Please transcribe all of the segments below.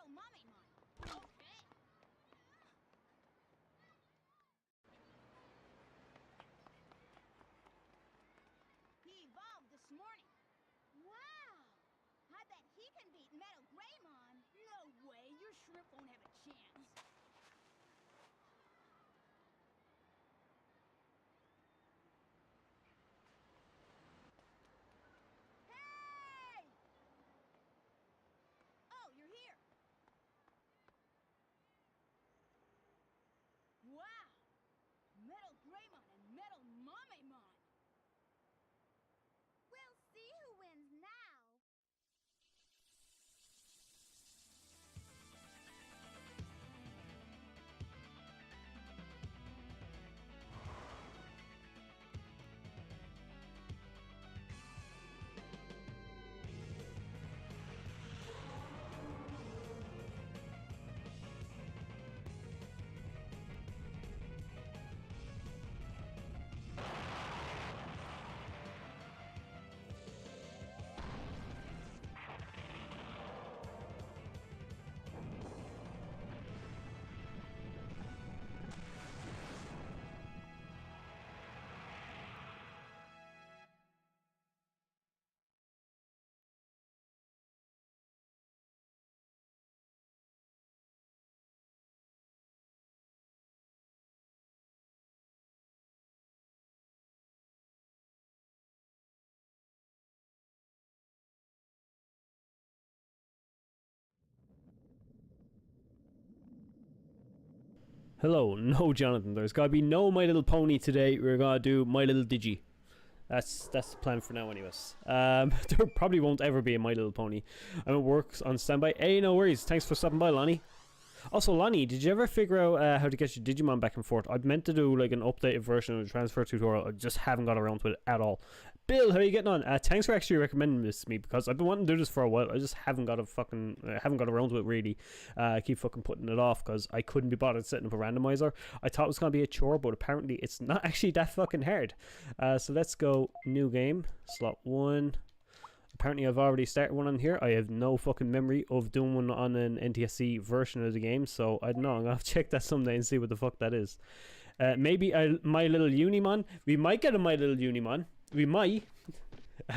Metal Mummy-Mon. Okay. He evolved this morning. Wow! I bet he can beat Metal Greymon. No way, your shrimp won't have a chance. Hey! Oh, you're here. Wow! Metal Greymon and Metal Mummy-Mon. We'll see who wins now. Hello, no Jonathan. There's gotta be no My Little Pony today. We're gonna do My Little Digi. That's the plan for now, anyways. There probably won't ever be a My Little Pony. I'm at work on standby. Hey, no worries. Thanks for stopping by, Lonnie. Also, Lonnie, did you ever figure out how to get your Digimon back and forth? I meant to do like an updated version of the transfer tutorial. I just haven't got around to it at all. Bill, how are you getting on? Thanks for actually recommending this to me because I've been wanting to do this for a while. I just haven't got around to it really. I keep fucking putting it off because I couldn't be bothered setting up a randomizer. I thought it was gonna be a chore, but apparently it's not actually that fucking hard. So let's go new game, slot 1. Apparently I've already started one on here. I have no fucking memory of doing one on an NTSC version of the game, so I don't know. I'm gonna have to check that someday and see what the fuck that is. Maybe a My Little Unimon. We might get a My Little Unimon. We might.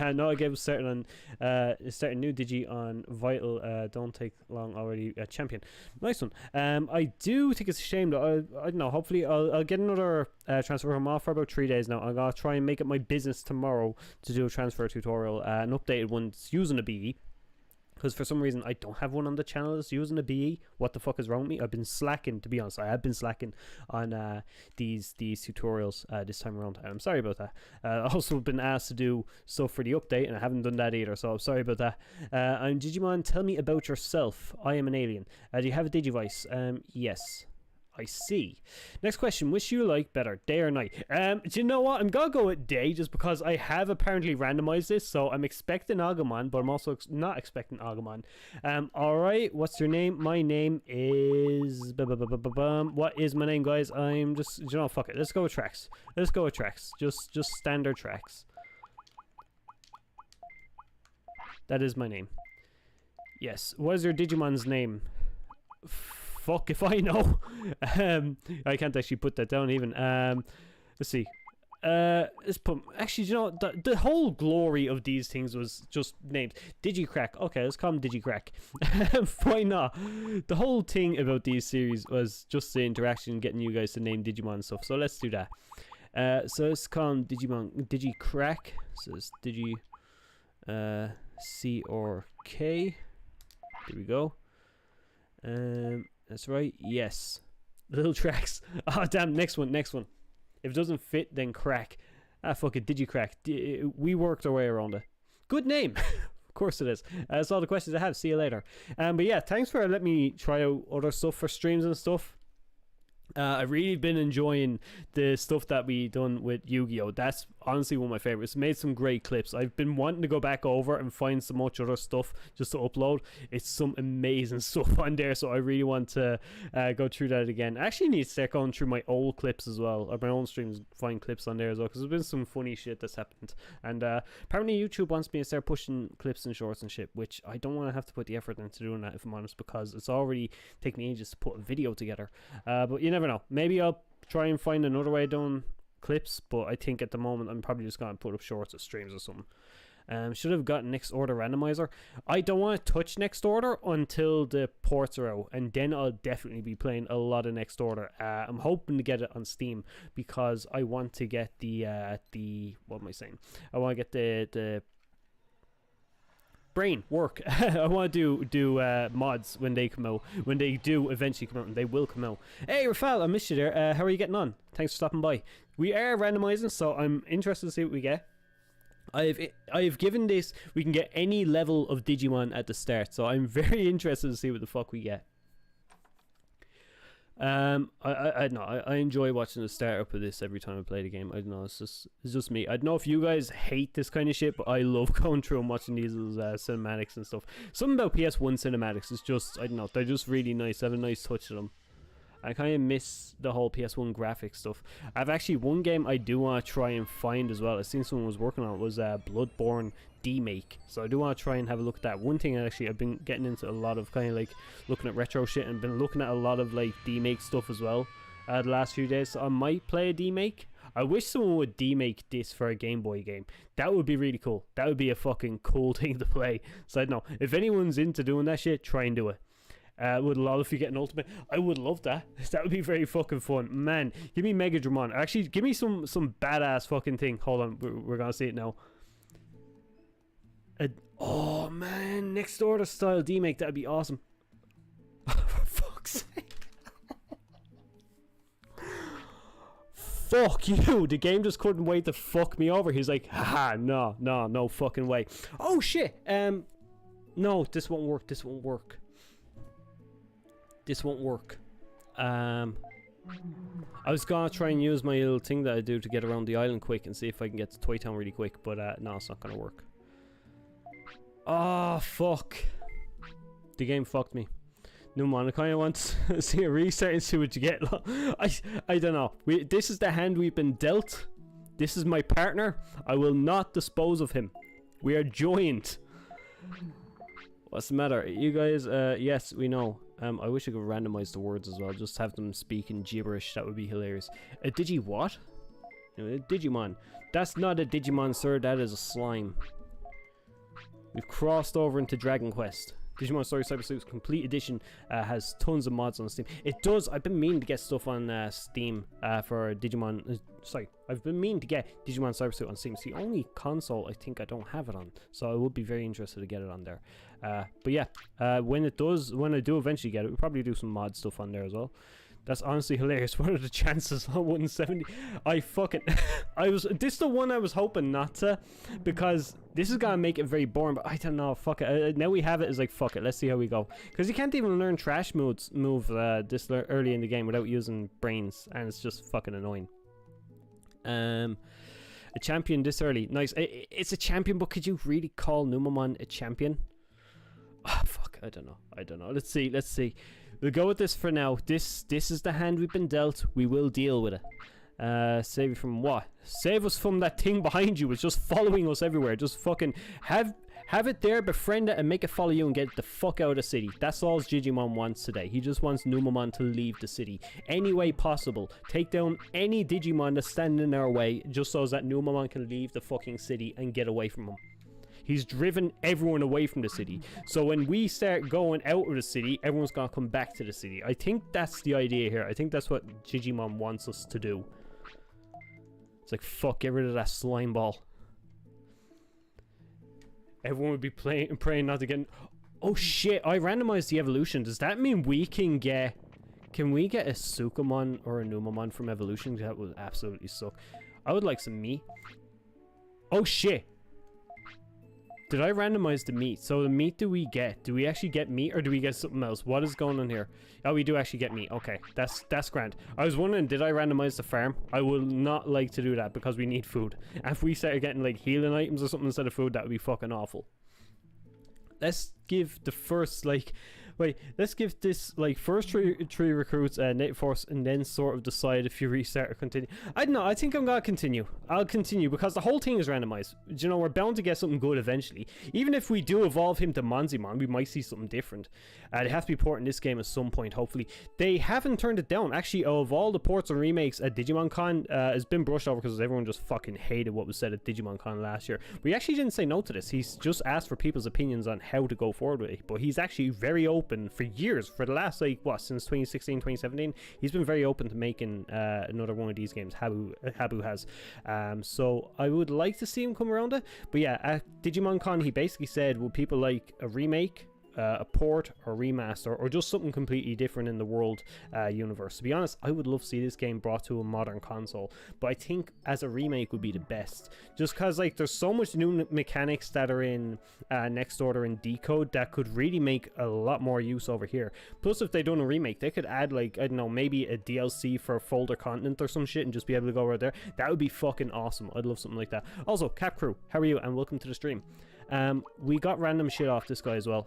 No, I gave starting new Digi on Vital. Don't take long already. Champion, nice one. I do think it's a shame that I don't know. Hopefully, I'll get another transfer. I'm off for about 3 days now. I'm gonna try and make it my business tomorrow to do a transfer tutorial, an updated one using a BE. Because for some reason I don't have one on the channel that's using a BE. What the fuck is wrong with me? I've been slacking, to be honest. I have been slacking on these tutorials this time around. I'm sorry about that. I've also been asked to do stuff for the update, and I haven't done that either, so I'm sorry about that. I'm Digimon. Tell me about yourself. I am an alien. Do you have a Digivice? Yes. I see. Next question. Which you like better, day or night? Do you know what? I'm gonna go with day just because I have apparently randomized this, so I'm expecting Agumon, but I'm also not expecting Agumon. Alright, what's your name? My name is... What is my name, guys? I'm just... You know, fuck it. Let's go with Trax. Let's go with Trax. Just standard Trax. That is my name. Yes. What is your Digimon's name? Fuck if I know. I can't actually put that down even. Let's see. Let's put... Actually, you know, the whole glory of these things was just names. Digicrack. Okay, let's call him Digicrack. Why not? The whole thing about these series was just the interaction, getting you guys to name Digimon and stuff. So let's do that. So let's call him Digimon Digicrack. So it's Digi C or K. There we go. That's right. Yes. Little Tracks. Oh damn. Next one. If it doesn't fit, then crack. Fuck it. Digicrack. We worked our way around it. Good name. Of course it is. That's all the questions I have. See you later. But yeah, thanks for letting me try out other stuff for streams and stuff. I've really been enjoying the stuff that we done with Yu-Gi-Oh! That's honestly one of my favorites. Made some great clips. I've been wanting to go back over and find so much other stuff just to upload. It's some amazing stuff on there, so I really want to go through that again. I actually need to start going through my old clips as well, or my own streams, find clips on there as well, because there's been some funny shit that's happened. And apparently YouTube wants me to start pushing clips and shorts and shit, which I don't want to have to put the effort into doing that, if I'm honest, because it's already taking ages to put a video together. But you never know. Maybe I'll try and find another way of doing clips, but I think at the moment I'm probably just going to put up shorts or streams or something. Should have gotten next order randomizer. I don't want to touch next order until the ports are out, and then I'll definitely be playing a lot of next order. I'm hoping to get it on Steam because I want to get the what am I saying? I want to get the brain work. I want to do mods when they come out, when they do eventually come out, and they will come out. Hey Rafal, I missed you there. How are you getting on? Thanks for stopping by. We are randomizing, so I'm interested to see what we get. I've given this, we can get any level of Digimon at the start, so I'm very interested to see what the fuck we get. I enjoy watching the startup of this every time I play the game. I don't know, it's just me. I don't know if you guys hate this kind of shit, but I love going through and watching these cinematics and stuff. Something about PS1 cinematics is just, I don't know, they're just really nice. I have a nice touch to them. I kind of miss the whole PS1 graphics stuff. I've actually one game I do want to try and find as well. I seen someone was working on it, was Bloodborne Remake. So I do want to try and have a look at that. One thing actually I've been getting into a lot of kind of like looking at retro shit, and been looking at a lot of like remake stuff as well the last few days. So I might play a remake. I wish someone would remake this for a Game Boy game. That would be really cool. That would be a fucking cool thing to play. So I don't know, if anyone's into doing that shit, try and do it. Would love if you get an ultimate. I would love that. That would be very fucking fun. Man, give me Mega Dramon. Actually, give me some badass fucking thing. Hold on, we're gonna see it now. Oh man, next order style remake. That'd be awesome. For fuck's sake. Fuck you. The game just couldn't wait to fuck me over. He's like, haha, no fucking way. Oh shit. No, this won't work. This won't work. This won't work. I was gonna try and use my little thing that I do to get around the island quick and see if I can get to Toy Town really quick, but no, it's not gonna work. Oh fuck. The game fucked me. No man, I kinda want to see a restart and see what you get. I don't know. This is the hand we've been dealt. This is my partner. I will not dispose of him. We are joined. What's the matter? You guys, yes, we know. I wish I could randomize the words as well. Just have them speak in gibberish. That would be hilarious. A Digi what? No, a Digimon. That's not a Digimon, sir. That is a slime. We've crossed over into Dragon Quest. Digimon Story Cyber Sleuth Complete Edition has tons of mods on Steam. It does. I've been meaning to get stuff on Steam for Digimon. Sorry, I've been meaning to get Digimon Cyber Sleuth on Steam. It's the only console I think I don't have it on, so I would be very interested to get it on there. But yeah, when I do eventually get it, we'll probably do some mod stuff on there as well. That's honestly hilarious. What are the chances on 170? I fucking... This is the one I was hoping not to, because this is gonna make it very boring, but I don't know, fuck it. Now we have it, it's like, fuck it, let's see how we go. Because you can't even learn trash move this early in the game without using brains, and it's just fucking annoying. A champion this early. Nice. It's a champion, but could you really call Numamon a champion? Oh, fuck, I don't know. Let's see. We'll go with this for now. This is the hand we've been dealt. We will deal with it. Save you from what? Save us from that thing behind you. It's just following us everywhere. Just fucking have it there, befriend it, and make it follow you and get the fuck out of the city. That's all Digimon wants today. He just wants Numamon to leave the city any way possible. Take down any Digimon that's standing in our way, just so that Numamon can leave the fucking city and get away from him. He's driven everyone away from the city. So when we start going out of the city, everyone's gonna come back to the city. I think that's the idea here. I think that's what Digimon wants us to do. It's like, fuck, get rid of that slime ball. Everyone would be praying not to get... Oh shit, I randomized the evolution. Does that mean we can get... Can we get a Sukamon or a Numamon from evolution? That would absolutely suck. I would like some me. Oh shit. Did I randomize the meat? So the meat do we get? Do we actually get meat or do we get something else? What is going on here? Oh, we do actually get meat. Okay, that's grand. I was wondering, did I randomize the farm? I will not like to do that because we need food. And if we started getting like healing items or something instead of food, that would be fucking awful. Let's give the first like... Wait, let's give this like first three recruits Native Force and then sort of decide if you restart or continue. I don't know, I think I'm gonna continue. I'll continue because the whole thing is randomized. You know, we're bound to get something good eventually. Even if we do evolve him to Monzimon, we might see something different. They have to be porting this game at some point, hopefully. They haven't turned it down. Actually, of all the ports and remakes at Digimon Con, it's been brushed over because everyone just fucking hated what was said at Digimon Con last year. But he actually didn't say no to this. He's just asked for people's opinions on how to go forward with it. But he's actually very open for years, for the last like what, since 2016 2017, he's been very open to making another one of these games. Habu has so I would like to see him come around it. But yeah, at Digimon Con he basically said, would people like a remake, a port, or remaster, or just something completely different in the world universe? To be honest, I would love to see this game brought to a modern console, but I think as a remake would be the best, just because like there's so much new mechanics that are in Next Order and Decode that could really make a lot more use over here. Plus, if they done a remake, they could add like, I don't know, maybe a DLC for Folder Continent or some shit and just be able to go right there. That would be fucking awesome. I'd love something like that. Also, Cap Crew, how are you? And welcome to the stream. We got random shit off this guy as well.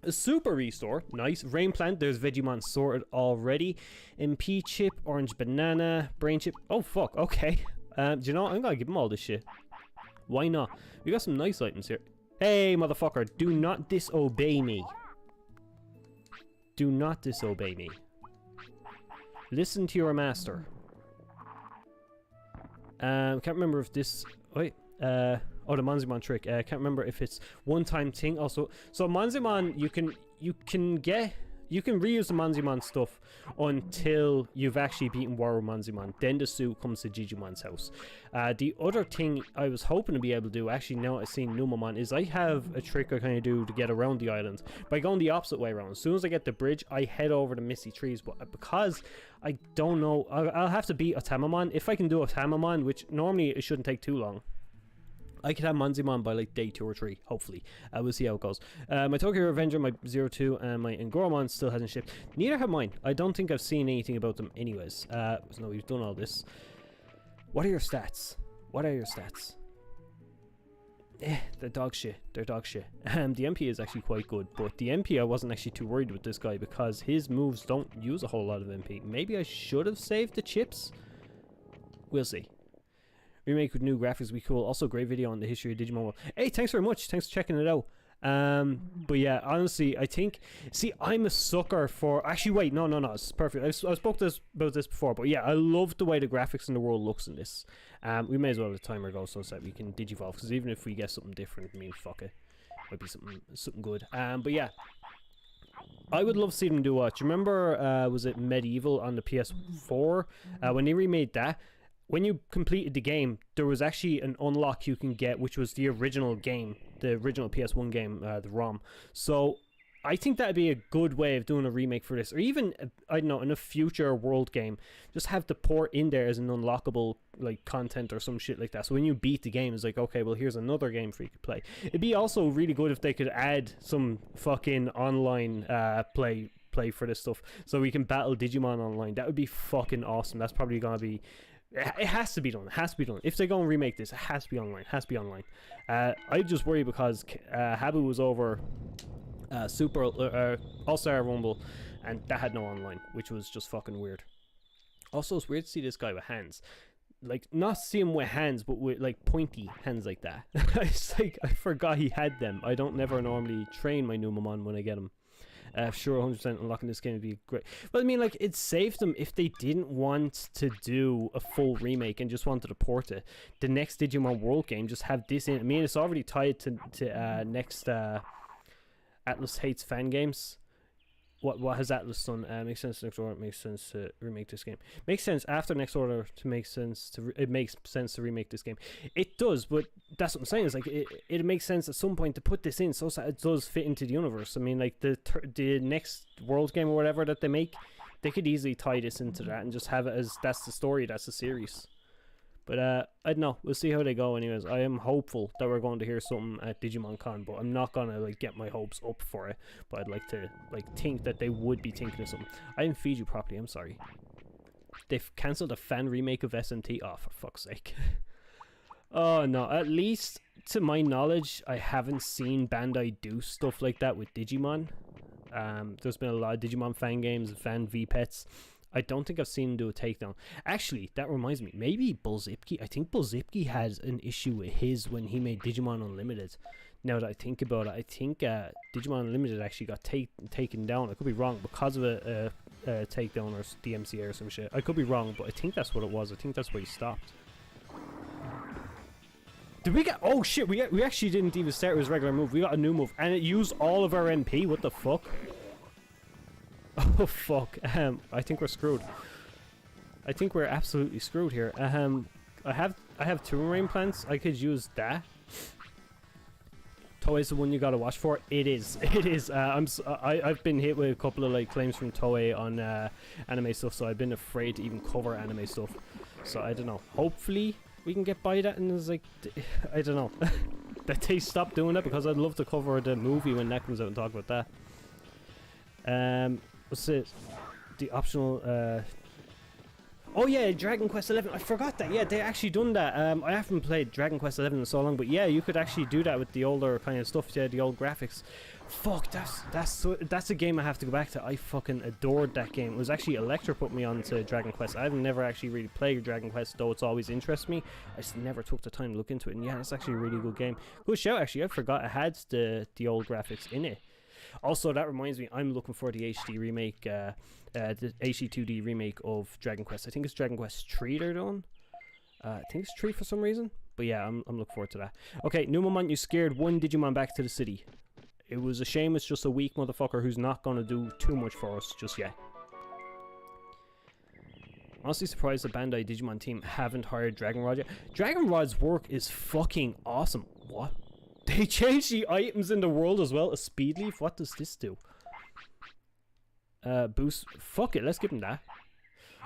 A super restore, nice. Rain plant, there's Vegemon sorted already. MP chip, orange banana, brain chip. Oh fuck, okay. Do you know what? I'm gonna give him all this shit. Why not? We got some nice items here. Hey motherfucker, do not disobey me. Do not disobey me. Listen to your master. Can't remember if this... Wait, oh, the Monzimon trick. I can't remember if it's one-time thing. Also, so Monzimon, you can reuse the Monzimon stuff until you've actually beaten Waru Monzimon. Then the suit comes to Digimon's house. The other thing I was hoping to be able to do, actually now I've seen Numamon, is I have a trick I kind of do to get around the island by going the opposite way around. As soon as I get the bridge, I head over the Misty Trees. But because I don't know, I'll have to beat a Tamamon. If I can do a Tamamon, which normally it shouldn't take too long, I could have Monzimon by like day 2 or 3, hopefully. We'll see how it goes. My Tokyo Revenger, my 02, and my Ngoromon still hasn't shipped. Neither have mine. I don't think I've seen anything about them anyways. So no, we've done all this. What are your stats? What are your stats? They're dog shit. They're dog shit. The MP is actually quite good, but the MP I wasn't actually too worried with this guy because his moves don't use a whole lot of MP. Maybe I should have saved the chips? We'll see. Remake with new graphics would be cool. Also, great video on the history of Digimon World. Hey, thanks very much. Thanks for checking it out. But yeah, honestly, I think... See, I'm a sucker for... Actually, wait. No. It's perfect. I spoke about this before, but yeah, I love the way the graphics in the world looks in this. We may as well let the timer go so that we can digivolve, because even if we get something different, I mean, fuck it. Might be something good. But yeah. I would love to see them do what? Do you remember, was it Medieval on the PS4? When they remade that, when you completed the game, there was actually an unlock you can get, which was the original game, the original PS1 game, the ROM. So I think that'd be a good way of doing a remake for this, or even, I don't know, in a future world game, just have the port in there as an unlockable like content or some shit like that. So when you beat the game, it's like, okay, well, here's another game for you to play. It'd be also really good if they could add some fucking online play for this stuff, so we can battle Digimon online. That would be fucking awesome. That's probably gonna be... It has to be done. It has to be done. If they go and remake this, it has to be online. It has to be online. I just worry because Habu was over Super All-Star Rumble, and that had no online, which was just fucking weird. Also, it's weird to see this guy with hands. Like, not see him with hands, but with like pointy hands like that. It's like, I forgot he had them. I don't never normally train my Numamon when I get him. Sure, 100% unlocking this game would be great. But I mean, like, it saved them if they didn't want to do a full remake and just wanted to port it. The next Digimon World game, just have this in. I mean, it's already tied to next Atlas Hates Fan Games. What has Atlas done? Makes sense to Next Order. Makes sense to remake this game. Makes sense after Next Order to make sense to... It makes sense to remake this game. It does, but that's what I'm saying. Is like it makes sense at some point to put this in so that it does fit into the universe. I mean, like the next World game or whatever that they make, they could easily tie this into that and just have it as that's the story, that's the series. But I don't know. We'll see how they go. Anyways, I am hopeful that we're going to hear something at Digimon Con, but I'm not gonna like get my hopes up for it. But I'd like to like think that they would be thinking of something. I didn't feed you properly. I'm sorry. They've cancelled a fan remake of SMT. Oh, for fuck's sake. Oh no. At least to my knowledge, I haven't seen Bandai do stuff like that with Digimon. There's been a lot of Digimon fan games and fan Vpets. I don't think I've seen him do a takedown. Actually, that reminds me. Maybe Bulzipki. I think Bulzipki had an issue with his when he made Digimon Unlimited. Now that I think about it, I think Digimon Unlimited actually got taken down. I could be wrong because of a takedown or DMCA or some shit. I could be wrong, but I think that's what it was. I think that's where he stopped. Did we get... Oh shit, we actually didn't even start with his regular move. We got a new move, and it used all of our NP. What the fuck? Oh fuck. I think we're screwed. I think we're absolutely screwed here. I have 2 marine plants. I could use that. Toei's the one you gotta watch for. It is. It is. I've been hit with a couple of like claims from Toei on anime stuff, so I've been afraid to even cover anime stuff. So I don't know. Hopefully we can get by that, and it's like I don't know that they stop doing that, because I'd love to cover the movie when that comes out and talk about that. What's it? The optional. Oh yeah, Dragon Quest 11. I forgot that. Yeah, they actually done that. I haven't played Dragon Quest 11 in so long, but yeah, you could actually do that with the older kind of stuff. Yeah, the old graphics. Fuck, that's a game I have to go back to. I fucking adored that game. It was actually Electra put me on to Dragon Quest. I've never actually really played Dragon Quest, though it's always interested me. I just never took the time to look into it. And yeah, it's actually a really good game. Good show, actually. I forgot it had the old graphics in it. Also, that reminds me, I'm looking for the HD remake, the HD 2D remake of Dragon Quest. I think it's Dragon Quest 3 they're doing. I think it's 3 for some reason. But yeah, I'm looking forward to that. Okay, Numamon, you scared one Digimon back to the city. It was a shame it's just a weak motherfucker who's not going to do too much for us just yet. Honestly surprised the Bandai Digimon team haven't hired Dragon Rod yet. Dragon Rod's work is fucking awesome. What? They changed the items in the world as well. A speed leaf? What does this do? Boost. Fuck it, let's give him that.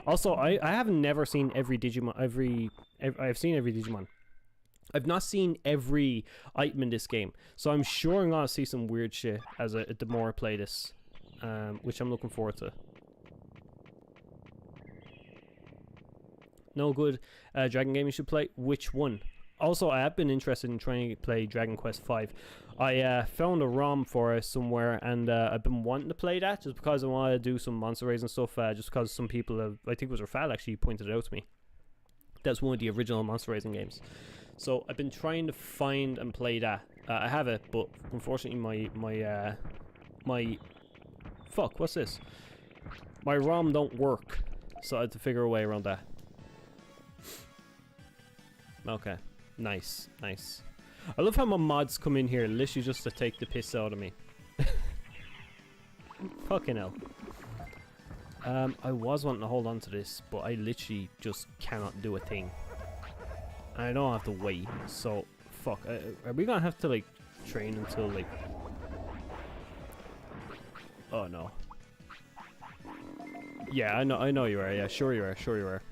Also, I have never seen every Digimon. I've seen every Digimon. I've not seen every item in this game, so I'm sure I'm gonna see some weird shit as the more I play this, which I'm looking forward to. No good dragon game you should play. Which one? Also, I have been interested in trying to play Dragon Quest V. I found a ROM for it somewhere, and I've been wanting to play that just because I want to do some monster raids and stuff. Just because some people have, I think it was Rafal actually pointed it out to me. That's one of the original monster raising games. So I've been trying to find and play that. I have it, but unfortunately my fuck, what's this? My ROM don't work, so I had to figure a way around that. Okay, nice, nice. I love how my mods come in here literally just to take the piss out of me. Fucking hell. I was wanting to hold on to this, but I literally just cannot do a thing. I don't have to wait, so fuck. Are we gonna have to like train until like? Oh no. Yeah, I know you are. Yeah, sure you are. Sure you are.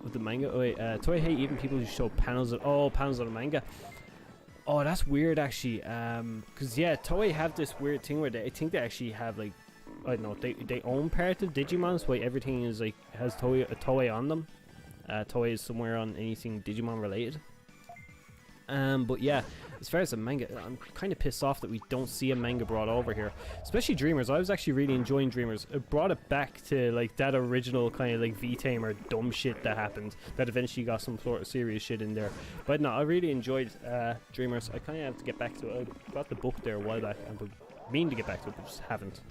With the manga. Oh wait, Toei hate even people who show panels of panels of the manga. Oh, that's weird actually. Cause yeah, Toei have this weird thing where I think they actually have like, I don't know, they own part of Digimon, so everything is like has Toei on them. Toei is somewhere on anything Digimon related. But yeah, as far as the manga, I'm kind of pissed off that we don't see a manga brought over here, especially Dreamers. I was actually really enjoying Dreamers. It brought it back to like that original kind of like V-Tamer dumb shit that happened, that eventually got some sort of serious shit in there. But no, I really enjoyed Dreamers. I kind of have to get back to it. I got the book there a while back, and I mean to get back to it, but just haven't.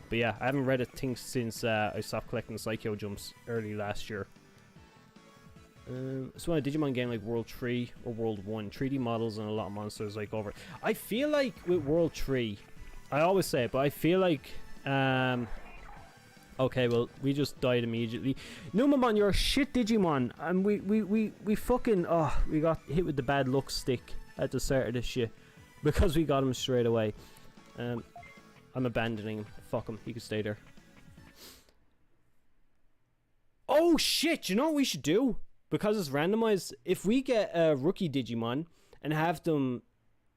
But yeah, I haven't read a thing since I stopped collecting Psycho Jumps early last year. So in a Digimon game like World 3 or World 1, 3D models and a lot of monsters like over. I feel like with World 3, I always say it, but I feel like okay, well, we just died immediately. Numamon, you're a shit Digimon, and we fucking we got hit with the bad luck stick at the start of this shit because we got him straight away. I'm abandoning him. Fuck him, he can stay there. Oh shit, you know what we should do? Because it's randomized, if we get a rookie Digimon and have them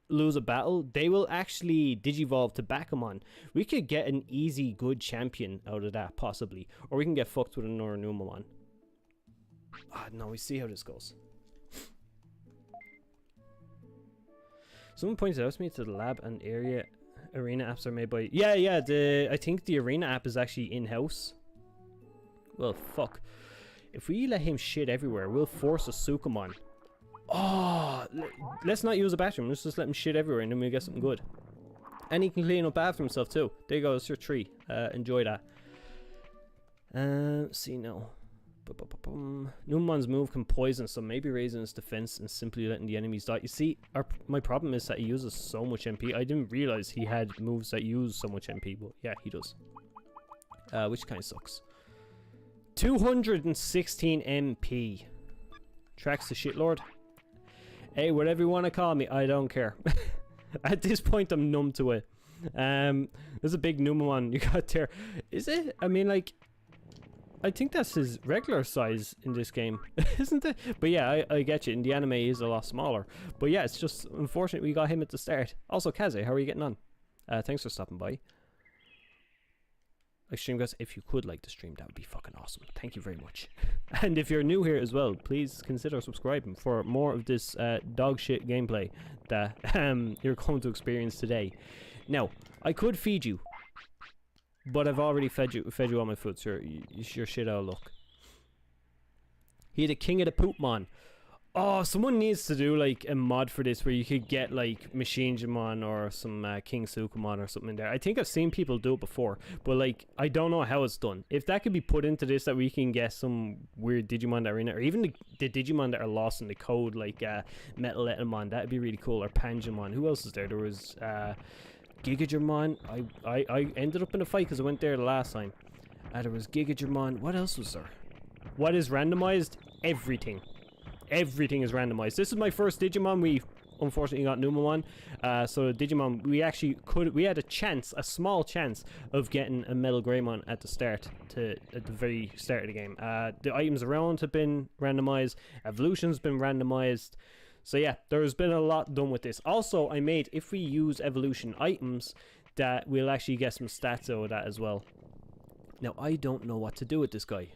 lose a battle, they will actually digivolve to Bakumon. We could get an easy good champion out of that, possibly. Or we can get fucked with another Numamon. Ah, no, we see how this goes. Someone pointed out to me to the lab and area arena apps are made by... Yeah, I think the arena app is actually in-house. Well, fuck. If we let him shit everywhere, we'll force a Sukamon. Oh, let's not use a bathroom. Let's just let him shit everywhere and then we'll get something good. And he can clean up after himself too. There you go, it's your tree. Enjoy that. See now. Numamon's move can poison, so maybe raising his defense and simply letting the enemies die. You see, my problem is that he uses so much MP. I didn't realize he had moves that use so much MP, but yeah, he does. Which kind of sucks. 216 MP. Tracks the shitlord. Hey, whatever you want to call me, I don't care. At this point, I'm numb to it. There's a big Numamon you got there. Is it? I mean, like, I think that's his regular size in this game, isn't it? But yeah, I get you. In the anime, he's a lot smaller. But yeah, it's just unfortunate we got him at the start. Also, Kaze, how are you getting on? Thanks for stopping by. Like, stream guys, if you could like the stream, that would be fucking awesome. Thank you very much. And if you're new here as well, please consider subscribing for more of this dog shit gameplay that you're going to experience today. Now, I could feed you, but I've already fed you all my food, so you're shit out of luck. He the king of the poopmon. Oh, someone needs to do like a mod for this where you could get like Machinejimon or some King Sukamon or something in there. I think I've seen people do it before, but like I don't know how it's done. If that could be put into this, that we can get some weird Digimon that are in it, or even the Digimon that are lost in the code, like Metal Etamon, that'd be really cool. Or Panjamon. Who else is there? There was Gigagermon. I ended up in a fight because I went there the last time. There was Gigagermon. What else was there? What is randomized? Everything. Everything is randomized. This is my first Digimon. We unfortunately got Numamon. So Digimon, we had a small chance of getting a Metal Greymon at the very start of the game. The items around have been randomized. Evolution's been randomized. So yeah, there's been a lot done with this. Also, I made, if we use evolution items, that we'll actually get some stats out of that as well. Now, I don't know what to do with this guy.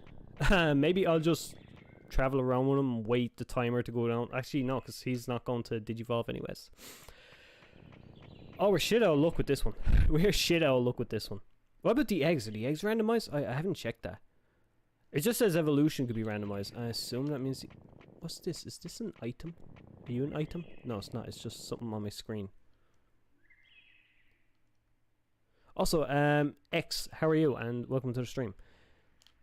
Maybe I'll just travel around with him and wait the timer to go down. Actually, no, because he's not going to digivolve anyways. Oh, we're shit out of luck with this one. We're shit out of luck with this one. What about the eggs? Are the eggs randomized? I haven't checked that. It just says evolution could be randomized. I assume that means... What's this? Is this an item? Are you an item? No, it's not. It's just something on my screen. Also, X, how are you? And welcome to the stream.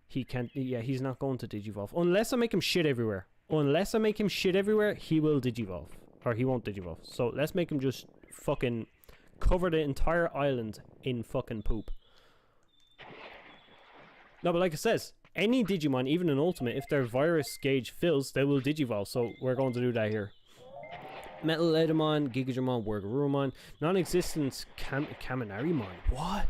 He can't... Yeah, he's not going to digivolve. Unless I make him shit everywhere. Unless I make him shit everywhere, he will digivolve. Or he won't digivolve. So let's make him just fucking cover the entire island in fucking poop. No, but like it says, any Digimon, even an ultimate, if their virus gauge fills, they will digivolve. So we're going to do that here. Metal Etamon, Gigagermon, Wargarurumon, non-existent Kaminarimon. What?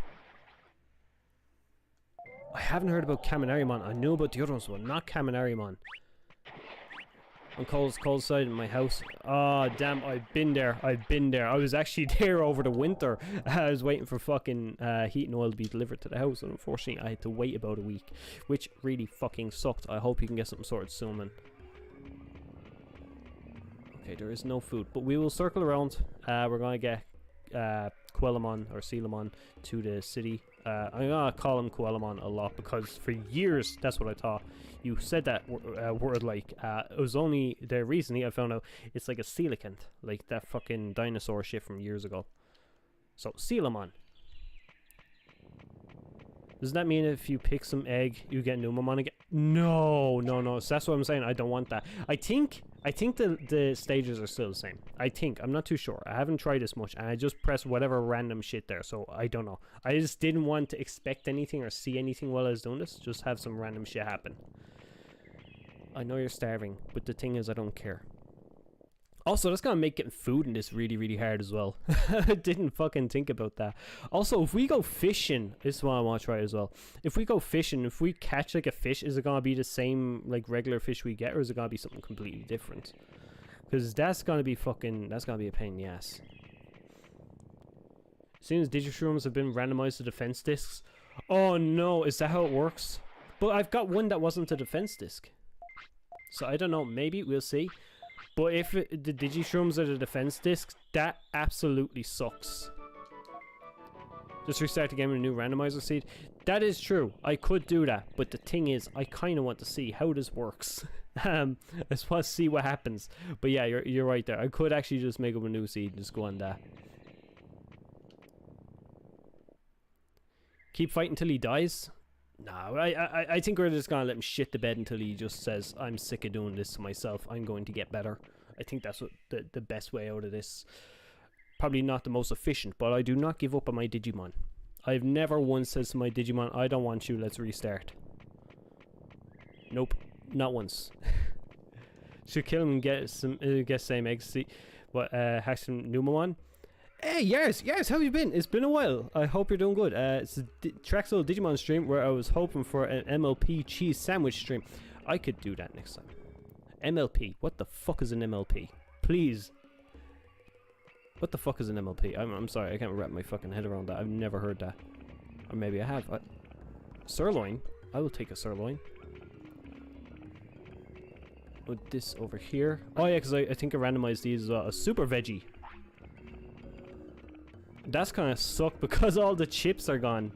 I haven't heard about Kaminarimon. I knew about the other ones, but not Kaminarimon. On cold side in my house. Oh, damn, I've been there. I was actually there over the winter. I was waiting for fucking heat and oil to be delivered to the house, and unfortunately I had to wait about a week, which really fucking sucked. I hope you can get something sorted soon, man. Okay, there is no food, but we will circle around. We're gonna get Quelamon or Sealamon to the city. I'm gonna call him Quelamon a lot because for years that's what I thought. You said that word like it was only there recently I found out it's like a coelacanth, like that fucking dinosaur shit from years ago. So Sealamon. Does that mean if you pick some egg, you get Numamon again? No. So that's what I'm saying. I don't want that. I think the stages are still the same. I'm not too sure. I haven't tried this much, and I just pressed whatever random shit there, so I don't know. I just didn't want to expect anything or see anything while I was doing this. Just have some random shit happen. I know you're starving, but the thing is, I don't care. Also, that's gonna make getting food in this really, really hard as well. I didn't fucking think about that. Also, if we go fishing, this is what I want to try as well. If we go fishing, if we catch like a fish, is it gonna be the same like regular fish we get, or is it gonna be something completely different? Because that's gonna be a pain in the ass. As soon as Digishrooms have been randomized to defense discs. Oh no, is that how it works? But I've got one that wasn't a defense disc. So I don't know, maybe, we'll see. But if the Digishrooms are the defense discs, that absolutely sucks. Just restart the game with a new randomizer seed. That is true, I could do that. But the thing is, I kind of want to see how this works. I just want to see what happens. But yeah, you're right there. I could actually just make up a new seed and just go on that. Keep fighting until he dies? No, I think we're just gonna let him shit the bed until he just says, I'm sick of doing this to myself, I'm going to get better. I think that's what the best way out of this. Probably not the most efficient, but I do not give up on my Digimon. I've never once said to my Digimon, I don't want you, let's restart. Nope, not once. Should kill him and get same ecstasy. But hack some Numamon. Hey, yes, how you been? It's been a while. I hope you're doing good. It's a Traxtal Digimon stream where I was hoping for an MLP cheese sandwich stream. I could do that next time. MLP. What the fuck is an MLP? Please. What the fuck is an MLP? I'm sorry, I can't wrap my fucking head around that. I've never heard that. Or maybe I have. Sirloin? I will take a sirloin. With this over here. Oh yeah, because I think I randomized these as a super veggie. That's kind of sucked because all the chips are gone.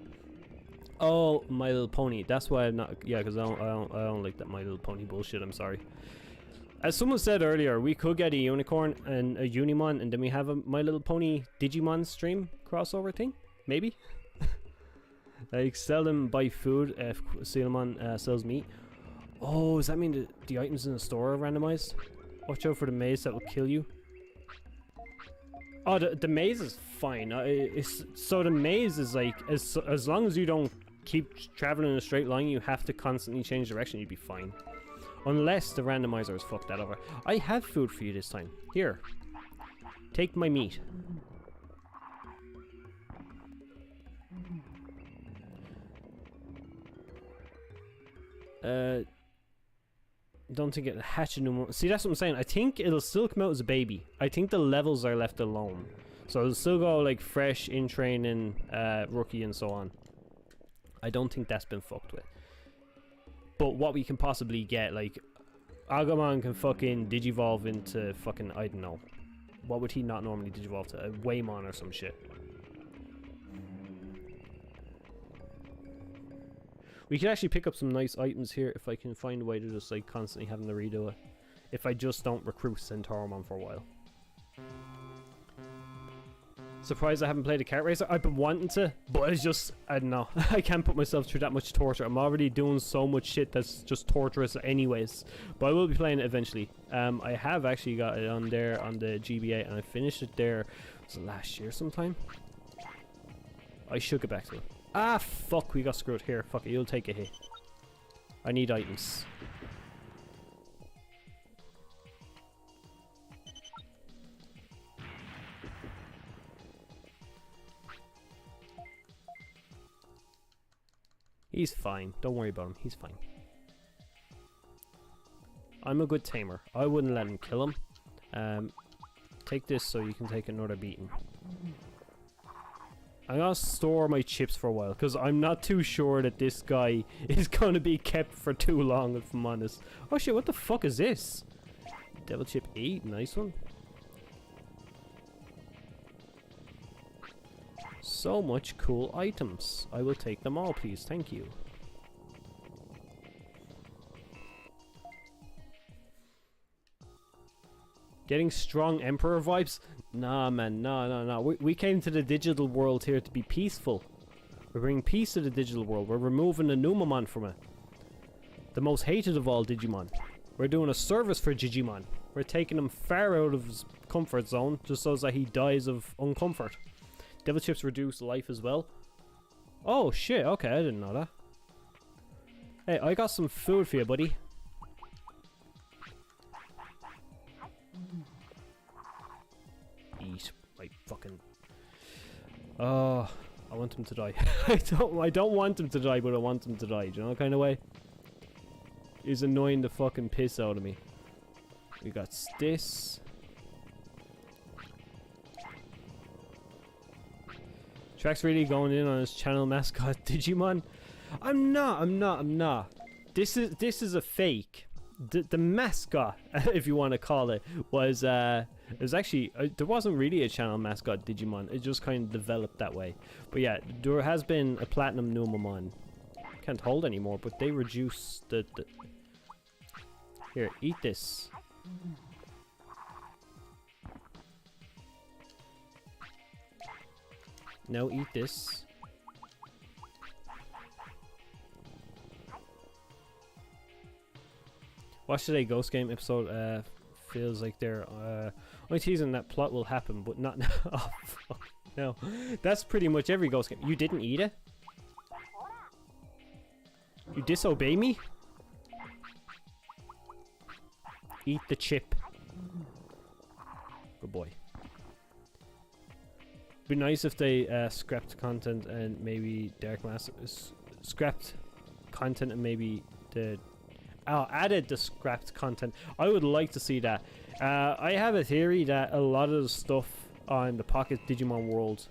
Oh, My Little Pony. That's why I'm not. Yeah, because I don't like that My Little Pony bullshit. I'm sorry. As someone said earlier, we could get a unicorn and a Unimon, and then we have a My Little Pony Digimon stream crossover thing. Maybe. Like sell them, buy food. If Sealmon sells meat. Oh, does that mean the items in the store are randomized? Watch out for the maze that will kill you. Oh, the maze is fine. So the maze is like, as long as you don't keep traveling in a straight line, you have to constantly change direction, you'd be fine. Unless the randomizer has fucked that over. I have food for you this time. Here. Take my meat. Don't think it'll hatch a new one. See, that's what I'm saying. I think it'll still come out as a baby. I think the levels are left alone. So it'll still go like fresh, in training, rookie and so on. I don't think that's been fucked with. But what we can possibly get, like, Agumon can fucking digivolve into fucking, I don't know. What would he not normally digivolve to? A Waymon or some shit. We could actually pick up some nice items here if I can find a way to just like constantly having to redo it. If I just don't recruit Centauromon for a while. Surprised I haven't played a kart racer. I've been wanting to, but it's just, I don't know. I can't put myself through that much torture. I'm already doing so much shit that's just torturous anyways. But I will be playing it eventually. I have actually got it on there on the GBA and I finished it there, was it last year sometime? I should get back to it. Ah, fuck, we got screwed here. Fuck it, you'll take a hit. I need items. He's fine. Don't worry about him. He's fine. I'm a good tamer. I wouldn't let him kill him. Take this so you can take another beating. I'm gonna store my chips for a while because I'm not too sure that this guy is gonna be kept for too long, if I'm honest. Oh shit, what the fuck is this? Devil Chip 8, nice one. So much cool items. I will take them all, please. Thank you. Getting strong Emperor vibes? Nah, man. No. We came to the digital world here to be peaceful. We're bringing peace to the digital world. We're removing the Numamon from it. The most hated of all Digimon. We're doing a service for Digimon. We're taking him far out of his comfort zone just so that he dies of uncomfort. Devil Chips reduce life as well. Oh shit, okay, I didn't know that. Hey, I got some food for you, buddy. Oh, I want him to die. I don't want him to die, but I want him to die. Do you know, kind of way? He's annoying the fucking piss out of me. We got this. Trax really going in on his channel mascot Digimon. I'm not. This is a fake. The mascot, if you want to call it, was it was actually there wasn't really a channel mascot Digimon. It just kind of developed that way. But yeah, there has been a Platinum Numamon. Can't hold anymore, but they reduce the Here, eat this. Now eat this. Watch today Ghost Game episode. Feels like they're only teasing that plot will happen, but not now. Oh, fuck. No. That's pretty much every Ghost Game. You didn't eat it? You disobey me? Eat the chip. Good boy. Be nice if they scrapped content and maybe Dark Master scrapped content and maybe the added the scrapped content. I would like to see that. I have a theory that a lot of the stuff on the Pocket Digimon World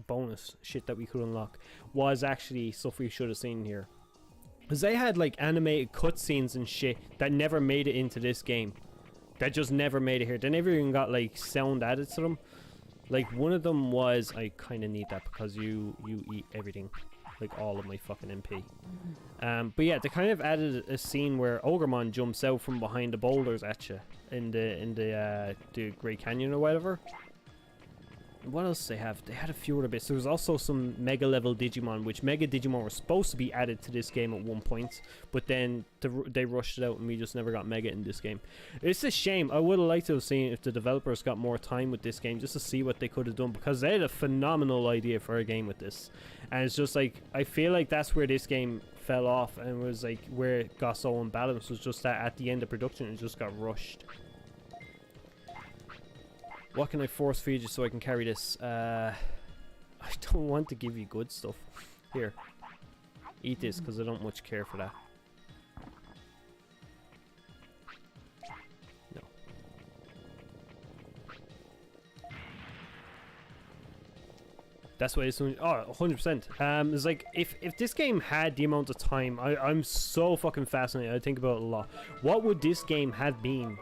bonus shit that we could unlock was actually stuff we should have seen here. Because they had like animated cutscenes and shit that never made it into this game. That just never made it here. They never even got like sound added to them. Like one of them was, I kind of need that because you eat everything, like all of my fucking MP. But yeah, they kind of added a scene where Ogremon jumps out from behind the boulders at you in the Great Canyon or whatever. What else they have? They had a few other bits. There was also some Mega level Digimon, which Mega Digimon were supposed to be added to this game at one point, but then they rushed it out and we just never got Mega in this game. It's a shame. I would have liked to have seen if the developers got more time with this game just to see what they could have done, because they had a phenomenal idea for a game with this. And it's just like, I feel like that's where this game fell off and was like where it got so unbalanced, was just that at the end of production it just got rushed. What can I force feed you so I can carry this? I don't want to give you good stuff. Here. Eat this because I don't much care for that. No. That's why it's only, oh, 100%. It's like, if this game had the amount of time, I'm so fucking fascinated. I think about it a lot. What would this game have been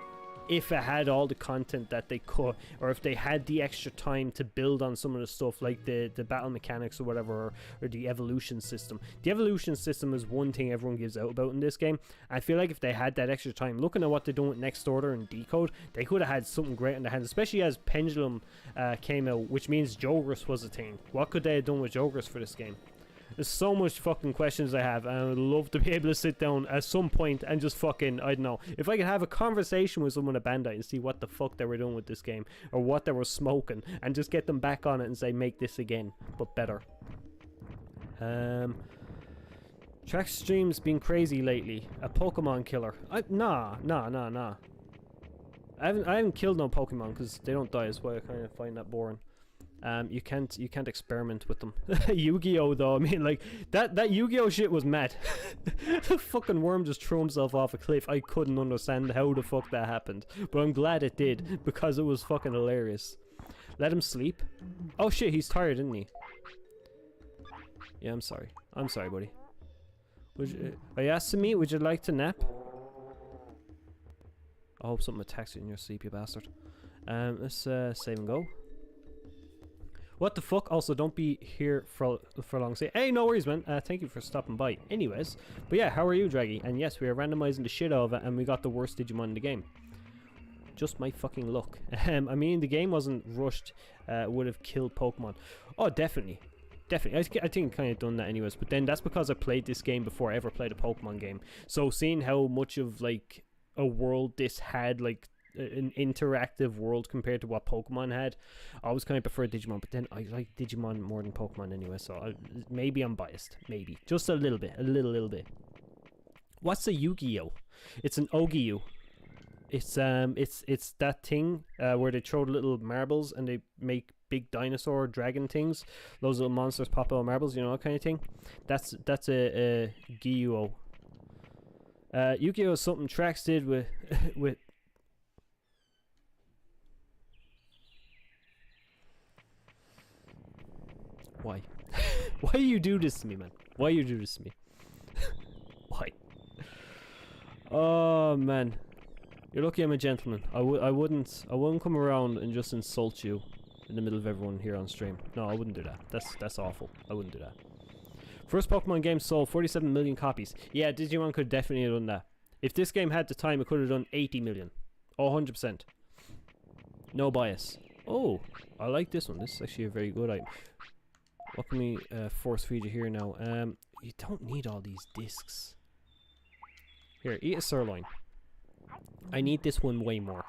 if it had all the content that they could, or if they had the extra time to build on some of the stuff like the battle mechanics or whatever, or the evolution system. The evolution system is one thing everyone gives out about in this game. I feel like if they had that extra time, looking at what they're doing with Next Order and Decode, they could have had something great in their hands, especially as Pendulum came out, which means Jogress was a thing. What could they have done with Jogress for this game? There's so much fucking questions I have, and I would love to be able to sit down at some point and just fucking, I don't know, if I could have a conversation with someone at Bandai and see what the fuck they were doing with this game, or what they were smoking, and just get them back on it and say, make this again, but better. Trax stream's been crazy lately. A Pokemon killer. Nah. I haven't killed no Pokemon because they don't die, is why I kind of find that boring. You can't experiment with them. Yu-Gi-Oh though, I mean, like that Yu-Gi-Oh shit was mad. The fucking worm just threw himself off a cliff. I couldn't understand how the fuck that happened, but I'm glad it did because it was fucking hilarious. Let him sleep. Oh shit, he's tired, isn't he? Yeah, I'm sorry, buddy. Are you asking me? Would you like to nap? I hope something attacks you in your sleep, you bastard. Let's save and go. What the fuck? Also, don't be here for long. Say, hey, no worries, man. Thank you for stopping by. Anyways, but yeah, how are you, Draggy? And yes, we are randomizing the shit out of it, and we got the worst Digimon in the game. Just my fucking luck. I mean, the game wasn't rushed. Would have killed Pokemon. Oh, definitely. Definitely. I think I kind of done that anyways. But then that's because I played this game before I ever played a Pokemon game. So seeing how much of like a world this had, like an interactive world compared to what Pokemon had, I always kind of prefer Digimon, but then I like Digimon more than Pokemon anyway, so maybe I'm biased, maybe just a little bit, a little bit. What's a Yu-Gi-Oh? It's an Ogi-Yu. It's that thing where they throw the little marbles and they make big dinosaur dragon things. Those little monsters pop out of marbles, you know, that kind of thing. That's a Gyuo. Yu-Gi-Oh is something Trax did with with. Why? Why you do this to me, man? Why you do this to me? Why? Oh man, you're lucky I'm a gentleman. I wouldn't come around and just insult you in the middle of everyone here on stream. No, I wouldn't do that. That's awful. I wouldn't do that. First Pokemon game sold 47 million copies. Yeah, Digimon could definitely have done that. If this game had the time, it could have done 80 million. Oh, 100%. No bias. Oh, I like this one. This is actually a very good item. What can we force feed you here now? You don't need all these discs. Here, eat a sirloin. I need this one way more.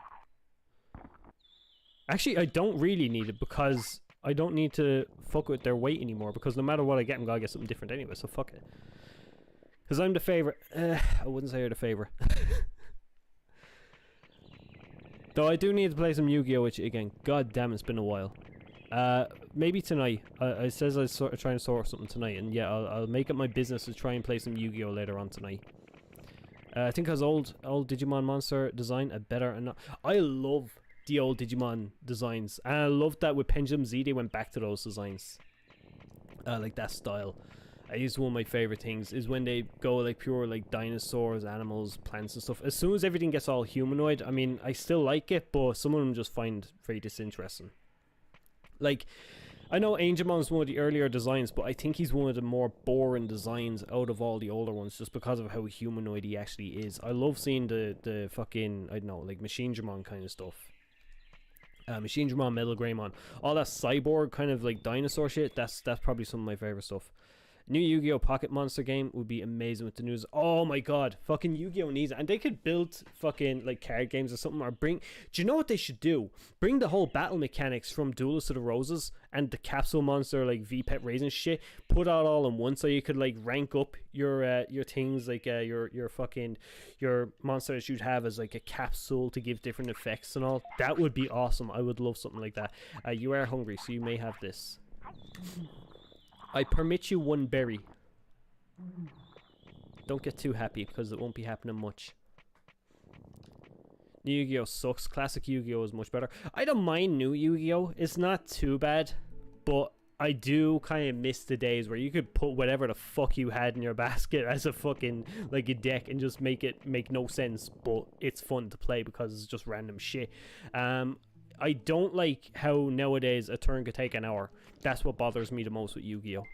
Actually, I don't really need it because I don't need to fuck with their weight anymore, because no matter what I get, I'm gonna get something different anyway, so fuck it. Because I'm the favourite. I wouldn't say you're the favourite. Though I do need to play some Yu-Gi-Oh! With you again. God damn, it's been a while. Maybe tonight. I says I try and sort something tonight, and yeah, I'll make it my business to try and play some Yu-Gi-Oh! Later on tonight. I think as old Digimon monster design a better and I love the old Digimon designs, and I love that with Pendulum Z they went back to those designs. Like that style. I used one of my favorite things is when they go like pure like dinosaurs, animals, plants and stuff. As soon as everything gets all humanoid, I mean, I still like it, but some of them just find very disinteresting. Like, I know Angemon's one of the earlier designs, but I think he's one of the more boring designs out of all the older ones, just because of how humanoid he actually is. I love seeing the fucking, I don't know, like Machine Dramon kind of stuff. Machine Dramon, Metal Greymon, all that cyborg kind of like dinosaur shit. That's probably some of my favorite stuff. New Yu-Gi-Oh! Pocket Monster game would be amazing with the news. Oh my god, fucking Yu-Gi-Oh! Needs it. And they could build fucking like card games or something, or bring... Do you know what they should do? Bring the whole battle mechanics from Duelist of the Roses and the Capsule Monster like Vpet Raisin shit. Put that all in one so you could like rank up your things, like your monster that you'd have as like a capsule to give different effects and all. That would be awesome. I would love something like that. You are hungry, so you may have this. I permit you one berry. Don't get too happy because it won't be happening much. New Yu-Gi-Oh! Sucks. Classic Yu-Gi-Oh! Is much better. I don't mind new Yu-Gi-Oh! It's not too bad, but I do kind of miss the days where you could put whatever the fuck you had in your basket as a fucking, like a deck, and just make it make no sense, but it's fun to play because it's just random shit. I don't like how nowadays a turn could take an hour. That's what bothers me the most with Yu-Gi-Oh!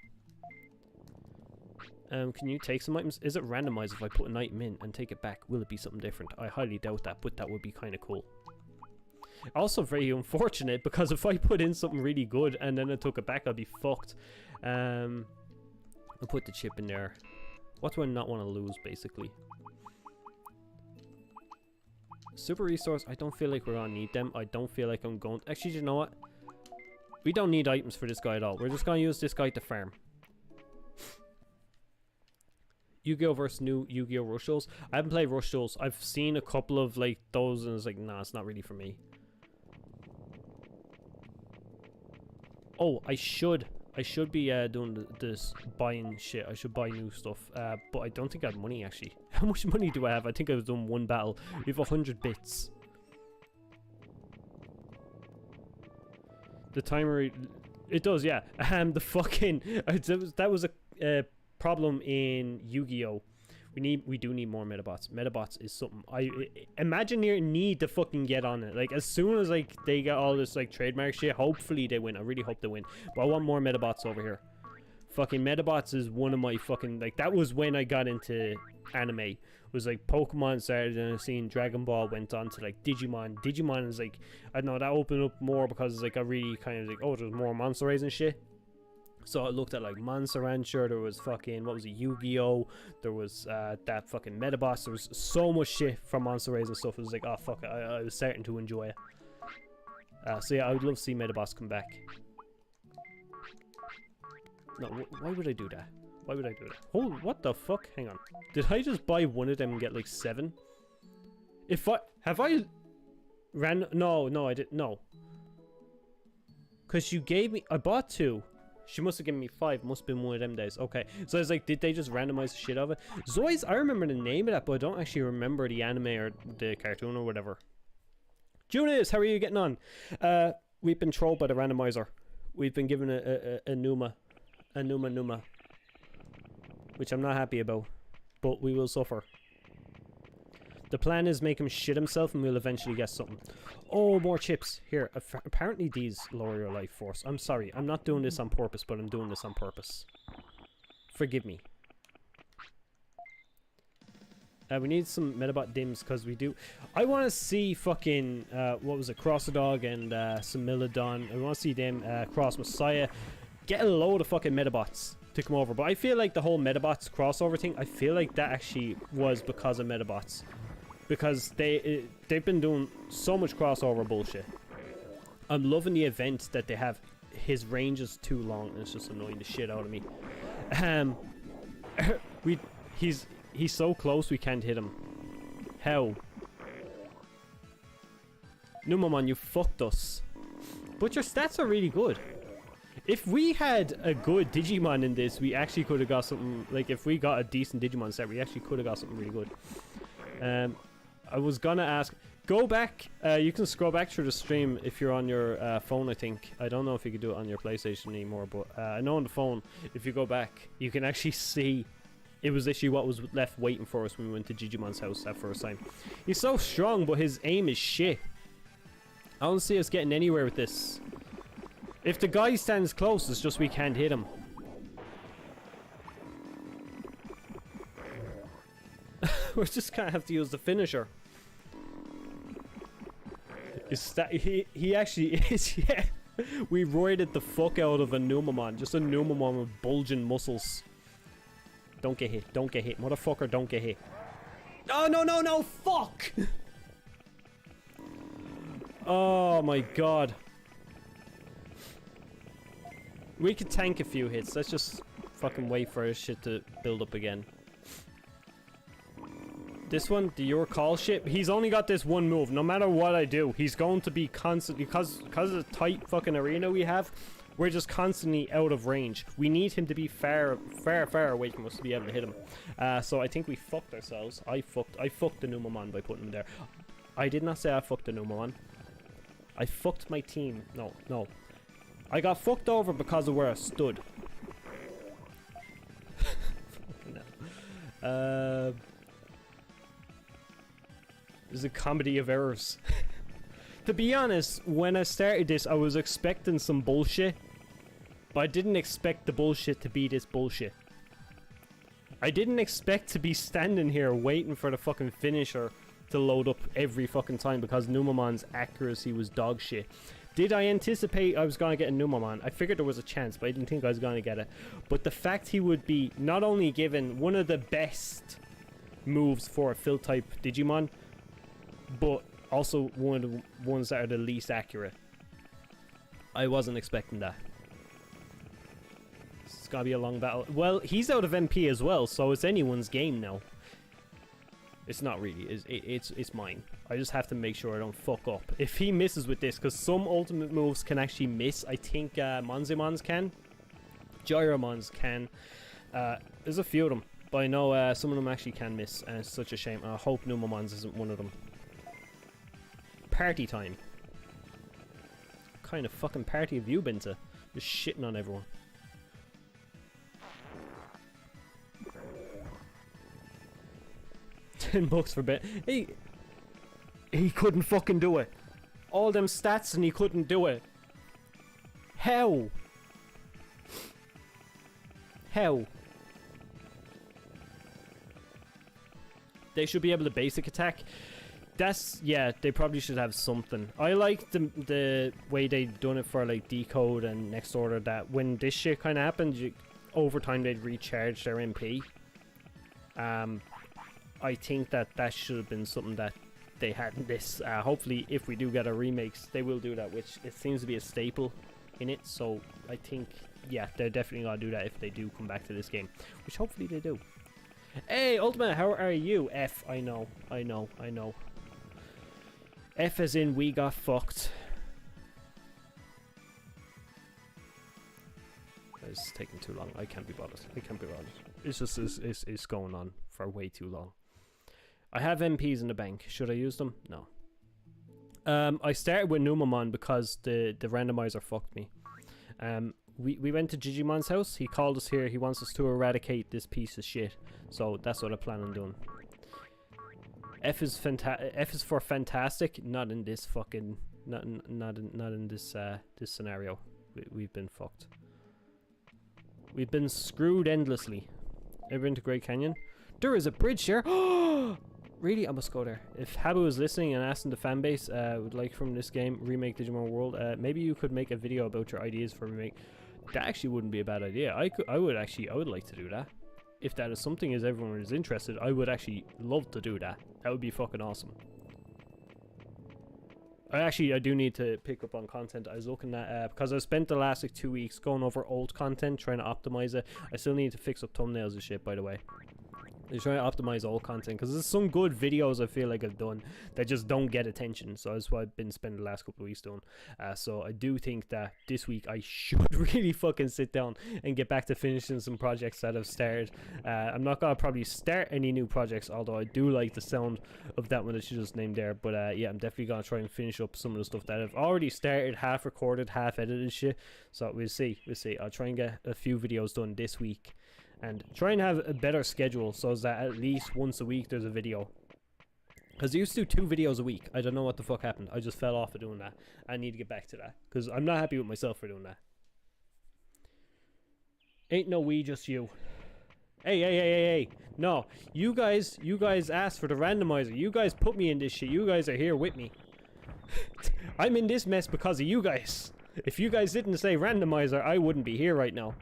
Can you take some items? Is it randomized if I put an item in and take it back? Will it be something different? I highly doubt that, but that would be kind of cool. Also very unfortunate, because if I put in something really good and then I took it back, I'd be fucked. I'll put the chip in there. What do I not want to lose, basically? Super resource, I don't feel like we're gonna need them. I don't feel like I'm going to... Actually, you know what? We don't need items for this guy at all. We're just gonna use this guy to farm. Yu-Gi-Oh! Versus new Yu-Gi-Oh! Rush Duels. I haven't played Rush Duels. I've seen a couple of like those and it's like, nah, it's not really for me. Oh, I should be doing this buying shit. I should buy new stuff, but I don't think I have money actually. How much money do I have? I think I was doing one battle. We have 100 bits. The timer, it does, yeah. The fucking that was a problem in Yu-Gi-Oh! We do need more Metabots. Metabots is something I Imagineer need to fucking get on it. Like as soon as like they get all this like trademark shit, hopefully they win. I really hope they win. But I want more Metabots over here. Fucking Metabots is one of my fucking like that was when I got into anime. It was like Pokemon started and I seen Dragon Ball went on to like Digimon. Digimon is like I don't know, that opened up more because like I really kind of like, oh, there's more monster raising shit. So I looked at like Monster Rancher, there was fucking, what was it, Yu-Gi-Oh! There was that fucking Metabots, there was so much shit from Monster Rays and stuff. It was like, oh fuck it, I was starting to enjoy it. So yeah, I would love to see Metabots come back. No, why would I do that? Why would I do that? Oh, what the fuck? Hang on. Did I just buy one of them and get like 7? If I... Have I... No, I didn't. No. Because you gave me... I bought 2. She must have given me 5. Must have been one of them days. Okay. So I was like, did they just randomize the shit out of it? Zoids, I remember the name of that, but I don't actually remember the anime or the cartoon or whatever. Junis, how are you getting on? We've been trolled by the randomizer. We've been given a Numa. A Numa. Which I'm not happy about. But we will suffer. The plan is make him shit himself and we'll eventually get something. Oh, more chips. Here, apparently these lower your life force. I'm sorry, I'm not doing this on purpose, but I'm doing this on purpose. Forgive me. We need some Metabot dims because we do... I want to see fucking, what was it, Crossadog and some Milodon. I want to see them cross Messiah. Get a load of fucking Metabots to come over. But I feel like the whole Metabots crossover thing, I feel like that actually was because of Metabots. Because they've been doing so much crossover bullshit. I'm loving the event that they have. His range is too long and it's just annoying the shit out of me. He's so close we can't hit him. How? Numamon, you fucked us. But your stats are really good. If we had a good Digimon in this, we actually could have got something. Like if we got a decent Digimon set, we actually could have got something really good. I was gonna ask, go back, you can scroll back through the stream if you're on your phone, I think. I don't know if you can do it on your PlayStation anymore, but I know on the phone, if you go back, you can actually see it was actually what was left waiting for us when we went to Digimon's house that first time. He's so strong, but his aim is shit. I don't see us getting anywhere with this. If the guy stands close, it's just we can't hit him. We're just gonna have to use the finisher. He actually is, yeah. We roided the fuck out of a Numamon. Just a Numamon with bulging muscles. Don't get hit. Don't get hit. Motherfucker, don't get hit. Oh, no, fuck! Oh my god. We could tank a few hits. Let's just fucking wait for his shit to build up again. This one, the your call shit, he's only got this one move. No matter what I do, he's going to be constantly, because of the tight fucking arena we have, we're just constantly out of range. We need him to be far away from us to be able to hit him. So I think we fucked ourselves. I fucked the Numamon by putting him there. I did not say I fucked the Numamon. I fucked my team. No. I got fucked over because of where I stood. It's a comedy of errors. To be honest, when I started this, I was expecting some bullshit. But I didn't expect the bullshit to be this bullshit. I didn't expect to be standing here waiting for the fucking finisher to load up every fucking time because Numamon's accuracy was dog shit. Did I anticipate I was going to get a Numamon? I figured there was a chance, but I didn't think I was going to get it. But the fact he would be not only given one of the best moves for a Fill type Digimon, but also one of the ones that are the least accurate. I wasn't expecting that. It's gotta be a long battle. Well, he's out of MP as well, so it's anyone's game now. It's not really. It's mine. I just have to make sure I don't fuck up. If he misses with this, because some ultimate moves can actually miss. I think Monzimons can. Gyromons can. There's a few of them. But I know some of them actually can miss, and it's such a shame. I hope Numamons isn't one of them. Party time. What kind of fucking party have you been to? Just shitting on everyone. $10 for bet. He couldn't fucking do it. All them stats and he couldn't do it. How? How? They should be able to basic attack. That's, yeah, they probably should have something. I like the way they done it for like Decode and Next Order, that when this shit kind of happened, over time they'd recharge their MP. I think that should have been something that they had in this. Hopefully, if we do get a remakes, they will do that, which it seems to be a staple in it. So I think, yeah, they're definitely gonna do that if they do come back to this game, which hopefully they do. Hey, Ultimate, how are you? F, I know. F as in we got fucked. It's taking too long. I can't be bothered. I can't be bothered. It's just it's going on for way too long. I have MPs in the bank. Should I use them? No. I started with Numamon because the randomizer fucked me. We went to Digimon's house. He called us here. He wants us to eradicate this piece of shit. So that's what I plan on doing. F is for fantastic. Not in this fucking. Not in this this scenario. We've been fucked. We've been screwed endlessly. Ever been to Great Canyon? There is a bridge there. Really? I must go there. If Habu is listening and asking the fanbase would like from this game, Remake Digimon World, maybe you could make a video about your ideas for Remake. That actually wouldn't be a bad idea. I would like to do that. If that is something as everyone is interested, I would actually love to do that. That would be fucking awesome. I do need to pick up on content. I was looking at, because I spent the last like 2 weeks going over old content, trying to optimize it. I still need to fix up thumbnails and shit, by the way. I'm trying to optimize all content because there's some good videos I feel like I've done that just don't get attention. So that's what I've been spending the last couple of weeks doing. So I do think that this week I should really fucking sit down and get back to finishing some projects that I've started. I'm not gonna probably start any new projects, although I do like the sound of that one that you just named there. But yeah, I'm definitely gonna try and finish up some of the stuff that I've already started, half recorded, half edited shit. So we'll see. I'll try and get a few videos done this week. And try and have a better schedule so that at least once a week there's a video. Because I used to do 2 videos a week. I don't know what the fuck happened. I just fell off of doing that. I need to get back to that. Because I'm not happy with myself for doing that. Ain't no we, just you. Hey. No. You guys asked for the randomizer. You guys put me in this shit. You guys are here with me. I'm in this mess because of you guys. If you guys didn't say randomizer, I wouldn't be here right now.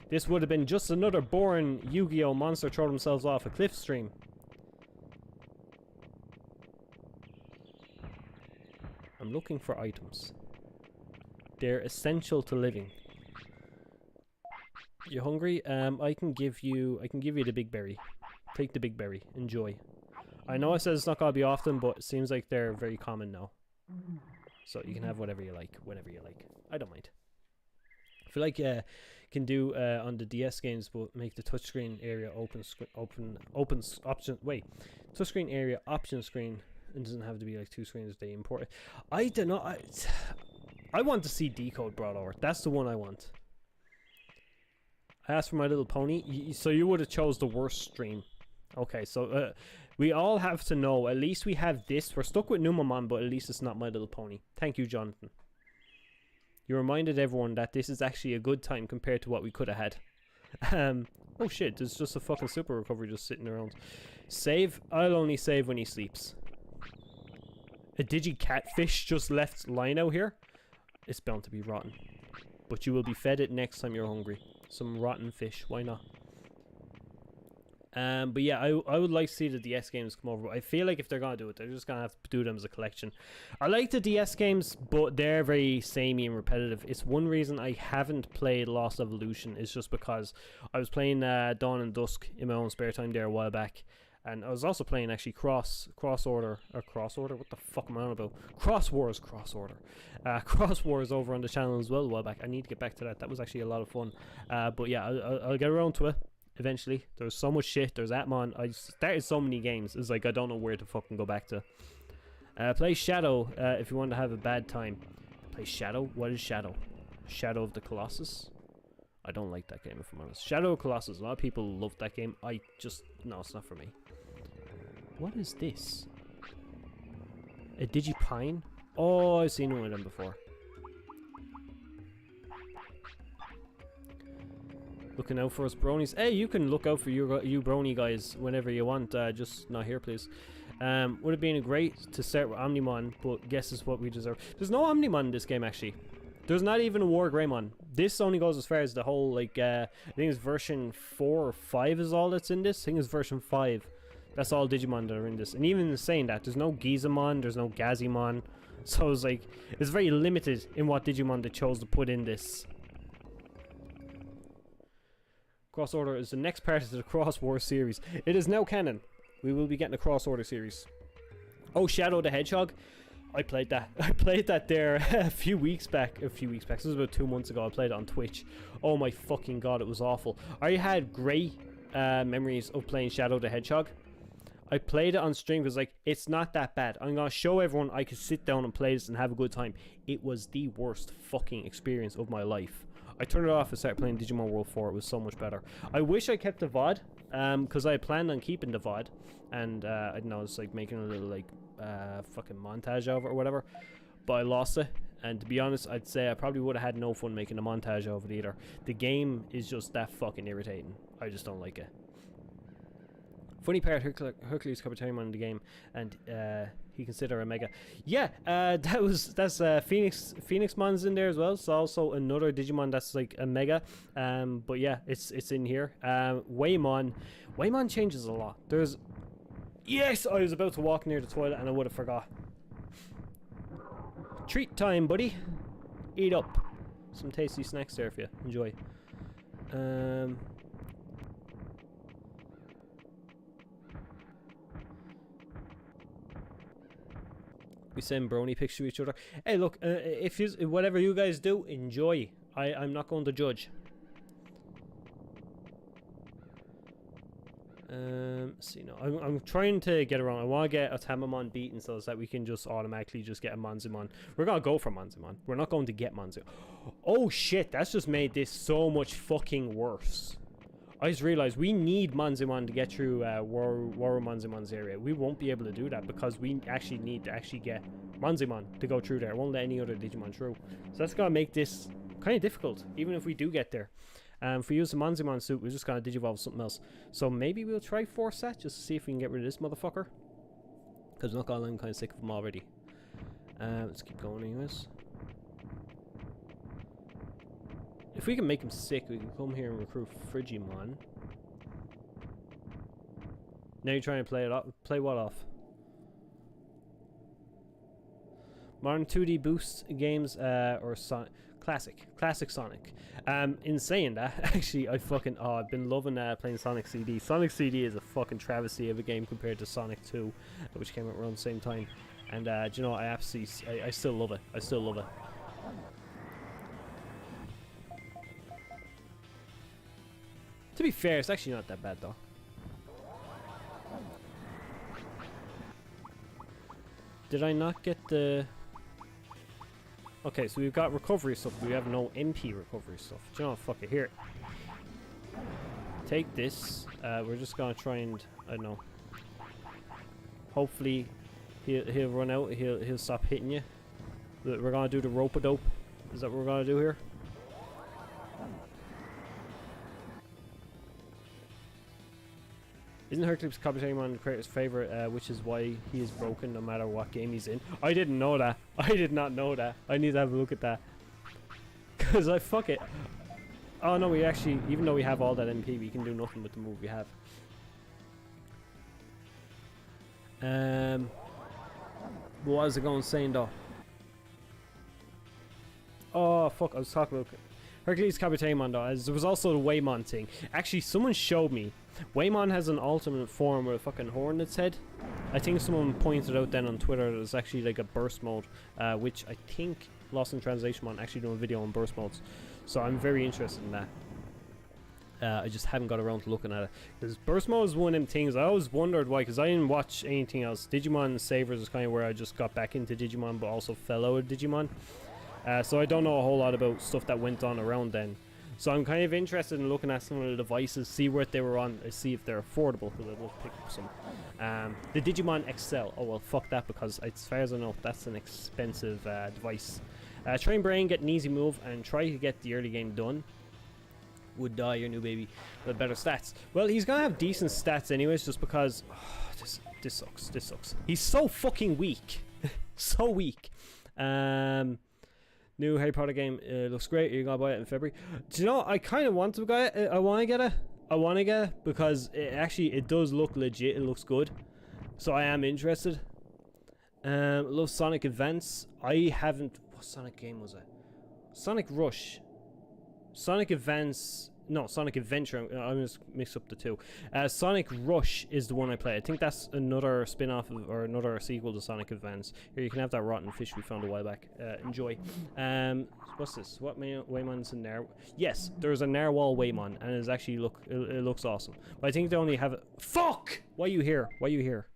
This would have been just another boring Yu-Gi-Oh! Monster throw themselves off a cliff stream. I'm looking for items. They're essential to living. You hungry? I can give you the big berry. Take the big berry. Enjoy. I know I said it's not gonna be often, but it seems like they're very common now. So you can have whatever you like, whenever you like. I don't mind. I feel like can do on the DS games, but make the touchscreen area touchscreen area option screen. It doesn't have to be like 2 screens. They import it. I don't know. I want to see Decode brought over. That's the one I want. I asked for My Little Pony. So you would have chose the worst stream. Okay, so we all have to know. At least we have this. We're stuck with Numamon, but at least it's not My Little Pony. Thank you, Jonathan. You reminded everyone that this is actually a good time compared to what we could have had. Oh shit, there's just a fucking super recovery just sitting around. Save? I'll only save when he sleeps. A digi catfish just left lying out here? It's bound to be rotten. But you will be fed it next time you're hungry. Some rotten fish, why not? But yeah, I would like to see the DS games come over. But I feel like if they're gonna do it, they're just gonna have to do them as a collection. I like the DS games, but they're very samey and repetitive. It's one reason I haven't played Lost Evolution. Is just because I was playing Dawn and Dusk in my own spare time there a while back, and I was also playing actually Cross Order. What the fuck am I on about? Cross Wars over on the channel as well a while back. I need to get back to that. That was actually a lot of fun. But yeah, I'll get around to it. Eventually. There's so much shit. There's Atmon. I started so many games. It's like I don't know where to fucking go back to. Play Shadow if you want to have a bad time. Play Shadow? What is Shadow? Shadow of the Colossus? I don't like that game if I'm honest. Shadow of Colossus. A lot of people love that game. No, it's not for me. What is this? A Digipine? Oh, I've seen one of them before. Looking out for us bronies. Hey, you can look out for you brony guys whenever you want. Just not here, please. Would have been great to start with Omnimon, but guess is what we deserve. There's no Omnimon in this game, actually. There's not even a War Greymon. This only goes as far as the whole, like, I think it's version 4 or 5 is all that's in this. I think it's version 5. That's all Digimon that are in this. And even saying that, there's no Gizamon, there's no Gazimon. So it's like, it's very limited in what Digimon they chose to put in this. Cross Order is the next part of the Cross War series. It is now canon. We will be getting a Cross Order series. Oh, Shadow the Hedgehog. I played that. I played that there a few weeks back. This was about 2 months ago. I played it on Twitch. Oh my fucking god, it was awful. I had great memories of playing Shadow the Hedgehog. I played it on stream because, like, it's not that bad. I'm gonna show everyone I could sit down and play this and have a good time. It was the worst fucking experience of my life. I turned it off and started playing Digimon World 4. It was so much better. I wish I kept the VOD, because I planned on keeping the VOD, and I don't know, it's like making a little like fucking montage of it or whatever, but I lost it. And to be honest, I'd say I probably would have had no fun making a montage of it either. The game is just that fucking irritating. I just don't like it. Funny part, Hercules Kabuterimon in the game, and he consider a mega. Yeah, that's Phoenixmon's in there as well. It's also another Digimon that's like a mega. But yeah, it's in here. Waymon changes a lot. Yes, I was about to walk near the toilet and I would have forgot. Treat time, buddy. Eat up. Some tasty snacks there for you. Enjoy. We send brony pictures to each other. Hey, look, if you whatever you guys do, enjoy. I'm not going to judge. See, no, I'm trying to get around. I want to get a Tamamon beaten so that we can just automatically just get a Monzimon. We're gonna go for Monzimon. We're not going to get Monzimon. Oh shit, that's just made this so much fucking worse. I just realized we need Monzimon to get through War Monzimon's area. We won't be able to do that because we actually need to actually get Monzimon to go through there. It won't let any other Digimon through. So that's gonna make this kind of difficult, even if we do get there. If we use the Monzimon suit, we're just gonna digivolve something else. So maybe we'll try Force Set just to see if we can get rid of this motherfucker. Because I'm not gonna, I'm kind of sick of him already. Let's keep going anyways. If we can make him sick, we can come here and recruit Frigimon. Now you're trying to play it off. Play what off? Modern 2D boost games, or classic Sonic. In saying that, actually, I've been loving playing Sonic CD. Sonic CD is a fucking travesty of a game compared to Sonic 2, which came out around the same time. And do you know, I still love it. I still love it. To be fair, it's actually not that bad though. Did I not get the... Okay, so we've got recovery stuff, but we have no MP recovery stuff. Do you know what? Fuck it. Here. Take this. We're just gonna try and... I don't know. Hopefully, he'll run out. He'll stop hitting you. We're gonna do the rope-a-dope. Is that what we're gonna do here? Isn't Hercules Kabuterimon the creator's favorite, which is why he is broken no matter what game he's in? I didn't know that. I did not know that. I need to have a look at that. Because fuck it. Oh no, we actually, even though we have all that MP, we can do nothing with the move we have. What was I going saying though? Oh fuck, I was talking about Hercules Kabuterimon though, as there was also the Waymon thing. Actually, someone showed me Waymon has an alternate form with a fucking horn in its head. I think someone pointed out then on Twitter that it's actually like a burst mode, which I think Lost in Translation actually doing a video on burst modes. So I'm very interested in that. I just haven't got around to looking at it. Because burst mode is one of them things I always wondered why, because I didn't watch anything else. Digimon Savers is kind of where I just got back into Digimon, but also fell out of Digimon. So I don't know a whole lot about stuff that went on around then. So I'm kind of interested in looking at some of the devices, see what they were on, see if they're affordable, because I will pick up some. The Digimon XL, oh well fuck that, because as far as I know that's an expensive device. Train Brain, get an easy move, and try to get the early game done. Would die your new baby with better stats. Well, he's gonna have decent stats anyways, just because this sucks. He's so fucking weak. So weak. New Harry Potter game looks great. You're gonna buy it in February. Do you know, I kind of want to buy it. I want to get it because it does look legit. It looks good, so I am interested. Love Sonic Advance. I haven't. What Sonic game was it? Sonic Rush. Sonic Advance No, Sonic Adventure. I just mixed up the two. Sonic Rush is the one I play. I think that's another spin-off or another sequel to Sonic Advance. Here, you can have that rotten fish we found a while back. Enjoy. What's this? What Waymon's in there? Yes, there's a narwhal Waymon, and it's actually it looks awesome. But I think they only have it. Fuck! Why are you here? Why are you here?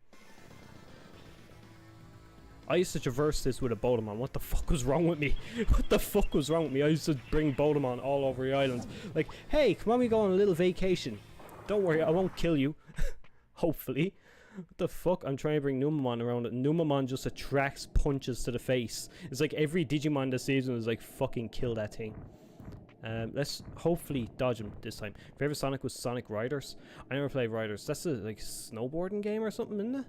I used to traverse this with a Bodemon. What the fuck was wrong with me? What the fuck was wrong with me? I used to bring Bodemon all over the island. Like, hey, come on, we go on a little vacation. Don't worry, I won't kill you. Hopefully. What the fuck? I'm trying to bring Numamon around it. Numamon just attracts punches to the face. It's like every Digimon this season is like, fucking kill that thing. Let's hopefully dodge him this time. Favorite Sonic was Sonic Riders. I never played Riders. That's a like snowboarding game or something, isn't it?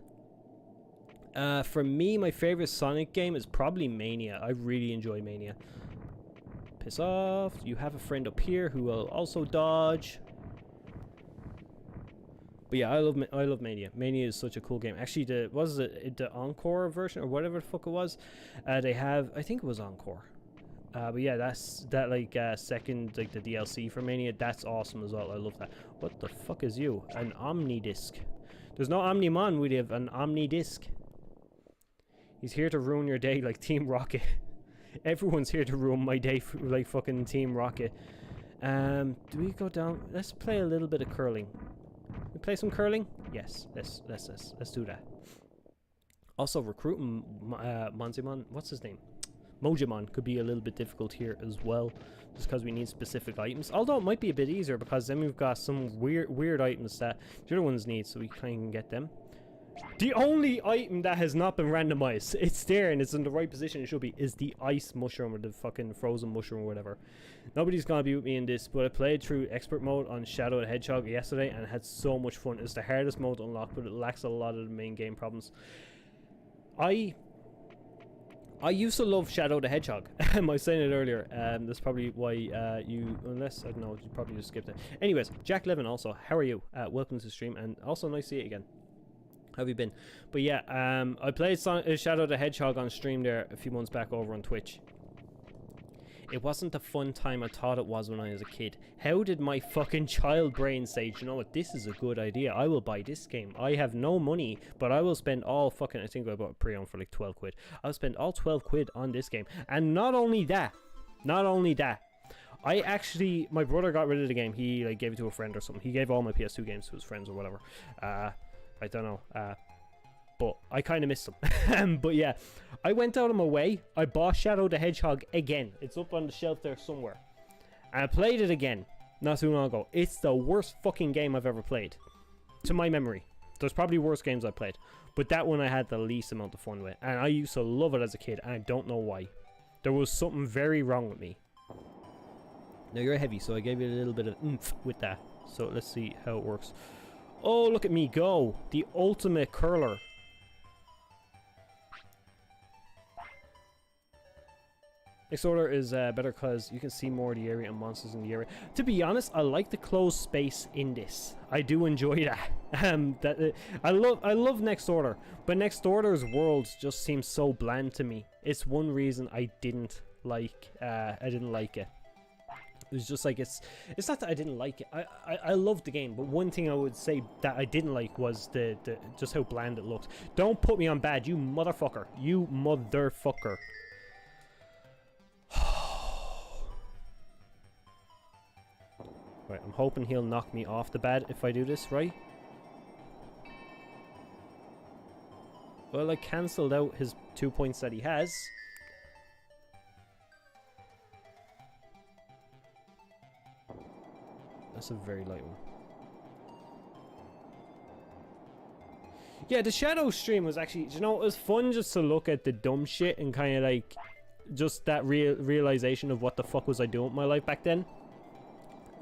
For me, my favorite Sonic game is probably Mania. I really enjoy Mania. Piss off. You have a friend up here who will also dodge. But yeah, I love Mania. Mania is such a cool game. Actually, the Encore version or whatever the fuck it was. They have, I think it was Encore. But yeah, second, like the DLC for Mania. That's awesome as well. I love that. What the fuck is you? An Omni Disc. There's no Omnimon. We have an Omni Disc. He's here to ruin your day like Team Rocket. Everyone's here to ruin my day like fucking Team Rocket. Do we go down? Let's play a little bit of curling. We play some curling? Yes. Let's do that. Also, recruiting Monzimon. What's his name? Mojimon could be a little bit difficult here as well, just because we need specific items. Although it might be a bit easier because then we've got some weird items that the other ones need, so we can get them. The only item that has not been randomized, it's there and it's in the right position it should be, is the ice mushroom or the fucking frozen mushroom or whatever. Nobody's gonna be with me in this, but I played through expert mode on Shadow the Hedgehog yesterday and had so much fun. It's the hardest mode to unlock, but it lacks a lot of the main game problems. I used to love Shadow the Hedgehog. I was saying it earlier. That's probably why unless, I don't know, you probably just skipped it. Anyways, Jack Levin also, how are you? Welcome to the stream, and also nice to see you again. How have you been? But yeah, I played Shadow the Hedgehog on stream there a few months back over on Twitch. It wasn't the fun time I thought it was when I was a kid. How did my fucking child brain say, you know what, this is a good idea, I will buy this game. I have no money, but I will spend all fucking, I think I bought a pre-owned for like 12 quid. I'll spend all 12 quid on this game. And not only that, I actually, my brother got rid of the game. He like gave it to a friend or something. He gave all my PS2 games to his friends or whatever. I don't know, but I kind of miss them. But yeah, I went out of my way. I bought Shadow the Hedgehog again. It's up on the shelf there somewhere. And I played it again not too long ago. It's the worst fucking game I've ever played, to my memory. There's probably worse games I played, but that one I had the least amount of fun with. And I used to love it as a kid, and I don't know why. There was something very wrong with me. Now you're heavy, so I gave you a little bit of oomph with that. So let's see how it works. Oh, look at me go! The ultimate curler. Next order is better because you can see more of the area and monsters in the area. To be honest, I like the closed space in this. I do enjoy that. I love Next Order, but Next Order's worlds just seem so bland to me. It's one reason I didn't like it. It was just like, it's not that I didn't like it. I loved the game, but one thing I would say that I didn't like was the just how bland it looked. Don't put me on bad, you motherfucker. You motherfucker. Right, I'm hoping he'll knock me off the bed if I do this, right? Well, I cancelled out his 2 points that he has. That's a very light one. Yeah, the Shadow stream was actually, you know, it was fun just to look at the dumb shit and kind of like just that realization of what the fuck was I doing with my life back then.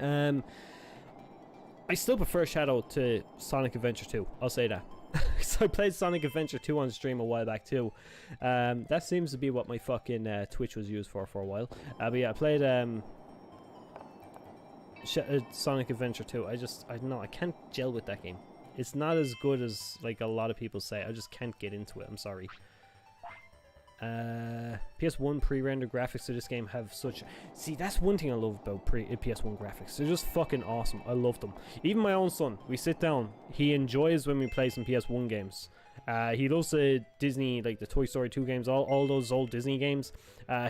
I still prefer Shadow to Sonic Adventure 2, I'll say that. So I played Sonic Adventure 2 on stream a while back too. That seems to be what my fucking Twitch was used for a while. But yeah, I played Sonic Adventure 2. I don't know, I can't gel with that game. It's not as good as like a lot of people say. I just can't get into it, I'm sorry. PS1 pre-rendered graphics to this game have such... See, that's one thing I love about PS1 graphics. They're just fucking awesome. I love them. Even my own son, we sit down. He enjoys when we play some PS1 games. He loves the Disney, like the Toy Story 2 games, all those old Disney games.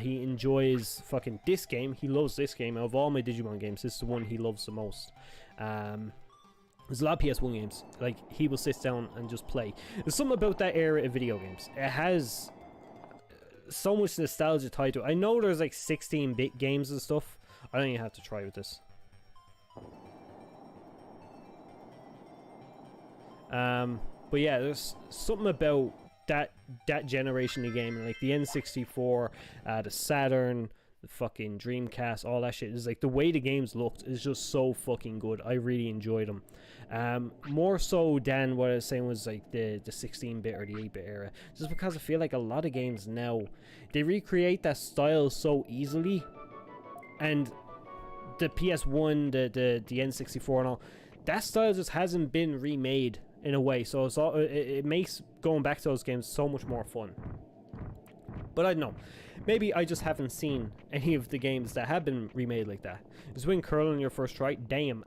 He enjoys fucking this game. He loves this game. Of all my Digimon games, this is the one he loves the most. There's a lot of PS1 games. Like, he will sit down and just play. There's something about that era of video games. It has so much nostalgia tied to it. I know there's like 16-bit games and stuff. I don't even have to try with this. But yeah, there's something about that generation of gaming, like the N64, the Saturn, the fucking Dreamcast, all that shit. Is like the way the games looked is just so fucking good. I really enjoyed them. More so than what I was saying was like the 16-bit or the 8-bit era. Just because I feel like a lot of games now, they recreate that style so easily. And the PS1, the N64 and all, that style just hasn't been remade in a way. So it makes going back to those games so much more fun. But I don't know. Maybe I just haven't seen any of the games that have been remade like that. Is win curl on your first try? Damn.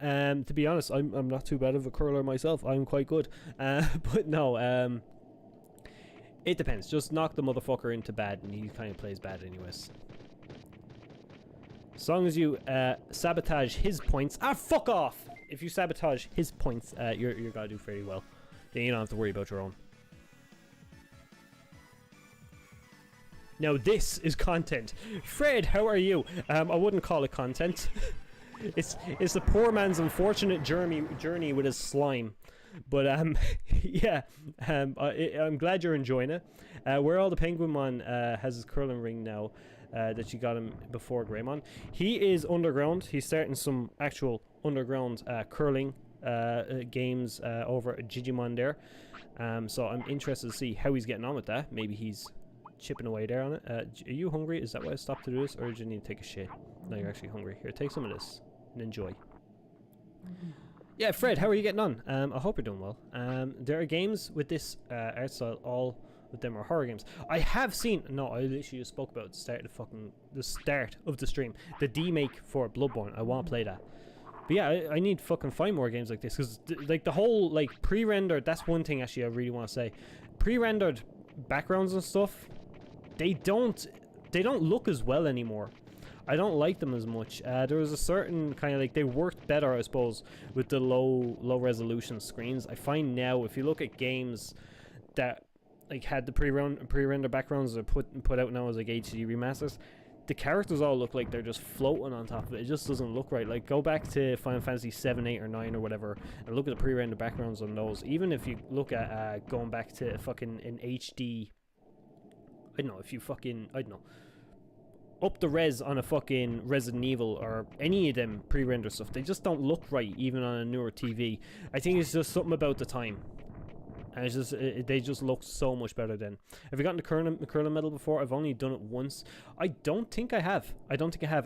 To be honest, I'm not too bad of a curler myself. I'm quite good. But no, it depends. Just knock the motherfucker into bad and he kind of plays bad anyways. As long as you sabotage his points. Ah, fuck off! If you sabotage his points, you're gonna do fairly well. Then you don't have to worry about your own. Now this is content. Fred, how are you? I wouldn't call it content. It's the poor man's unfortunate journey with his slime. But yeah, I'm glad you're enjoying it. Where all the Penguinmon has his curling ring now, that you got him before Greymon. He is underground. He's starting some actual underground curling games over at Digimon there. So I'm interested to see how he's getting on with that. Maybe he's chipping away there on it. Are you hungry? Is that why I stopped to do this, or did you need to take a shit? No, you're actually hungry. Here, take some of this and enjoy. Yeah, Fred, how are you getting on? I hope you're doing well. There are games with this art style. All of them are horror games. I have seen. No, I literally just spoke about the start of the stream. The demake for Bloodborne. I want to play that. But yeah, I need fucking 5 more games like this, because like the whole like pre-rendered. That's one thing actually I really want to say. Pre-rendered backgrounds and stuff. They don't look as well anymore. I don't like them as much. There was a certain kind of like, they worked better, I suppose, with the low resolution screens. I find now if you look at games that like had the pre-render backgrounds that are put out now as like HD remasters, the characters all look like they're just floating on top of it. It just doesn't look right. Like, go back to Final Fantasy 7, 8, or 9 or whatever and look at the pre-render backgrounds on those. Even if you look at going back to fucking an HD, I don't know, if you fucking, I don't know, up the res on a fucking Resident Evil or any of them pre-render stuff, they just don't look right even on a newer TV. I think it's just something about the time. And it's just, they just look so much better then. Have you gotten the curling medal before? I've only done it once. I don't think I have.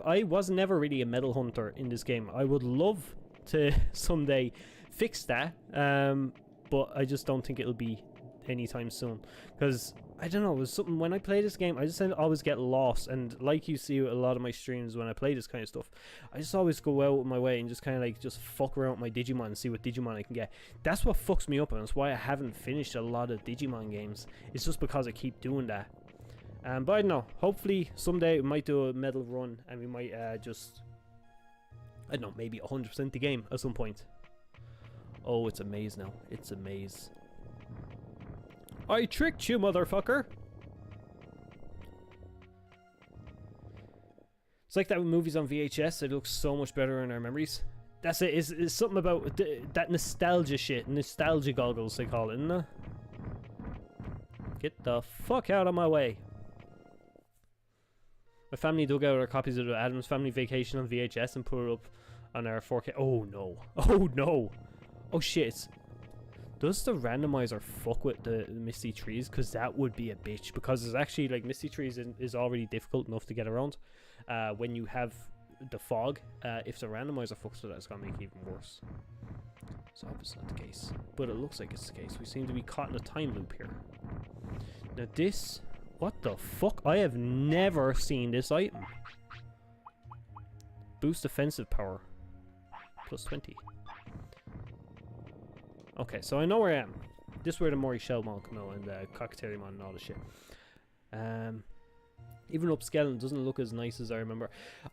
I was never really a medal hunter in this game. I would love to someday fix that. But I just don't think it'll be anytime soon. Because, I don't know, it was something, when I play this game, I just always get lost. And like you see with a lot of my streams when I play this kind of stuff, I just always go out of my way and just kind of like just fuck around with my Digimon and see what Digimon I can get. That's what fucks me up, and that's why I haven't finished a lot of Digimon games. It's just because I keep doing that. But I don't know, hopefully someday we might do a medal run and we might just, I don't know, maybe 100% the game at some point. Oh, it's a maze now. It's a maze. I tricked you, motherfucker! It's like that with movies on VHS. It looks so much better in our memories. That's it. It's something about that nostalgia shit. Nostalgia goggles, they call it, isn't it? Get the fuck out of my way. My family dug out our copies of the Addams Family Vacation on VHS and put it up on our 4K. Oh no. Oh no. Oh shit. Does the randomizer fuck with the Misty Trees? Because that would be a bitch. Because it's actually, like, Misty Trees is already difficult enough to get around. When you have the fog, if the randomizer fucks with that, it's going to make it even worse. So obviously not the case. But it looks like it's the case. We seem to be caught in a time loop here. Now this What the fuck? I have never seen this item. Boost defensive power. Plus 20. Okay, so I know where I am. This is where the Mori Shellmon come out and the Cocktailmon and all the shit. Even up skeleton doesn't look as nice as I remember.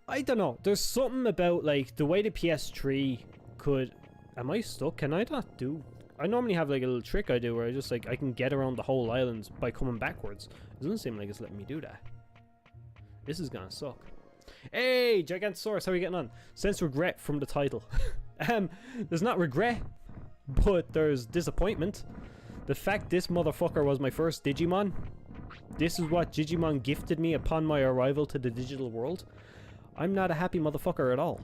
I don't know. There's something about like the way the PS3 could. Am I stuck? Can I not do? I normally have like a little trick I do where I just like I can get around the whole island by coming backwards. It doesn't seem like it's letting me do that. This is gonna suck. Hey, Gigantosaurus, how are you getting on? Sense regret from the title. There's not regret, but there's disappointment. The fact this motherfucker was my first Digimon. This is what Digimon gifted me upon my arrival to the digital world. I'm not a happy motherfucker at all.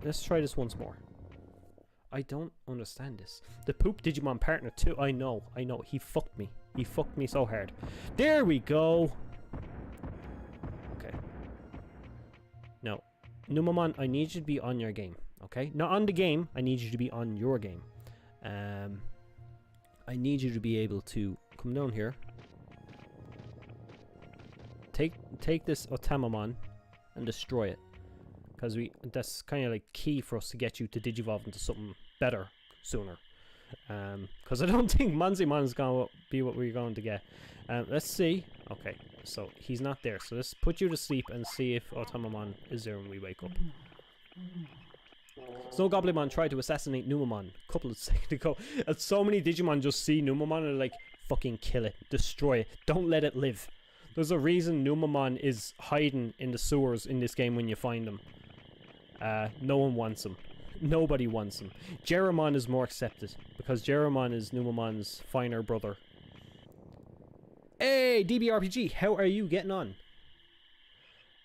Let's try this once more. I don't understand this. The poop Digimon partner too. I know. He fucked me. He fucked me so hard. There we go. Okay. No. Numamon, I need you to be on your game. Okay? Not on the game. I need you to be on your game. I need you to be able to come down here. Take this Otamamon and destroy it. Because that's kind of like key for us to get you to digivolve into something better sooner. Because I don't think Manzimon is going to be what we're going to get. Let's see. Okay, so he's not there. So let's put you to sleep and see if Otamamon is there when we wake up. Snow Goblinmon tried to assassinate Numamon a couple of seconds ago. And so many Digimon just see Numamon and are like, fucking kill it. Destroy it. Don't let it live. There's a reason Numamon is hiding in the sewers in this game when you find him. No one wants him. Nobody wants him. Jeremon is more accepted because Jeremon is Numamon's finer brother. Hey, DBRPG, how are you getting on?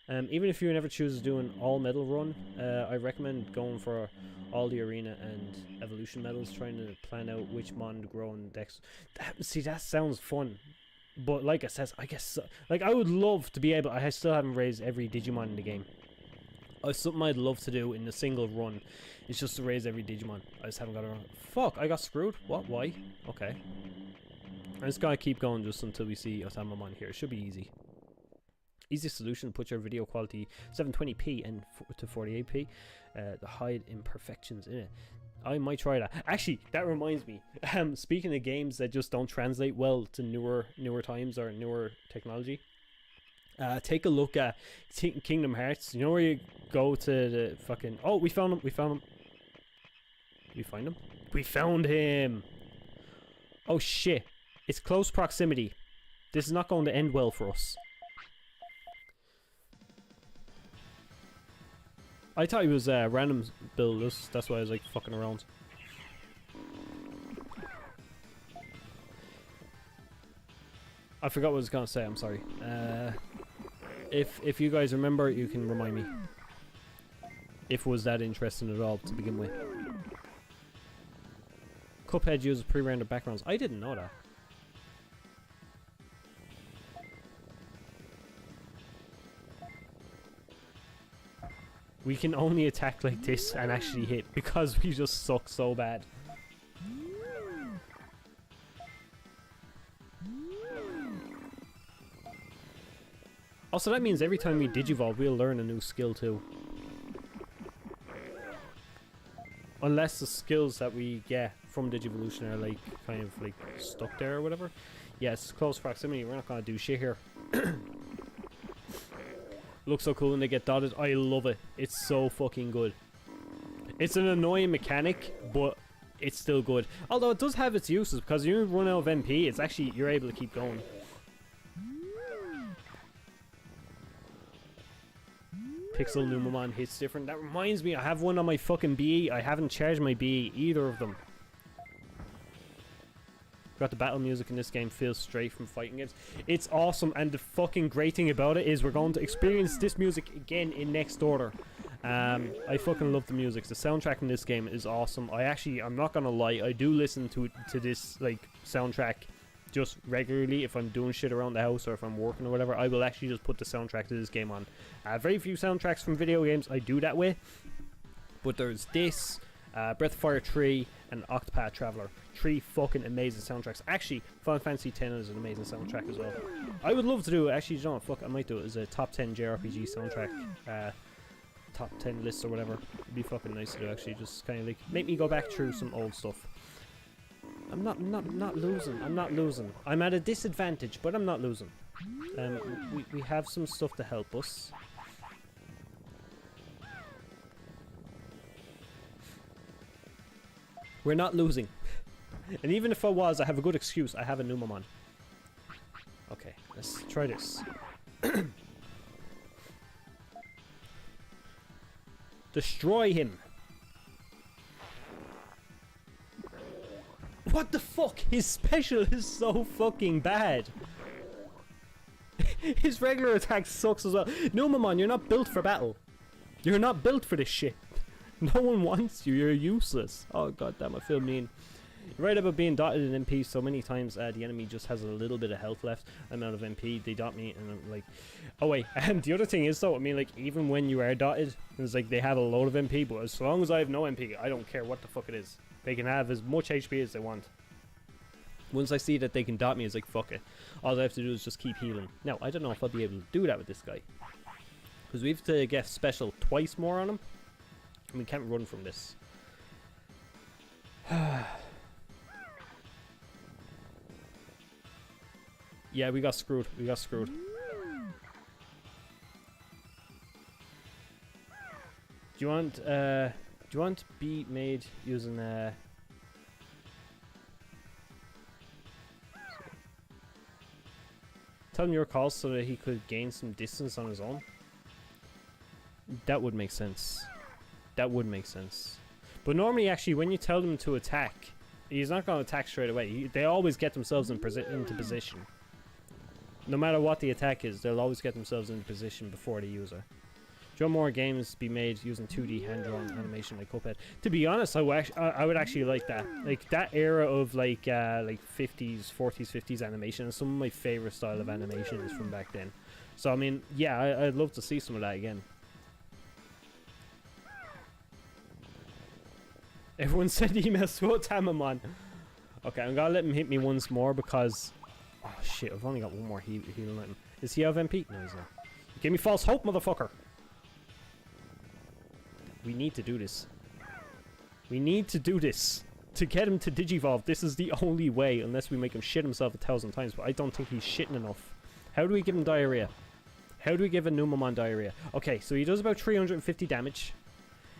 Even if you never choose doing all medal run, I recommend going for all the arena and evolution medals, trying to plan out which mon to grow in decks. See, that sounds fun. But like I says, I guess like I would love to be able. I still haven't raised every Digimon in the game. Something I'd love to do in a single run is just to raise every Digimon. I just haven't got around. Fuck! I got screwed. What? Why? Okay. I'm just gonna keep going just until we see Otamamon here. It should be easy. Easy solution: put your video quality 720p and to 48p. To hide imperfections in it. I might try that. Actually, that reminds me. Speaking of games that just don't translate well to newer times or newer technology, take a look at Kingdom Hearts. You know where you go to the fucking... Oh, we found him. We found him. Did we find him? We found him. Oh shit! It's close proximity. This is not going to end well for us. I thought he was random build. That's why I was like fucking around. I forgot what I was gonna say. I'm sorry. If you guys remember, you can remind me. If it was that interesting at all to begin with. Cuphead uses pre-rendered backgrounds. I didn't know that. We can only attack like this and actually hit because we just suck so bad. Also, that means every time we digivolve, we'll learn a new skill too. Unless the skills that we get from Digivolution are like kind of like stuck there or whatever. Yes, close proximity. We're not gonna do shit here. Looks so cool when they get dotted. I love it. It's so fucking good. It's an annoying mechanic, but it's still good. Although it does have its uses because you run out of MP, it's actually you're able to keep going. Pixel Numamon hits different. That reminds me, I have one on my fucking BE. I haven't charged my BE, either of them. Got the battle music in this game feels straight from fighting games. It's awesome, and the fucking great thing about it is we're going to experience this music again in Next Order. I fucking love the music. The soundtrack in this game is awesome. I'm not gonna lie, I do listen to this like soundtrack just regularly if I'm doing shit around the house or if I'm working or whatever. I will actually just put the soundtrack to this game on. Very few soundtracks from video games I do that with, but there's this. Breath of Fire 3 and Octopath Traveler. 3 fucking amazing soundtracks. Actually, Final Fantasy X is an amazing soundtrack as well. I would love to do it. Actually, you know what, fuck, I might do it as a top 10 JRPG soundtrack. Top 10 list or whatever. It'd be fucking nice to do, actually. Just kind of like make me go back through some old stuff. I'm not losing. I'm not losing. I'm at a disadvantage, but I'm not losing. We have some stuff to help us. We're not losing. And even if I was, I have a good excuse. I have a Numamon. Okay, let's try this. Destroy him. What the fuck? His special is so fucking bad. His regular attack sucks as well. Numamon, you're not built for battle. You're not built for this shit. No one wants you. You're useless. Oh god damn, I feel mean. You're right about being dotted in MP so many times. The enemy just has a little bit of health left. I'm out of MP. They dot me, and I'm like, oh wait. And the other thing is though, I mean, like even when you are dotted, it's like they have a load of MP. But as long as I have no MP, I don't care what the fuck it is. They can have as much HP as they want. Once I see that they can dot me, it's like fuck it. All I have to do is just keep healing. Now I don't know if I'll be able to do that with this guy, because we have to get special twice more on him. We can't run from this. Yeah, we got screwed. We got screwed. Do you want to be made using tell him your call so that he could gain some distance on his own? That would make sense. That would make sense. But normally, actually, when you tell them to attack, he's not going to attack straight away. They always get themselves into position. No matter what the attack is, they'll always get themselves into position before they use it. Do you want more games be made using 2D hand-drawn animation like Cuphead? To be honest, I would actually like that. Like that era of like 50s, 40s, 50s animation is some of my favorite style of animations from back then. So I mean, yeah, I'd love to see some of that again. Everyone send emails to Tamamon. Okay, I'm gonna let him hit me once more because... Oh shit, I've only got one more healing item. Is he out of MP? No, he's not. You gave me false hope, motherfucker! We need to do this. We need to do this. To get him to Digivolve, this is the only way, unless we make him shit himself 1,000 times, but I don't think he's shitting enough. How do we give him diarrhea? How do we give a Numamon diarrhea? Okay, so he does about 350 damage.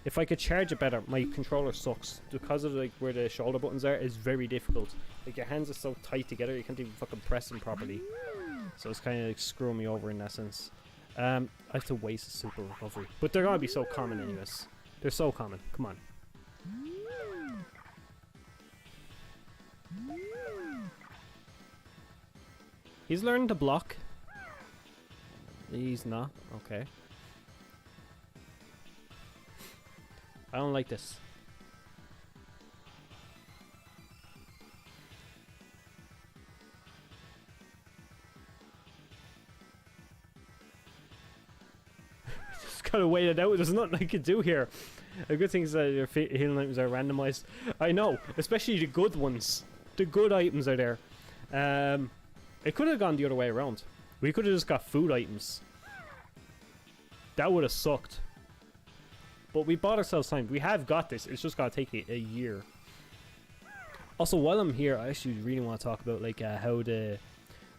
If I could charge it better, my controller sucks. Because of like where the shoulder buttons are, it's very difficult. Like your hands are so tight together, you can't even fucking press them properly. So it's kind of like screwing me over in that sense. I have to waste a super recovery. But they're gonna be so common anyways. They're so common. Come on. He's learning to block. He's not. Okay. I don't like this. Just gotta wait it out. There's nothing I can do here. The good thing is that your healing items are randomized. I know, especially the good ones. The good items are there. It could have gone the other way around. We could have just got food items. That would have sucked. But we bought ourselves time. We have got this. It's just gotta take a year. Also, while I'm here, I actually really want to talk about like how the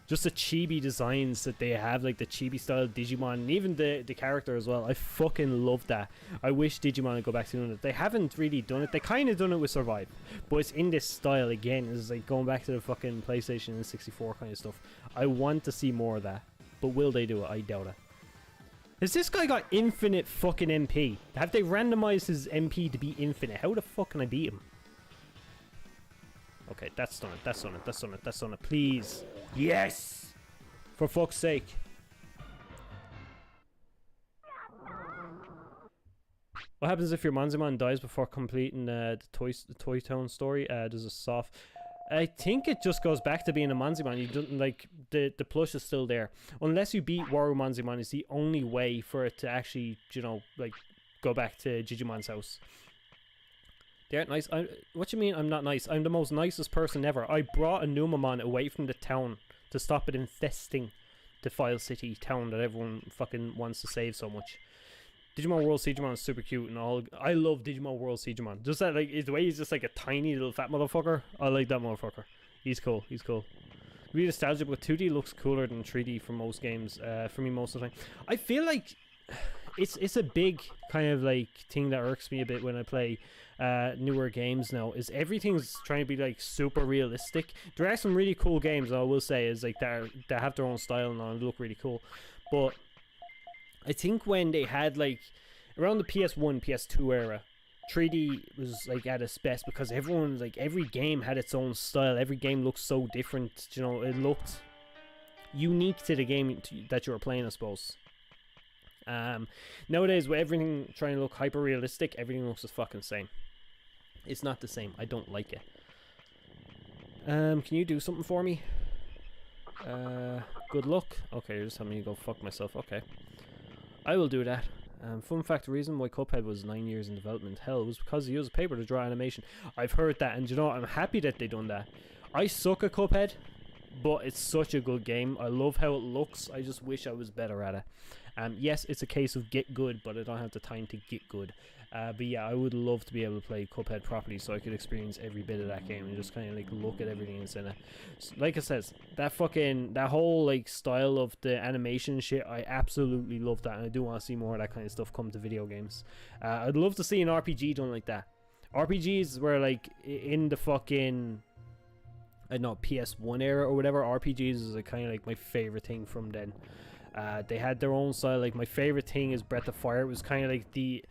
chibi designs that they have, like the chibi style Digimon, and even the character as well. I fucking love that. I wish Digimon would go back to doing it. They haven't really done it. They kind of done it with Survive, but it's in this style again. It's like going back to the fucking PlayStation and 64 kind of stuff. I want to see more of that, but will they do it? I doubt it. Has this guy got infinite fucking MP? Have they randomized his MP to be infinite? How the fuck can I beat him? Okay, that's done it. That's done it. That's done it. That's done it. Please. Yes! For fuck's sake. What happens if your Manzimon dies before completing the Toy Town story? There's a soft... I think it just goes back to being a Manzimon. You don't like the plush is still there unless you beat Waru Manzimon. Is the only way for it to actually, you know, like go back to Digimon's house. They aren't nice. What you mean I'm not nice? I'm the most nicest person ever. I brought a Numamon away from the town to stop it infesting the File City town that everyone fucking wants to save so much. Digimon World Digimon is super cute and all. I love Digimon World Digimon. Just that, like, the way he's just like a tiny little fat motherfucker. I like that motherfucker. He's cool. He's cool. Really nostalgic, but 2D looks cooler than 3D for most games. For me, most of the time. I feel like it's a big kind of like thing that irks me a bit when I play newer games now. Is everything's trying to be like super realistic. There are some really cool games, I will say, is like that have their own style and all, and look really cool. But I think when they had like around the PS1, PS2 era, 3D was like at its best because everyone's like every game had its own style. Every game looked so different. You know, it looked unique to the game that you were playing, I suppose. Nowadays, with everything trying to look hyper realistic, everything looks the fucking same. It's not the same. I don't like it. Can you do something for me? Good luck. Okay, you're just having me go fuck myself. Okay, I will do that. Fun fact, the reason why Cuphead was 9 years in development, hell, was because they used paper to draw animation. I've heard that, and you know what? I'm happy that they done that. I suck at Cuphead, but it's such a good game. I love how it looks. I just wish I was better at it. Yes, it's a case of get good, but I don't have the time to get good. But yeah, I would love to be able to play Cuphead properly so I could experience every bit of that game and just kind of like look at everything that's in it. So, like I says, that whole like style of the animation shit, I absolutely love that, and I do want to see more of that kind of stuff come to video games. I'd love to see an RPG done like that. RPGs were like in the fucking, I don't know, PS1 era or whatever. RPGs is like kind of like my favorite thing from then. They had their own style. Like my favorite thing is Breath of Fire. It was kind of like the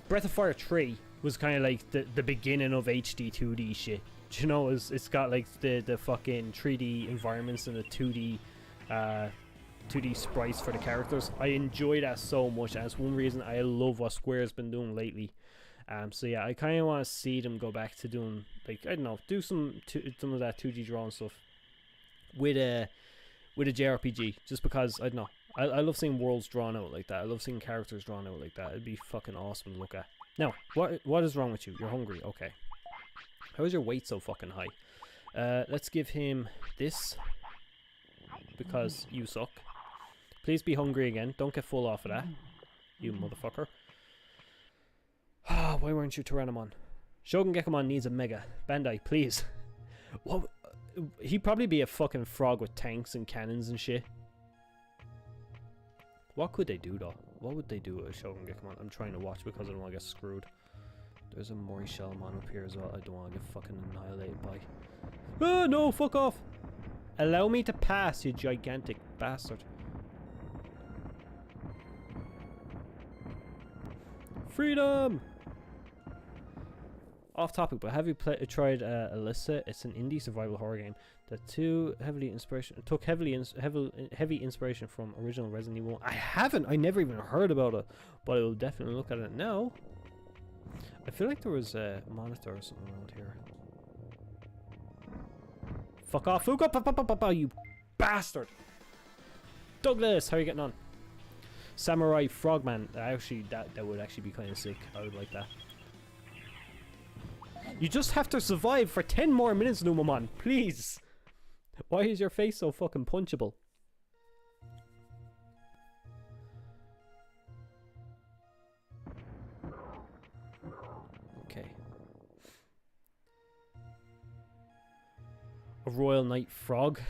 Breath of Fire 3 was kind of like the beginning of HD 2D shit. You know, it's got like the fucking 3D environments and the 2D sprites for the characters. I enjoy that so much, and it's one reason I love what Square's been doing lately. So yeah, I kind of want to see them go back to doing, like, I don't know, do some of that 2D drawing stuff with a JRPG, just because I don't know. I love seeing worlds drawn out like that. I love seeing characters drawn out like that. It'd be fucking awesome to look at. Now, what is wrong with you? You're hungry. Okay. How is your weight so fucking high? Let's give him this, because you suck. Please be hungry again. Don't get full off of that, you motherfucker. Why weren't you Tyrannomon? Shogun Gekomon needs a Mega. Bandai, please. What? He'd probably be a fucking frog with tanks and cannons and shit. What could they do though? What would they do with a Shogun Gekomon? I'm trying to watch because I don't want to get screwed. There's a Mori Shellmon up here as well. I don't want to get fucking annihilated by. Oh no, fuck off! Allow me to pass, you gigantic bastard. Freedom! Off topic, but have you tried Alyssa? It's an indie survival horror game that took heavy inspiration from original Resident Evil. I haven't. I never even heard about it, but I will definitely look at it now. I feel like there was a monitor or something around here. Fuck off, Fuka! You bastard! Douglas, how are you getting on? Samurai Frogman. Actually, that would actually be kind of sick. I would like that. You just have to survive for 10 more minutes, Numamon. Please. Why is your face so fucking punchable? Okay. A Royal Knight Frog.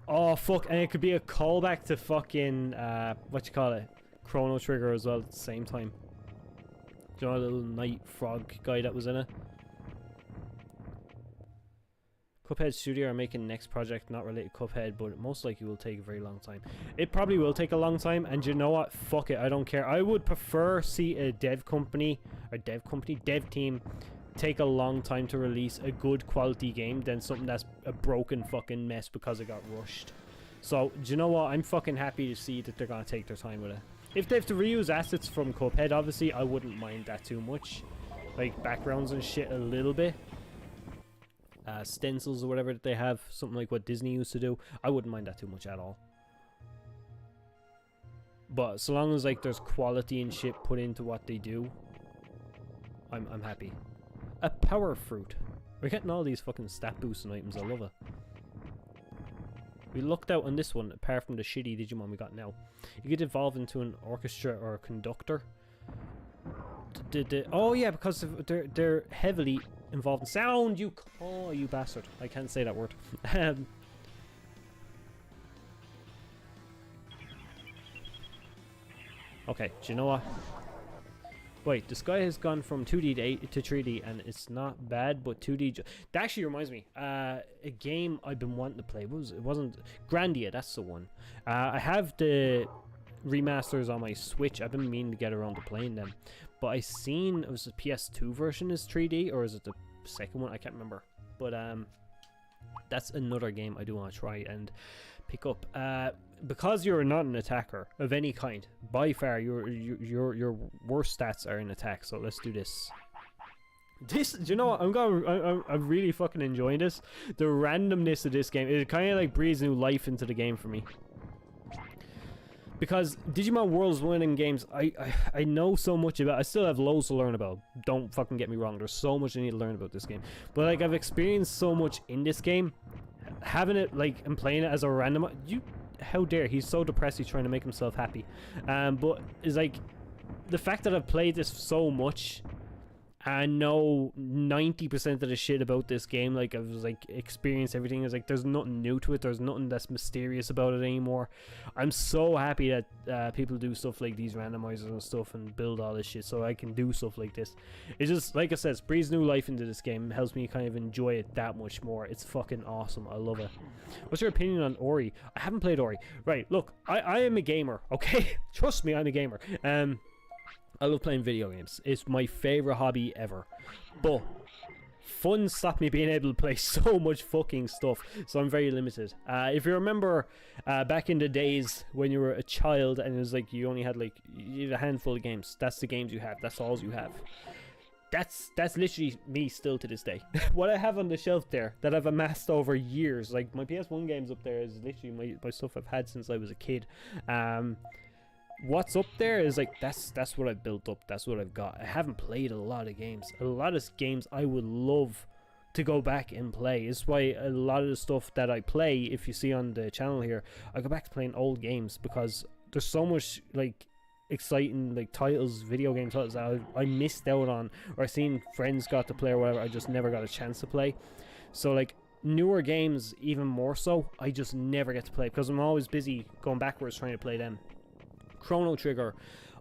Oh, fuck. And it could be a callback to fucking, what you call it? Chrono Trigger as well at the same time. Do you know, a little Knight Frog guy that was in it? Cuphead Studio are making next project not related to Cuphead, but it most likely will take a very long time. It probably will take a long time, and you know what? Fuck it, I don't care. I would prefer see a dev team take a long time to release a good quality game than something that's a broken fucking mess because it got rushed. So, do you know what? I'm fucking happy to see that they're gonna take their time with it. If they have to reuse assets from Cuphead, obviously, I wouldn't mind that too much. Like backgrounds and shit a little bit. Stencils or whatever that they have, something like what Disney used to do, I wouldn't mind that too much at all. But so long as like there's quality and shit put into what they do, I'm happy. a power fruit. We're getting all these fucking stat boosting items. I love it. We lucked out on this one, apart from the shitty Digimon we got now. You could evolve into an orchestra or a conductor. Oh yeah, because they're heavily involved in sound. You bastard! I can't say that word. Okay, do you know what? Wait, the sky has gone from 2D to 3D, and it's not bad, but 2D... That actually reminds me, a game I've been wanting to play. It wasn't... Grandia, that's the one. I have the remasters on my Switch. I've been meaning to get around to playing them. But I seen it was the PS2 version is 3D, or is it the second one? I can't remember. But that's another game I do want to try and pick up. Because you're not an attacker of any kind, by far your worst stats are in attack. So let's do this. Do you know what? I'm really fucking enjoying this. The randomness of this game, it kind of like breathes new life into the game for me. Because Digimon World's winning games, I know so much about. I still have loads to learn about. Don't fucking get me wrong. There's so much I need to learn about this game. But like I've experienced so much in this game, having it like and playing it as a random. How dare he's so depressed? He's trying to make himself happy. But it's like the fact that I've played this so much. I know 90% of the shit about this game. Like I was like experienced everything. It's like there's nothing new to it. There's nothing that's mysterious about it anymore. I'm so happy that people do stuff like these randomizers and stuff and build all this shit so I can do stuff like this. It's just like I said, breathes new life into this game. It helps me kind of enjoy it that much more. It's fucking awesome. I love it. What's your opinion on Ori? I haven't played Ori. Right, look, I am a gamer. Okay, trust me, I'm a gamer. I love playing video games. It's my favorite hobby ever. But fun stopped me being able to play so much fucking stuff. So I'm very limited. If you remember back in the days when you were a child and it was like you only had like a handful of games. That's the games you have. That's all you have. That's literally me still to this day. What I have on the shelf there that I've amassed over years. Like my PS1 games up there is literally my stuff I've had since I was a kid. What's up there is like that's what I've built up. That's what I've got. I haven't played a lot of games. A lot of games I would love to go back and play. It's why a lot of the stuff that I play, if you see on the channel here, I go back to playing old games because there's so much like exciting like titles, video game titles that I missed out on, or I seen friends got to play or whatever. I just never got a chance to play. So like newer games even more so, I just never get to play because I'm always busy going backwards trying to play them. Chrono Trigger,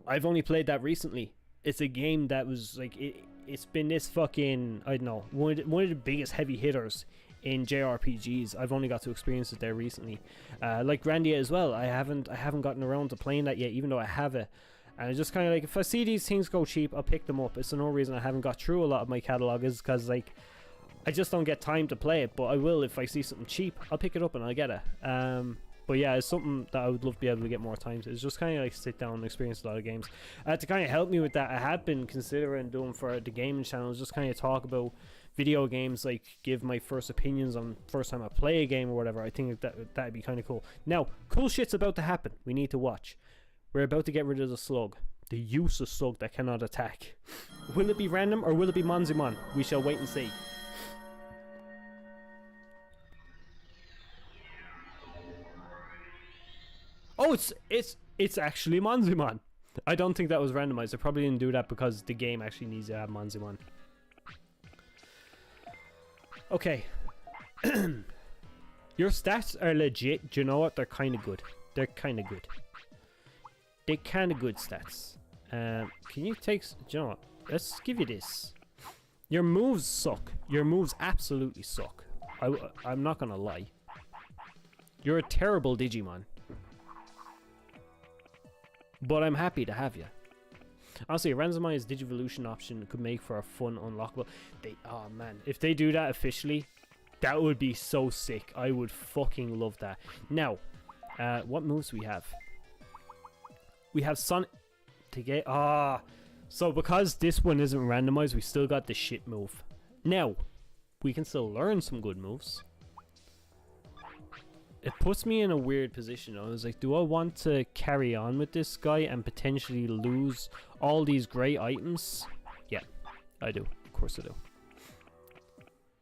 I've only played that recently. It's a game that was like it's been this fucking, I don't know, one of the biggest heavy hitters in JRPGs. I've only got to experience it there recently. Like Grandia as well. I haven't gotten around to playing that yet, even though I have it. And it's just kind of like if I see these things go cheap, I'll pick them up. It's no reason I haven't got through a lot of my catalog is because like I just don't get time to play it. But I will if I see something cheap. I'll pick it up and I'll get it. But yeah, it's something that I would love to be able to get more time to. It's just kind of like sit down and experience a lot of games. To kind of help me with that, I have been considering doing for the gaming channel, just kind of talk about video games, like give my first opinions on first time I play a game or whatever. I think that'd be kind of cool. Now, cool shit's about to happen. We need to watch. We're about to get rid of the slug. The useless slug that cannot attack. Will it be random or will it be Monzimon? We shall wait and see. Oh, it's actually Monzimon. I don't think that was randomized. I probably didn't do that because the game actually needs to have Monzimon. Okay. Your stats are legit. Do you know what? They're kind of good. They're kind of good. They're kind of good stats. Can you take... Do you know what? Let's give you this. Your moves suck. Your moves absolutely suck. I'm not going to lie. You're a terrible Digimon. But I'm happy to have you. Honestly, a randomized Digivolution option could make for a fun unlockable. Oh man, if they do that officially, that would be so sick. I would fucking love that. Now, what moves we have? We have Sonic to get. So because this one isn't randomized, we still got the shit move. Now, we can still learn some good moves. It puts me in a weird position. I was like, do I want to carry on with this guy and potentially lose all these great items? Yeah, I do. Of course I do.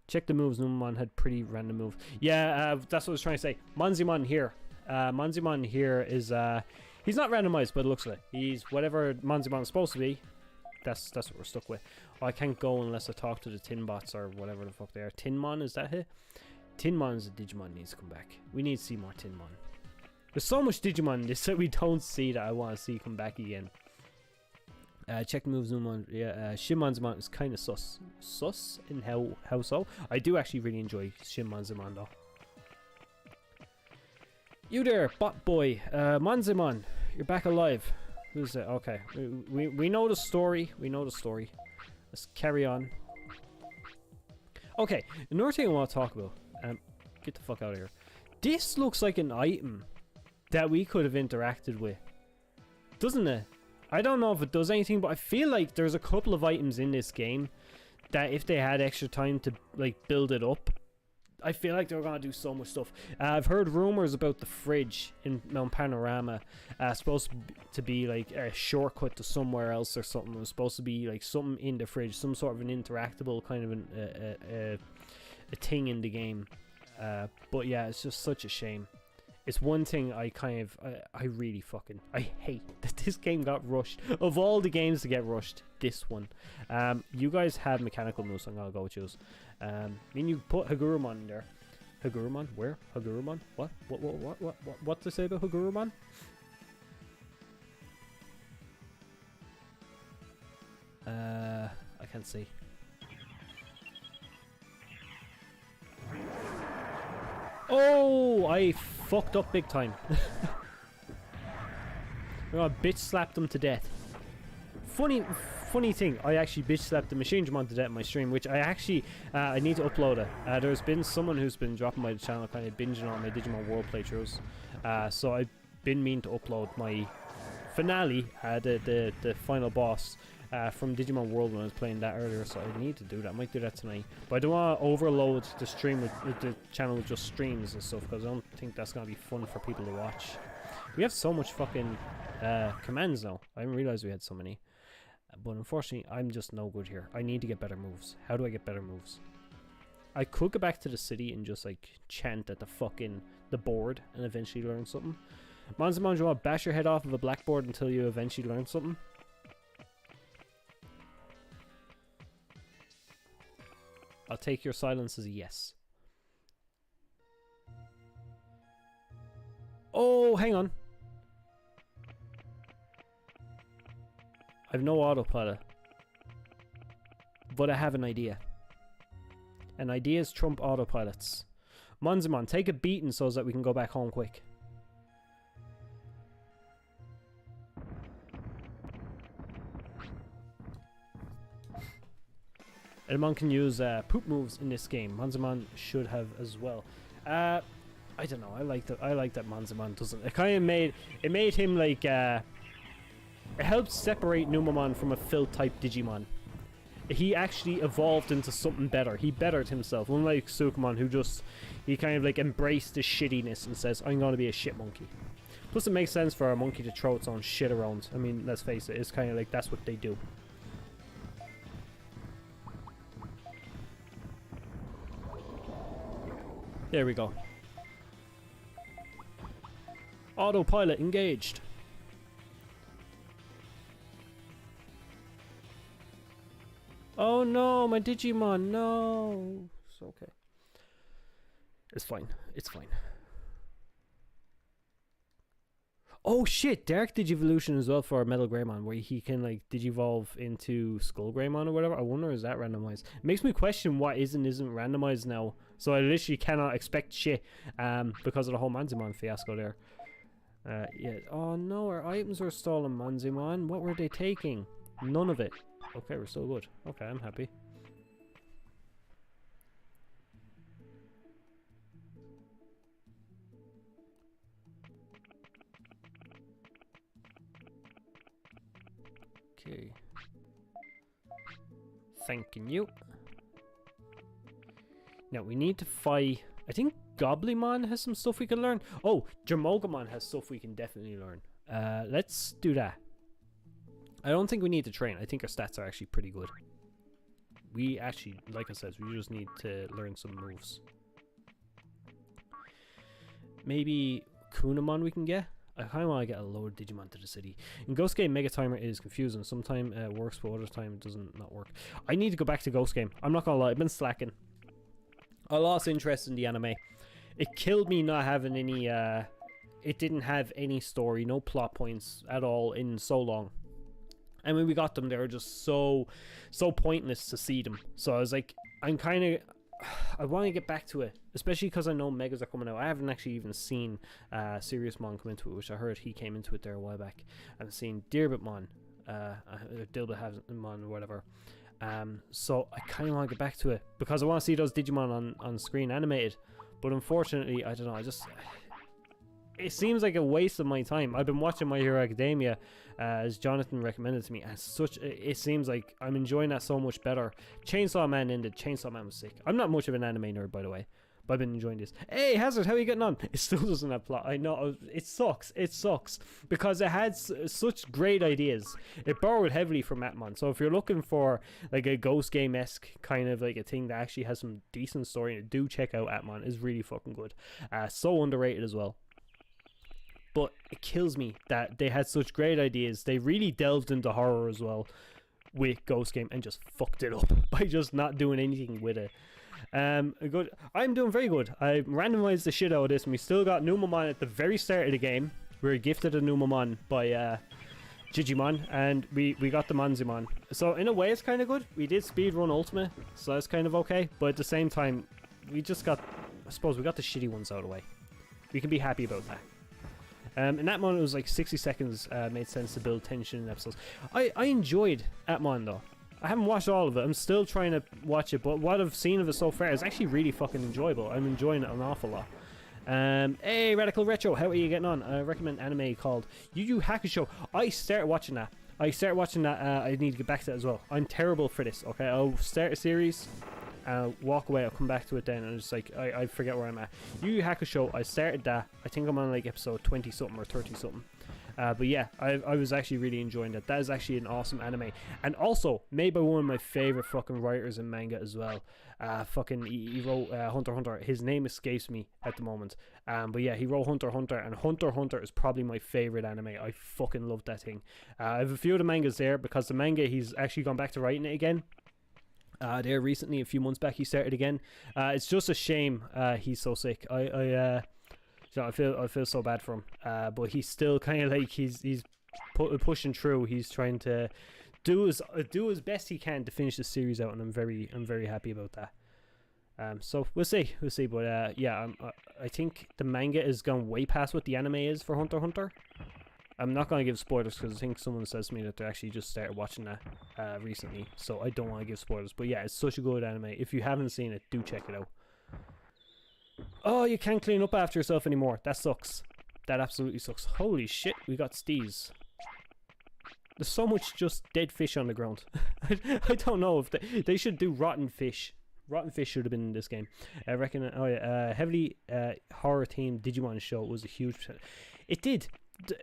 Check the moves. Numamon had pretty random move. Yeah, that's what I was trying to say. Monzimon here. Monzimon here is he's not randomized, but it looks like he's whatever Monzimon is supposed to be. That's what we're stuck with. Oh, I can't go unless I talk to the Tin Bots or whatever the fuck they are. Tinmon, is that it? Tinmon is a Digimon needs to come back. We need to see more Tinmon. There's so much Digimon in this that we don't see that I want to see come back again. Check the moves, Numon. Yeah, Shinmonzimon is kind of sus. Sus in how so? I do actually really enjoy Shinmonzimon though. You there, bot boy. Monzimon, you're back alive. Who's it? Okay, we know the story. We know the story. Let's carry on. Okay, another thing I want to talk about. Get the fuck out of here. This looks like an item that we could have interacted with, doesn't it? I don't know if it does anything, but I feel like there's a couple of items in this game that if they had extra time to like build it up, I feel like they're gonna do so much stuff. I've heard rumors about the fridge in Mount Panorama, supposed to be like a shortcut to somewhere else or something. It was supposed to be like something in the fridge, some sort of an interactable kind of a thing in the game. But yeah, it's just such a shame. It's one thing I really fucking hate that this game got rushed. Of all the games to get rushed, this one. You guys have mechanical moves, so I'm gonna go with yours. I mean, you put Hagurumon in there. Hagurumon? Where? Hagurumon? What? What to say about Hagurumon? I can't see. Oh, I fucked up big time. I bitch slapped him to death. Funny thing, I actually bitch slapped the Machinedramon to death in my stream, which I actually I need to upload it. There's been someone who's been dropping by the channel, kind of binging on my Digimon World playthroughs. So I've been meaning to upload my finale, the final boss. From Digimon World when I was playing that earlier, so I need to do that. I might do that tonight, but I don't want to overload the stream with the channel with just streams and stuff, because I don't think that's gonna be fun for people to watch. We have so much fucking commands now. I didn't realize we had so many, but unfortunately I'm just no good here. I need to get better moves. How do I get better moves? I could go back to the city and just like chant at the board and eventually learn something. Monzimon, do you want to bash your head off of a blackboard until you eventually learn something? I'll take your silence as a yes. Oh, hang on. I've no autopilot. But I have an idea. And ideas trump autopilots. Monzimon, take a beating so that we can go back home quick. Edmon can use poop moves in this game. Monzimon should have as well. I don't know. I like that Monzimon doesn't. It kind of made him like it helps separate Numamon from a filth type Digimon. He actually evolved into something better. He bettered himself, unlike Sukamon, who he kind of like embraced the shittiness and says, "I'm going to be a shit monkey." Plus, it makes sense for a monkey to throw its own shit around. I mean, let's face it. It's kind of like that's what they do. There we go. Autopilot engaged. Oh no, my Digimon, no. It's okay. It's fine. It's fine. Oh shit, Dark Digivolution as well for Metal Greymon, where he can like digivolve into Skull Greymon or whatever. I wonder, is that randomized? It makes me question what is and isn't randomized now. So I literally cannot expect shit because of the whole Monzimon fiasco there. Yeah. Oh no, our items were stolen, Monzimon. What were they taking? None of it. Okay, we're still good. Okay, I'm happy. Okay. Thanking you. Now we need to fight. I think Goblimon has some stuff we can learn. Oh, Jamogamon has stuff we can definitely learn. Let's do that. I don't think we need to train. I think our stats are actually pretty good. we actually, like I said, we just need to learn some moves. Maybe Kunamon we can get. I kind of want to get a lower Digimon to the city. In Ghost Game, Mega Timer is confusing. Sometimes it works, but other time it doesn't not work. I need to go back to Ghost Game. I'm not gonna lie, I've been slacking. I lost interest in the anime. It killed me not having any. It didn't have any story, no plot points at all in so long. And when we got them, they were just so pointless to see them. So I was like, I'm kind of. I want to get back to it, especially because I know Megas are coming out. I haven't actually even seen Seriousmon come into it, which I heard he came into it there a while back. I've seen Dilbitmon, Dilbitmon or whatever. So I kind of want to get back to it because I want to see those Digimon on screen animated. But unfortunately, I don't know. It seems like a waste of my time. I've been watching My Hero Academia, as Jonathan recommended to me, and it seems like I'm enjoying that so much better. Chainsaw Man ended. Chainsaw Man was sick. I'm not much of an anime nerd, by the way, but I've been enjoying this. Hey, Hazard, how are you getting on? It still doesn't have plot. I know, it sucks. It sucks, because it had such great ideas. It borrowed heavily from Atmon, so if you're looking for like a Ghost Game-esque kind of like a thing that actually has some decent story, do check out Atmon. It's really fucking good. So underrated as well. But it kills me that they had such great ideas. They really delved into horror as well with Ghost Game and just fucked it up by just not doing anything with it. Good. I'm doing very good. I randomized the shit out of this, and we still got Numamon at the very start of the game. We were gifted a Numamon by Digimon, and we got the Monzimon. So in a way, it's kind of good. We did speedrun Ultimate, so that's kind of okay. But at the same time, we just got, I suppose, we got the shitty ones out of the way. We can be happy about that. In Atmon, it was like 60 seconds, made sense to build tension in episodes. I enjoyed Atmon, though. I haven't watched all of it. I'm still trying to watch it, but what I've seen of it so far is actually really fucking enjoyable. I'm enjoying it an awful lot. Hey, Radical Retro, how are you getting on? I recommend anime called Yu Yu Hakusho. I started watching that. I need to get back to that as well. I'm terrible for this, okay? I'll start a series, walk away, I'll come back to it then, and it's like I forget where I'm at. Yu Yu Hakusho, I started that. I think I'm on like episode 20 something or 30 something. But yeah, I was actually really enjoying that. That is actually an awesome anime, and also made by one of my favorite fucking writers in manga as well. He wrote Hunter x Hunter. His name escapes me at the moment. But yeah, he wrote Hunter x Hunter, and Hunter x Hunter is probably my favorite anime. I fucking love that thing. I have a few of the mangas there because the manga, he's actually gone back to writing it again. There recently, a few months back, he started again. It's just a shame he's so sick. I feel so bad for him. But he's still kind of like he's pushing through. He's trying to do his best he can to finish the series out, and I'm very happy about that. So we'll see. But yeah, I think the manga is gone way past what the anime is for Hunter x Hunter. I'm not going to give spoilers because I think someone says to me that they actually just started watching that recently. So I don't want to give spoilers. But yeah, it's such a good anime. If you haven't seen it, do check it out. Oh, you can't clean up after yourself anymore. That sucks. That absolutely sucks. Holy shit, we got stees. There's so much just dead fish on the ground. I don't know if they should do rotten fish. Rotten fish should have been in this game. I reckon. Oh yeah, heavily horror themed Digimon show was a huge. It did.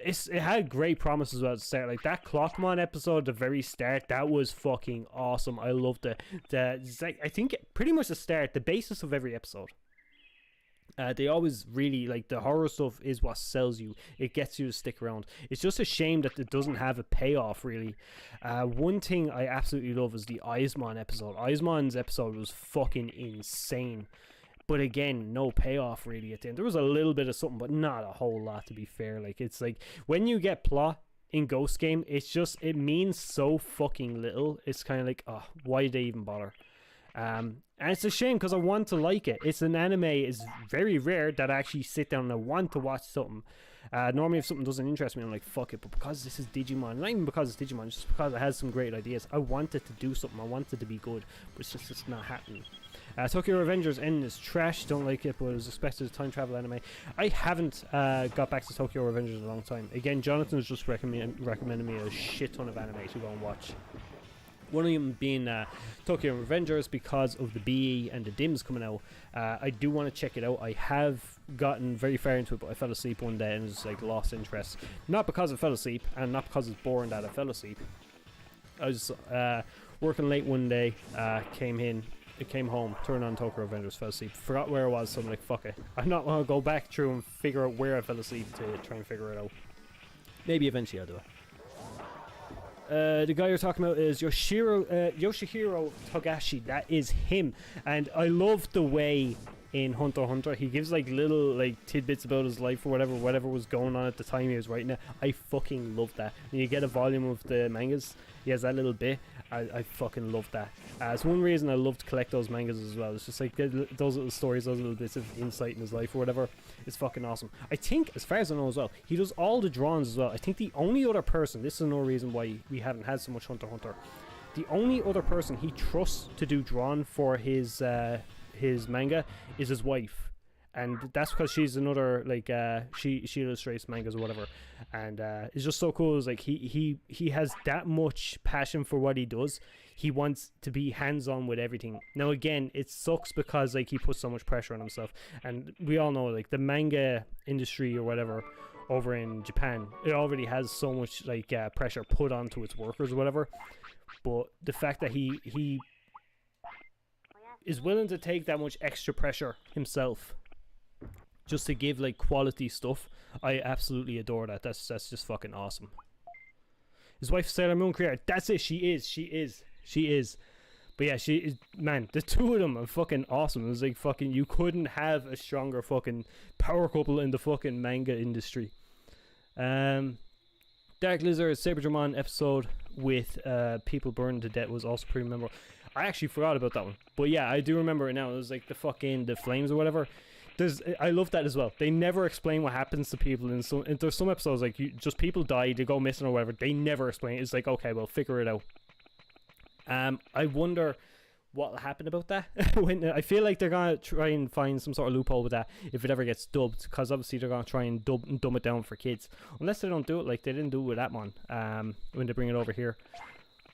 It had great promise as well at the start. Like that Clockmon episode at the very start, that was fucking awesome. I loved it. I think pretty much the start, the basis of every episode. They always really like the horror stuff is what sells you. It gets you to stick around. It's just a shame that it doesn't have a payoff really. One thing I absolutely love is the Eismon episode. Eismon's episode was fucking insane. But again, no payoff really at the end. There was a little bit of something, but not a whole lot to be fair. Like it's like when you get plot in Ghost Game, it means so fucking little. It's kind of like, oh, why did they even bother? And it's a shame because I want to like it. It's an anime. It's very rare that I actually sit down and I want to watch something. Normally if something doesn't interest me, I'm like, fuck it. But because this is Digimon, not even because it's Digimon, just because it has some great ideas, I want it to do something. I want it to be good, but it's not happening. Tokyo Revengers End is trash. Don't like it, but it was expected as a time travel anime. I haven't got back to Tokyo Revengers in a long time. Again, Jonathan has just recommended me a shit ton of anime to go and watch. One of them being Tokyo Revengers because of the BE and the DIMS coming out. I do want to check it out. I have gotten very far into it, but I fell asleep one day and just like lost interest. Not because I fell asleep, and not because it's boring that I fell asleep. I was working late one day, came home, turned on Tokyo Revengers, fell asleep, forgot where I was, so I'm like, fuck it. I'm not going to go back through and figure out where I fell asleep to try and figure it out. Maybe eventually I'll do it. The guy you're talking about is Yoshihiro Togashi. That is him. And I love the way in Hunter x Hunter he gives like little like tidbits about his life or whatever was going on at the time he was writing it. I fucking love that. When you get a volume of the mangas, he has that little bit. I fucking love that. It's one reason I love to collect those mangas as well. It's just like those little stories, those little bits of insight in his life or whatever. It's fucking awesome. I think, as far as I know as well, he does all the drawings as well. I think the only other person, this is another reason why we haven't had so much Hunter x Hunter, the only other person he trusts to do drawing for his manga is his wife. And that's because she's another, like, she illustrates mangas or whatever. And it's just so cool. It's like he has that much passion for what he does. He wants to be hands-on with everything. Now, again, it sucks because, like, he puts so much pressure on himself. And we all know, like, the manga industry or whatever over in Japan, it already has so much, like, pressure put onto its workers or whatever. But the fact that he is willing to take that much extra pressure himself just to give like quality stuff, I absolutely adore that. That's just fucking awesome. His wife Sailor Moon creator. That's it. She is. But yeah, she is, man, the two of them are fucking awesome. It was like fucking, you couldn't have a stronger fucking power couple in the fucking manga industry. Dark Lizard Saberdramon episode with people burned to death was also pretty memorable. I actually forgot about that one, but yeah, I do remember it now. It was like the flames or whatever. I love that as well. They never explain what happens to people in some. There's some episodes like just people die, they go missing or whatever. They never explain. It's like, okay, well, figure it out. I wonder what'll happen about that. When I feel like they're gonna try and find some sort of loophole with that if it ever gets dubbed, because obviously they're gonna try and dumb it down for kids. Unless they don't do it like they didn't do it with Atmon. When they bring it over here,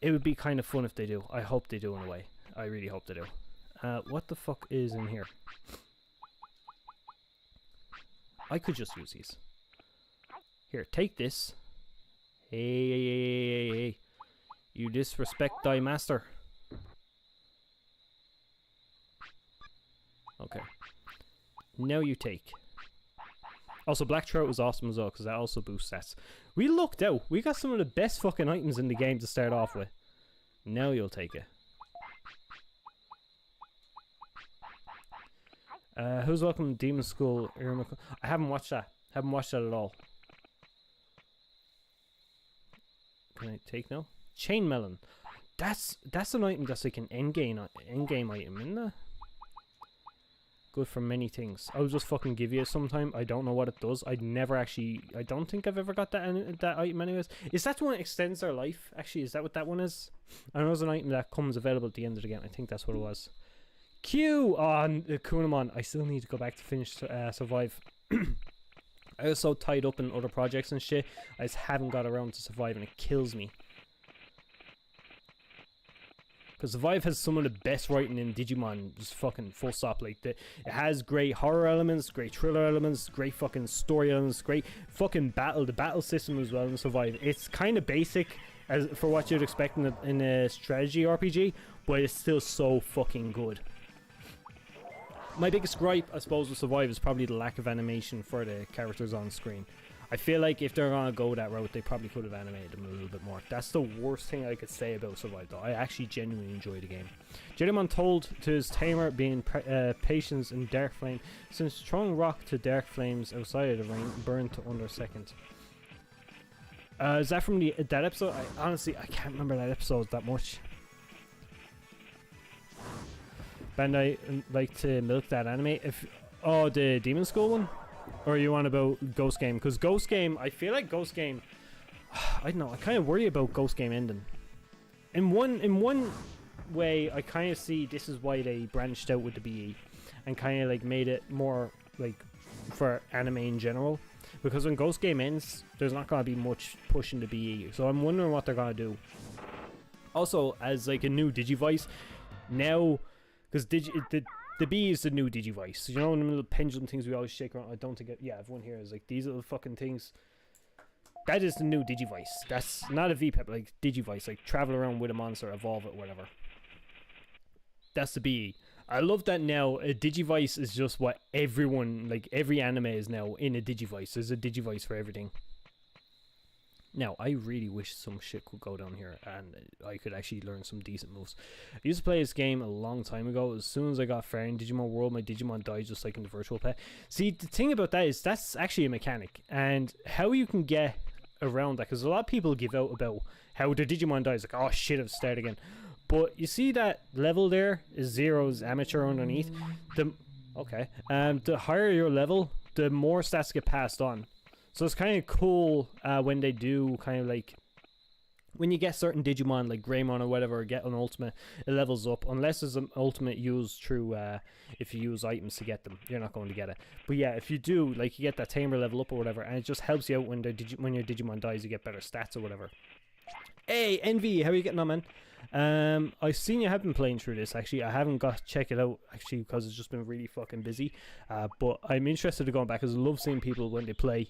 it would be kind of fun if they do. I hope they do in a way. I really hope they do. What the fuck is in here? I could just use these. Here, take this. Hey. You disrespect thy master. Okay. Now you take. Also, Black Trout was awesome as well, because that also boosts stats. We lucked out. We got some of the best fucking items in the game to start off with. Now you'll take it. Who's welcome to Demon School? I haven't watched that. Haven't watched that at all. Can I take now? Chain Melon. That's an item that's like an endgame item, isn't it? Good for many things. I'll just fucking give you it sometime. I don't know what it does. I don't think I've ever got that item anyways. Is that the one that extends their life? Actually, is that what that one is? I know there's an item that comes available at the end of the game. I think that's what it was. Q on the Kunamon. I still need to go back to finish Survive. I was so tied up in other projects and shit. I just haven't got around to Survive, and it kills me. Because Survive has some of the best writing in Digimon, just fucking full stop. Like, it has great horror elements, great thriller elements, great fucking story elements, great fucking battle. The battle system as well in Survive. It's kind of basic as for what you'd expect in a strategy RPG, but it's still so fucking good. My biggest gripe, I suppose, with Survive is probably the lack of animation for the characters on screen. I feel like if they're gonna go that route, they probably could have animated them a little bit more. That's the worst thing I could say about Survive, though. I actually genuinely enjoy the game. Jedimon told to his tamer, being patience in Dark Flame, since throwing rock to Dark Flames outside of the ring, burned to under second. Is that from that episode? Honestly, I can't remember that episode that much. Bandai like to milk that anime. The Demon School one? Or are you on about Ghost Game? Because Ghost Game, I feel like Ghost Game, I don't know, I kind of worry about Ghost Game ending. In one way, I kind of see this is why they branched out with the BE and kind of like made it more like for anime in general. Because when Ghost Game ends, there's not going to be much pushing the BE. So I'm wondering what they're going to do. Also, as like a new Digivice, now, because the B is the new Digivice. You know, the little pendulum things we always shake around. I don't think yeah, I have one here. It's like these little fucking things. That is the new Digivice. That's not a Vpet, like Digivice, like travel around with a monster, evolve it, whatever. That's the BE. I love that now. A Digivice is just what everyone, like every anime is now in a Digivice. There's a Digivice for everything. Now, I really wish some shit could go down here and I could actually learn some decent moves. I used to play this game a long time ago. As soon as I got fair in Digimon World, my Digimon died just like in the virtual pet. See, the thing about that is that's actually a mechanic. And how you can get around that, because a lot of people give out about how their Digimon dies, like, oh shit, I've started again. But you see that level there is zeros amateur underneath. The higher your level, the more stats get passed on. So it's kind of cool when they do kind of like when you get certain Digimon like Greymon or whatever, get an ultimate, it levels up. Unless there's an ultimate used through if you use items to get them, you're not going to get it. But yeah, if you do, like, you get that tamer level up or whatever, and it just helps you out when when your Digimon dies, you get better stats or whatever. Hey, Envy, how are you getting on, man? I've seen you have been playing through this, actually. I haven't got to check it out, actually, because it's just been really fucking busy. But I'm interested in going back, because I love seeing people when they play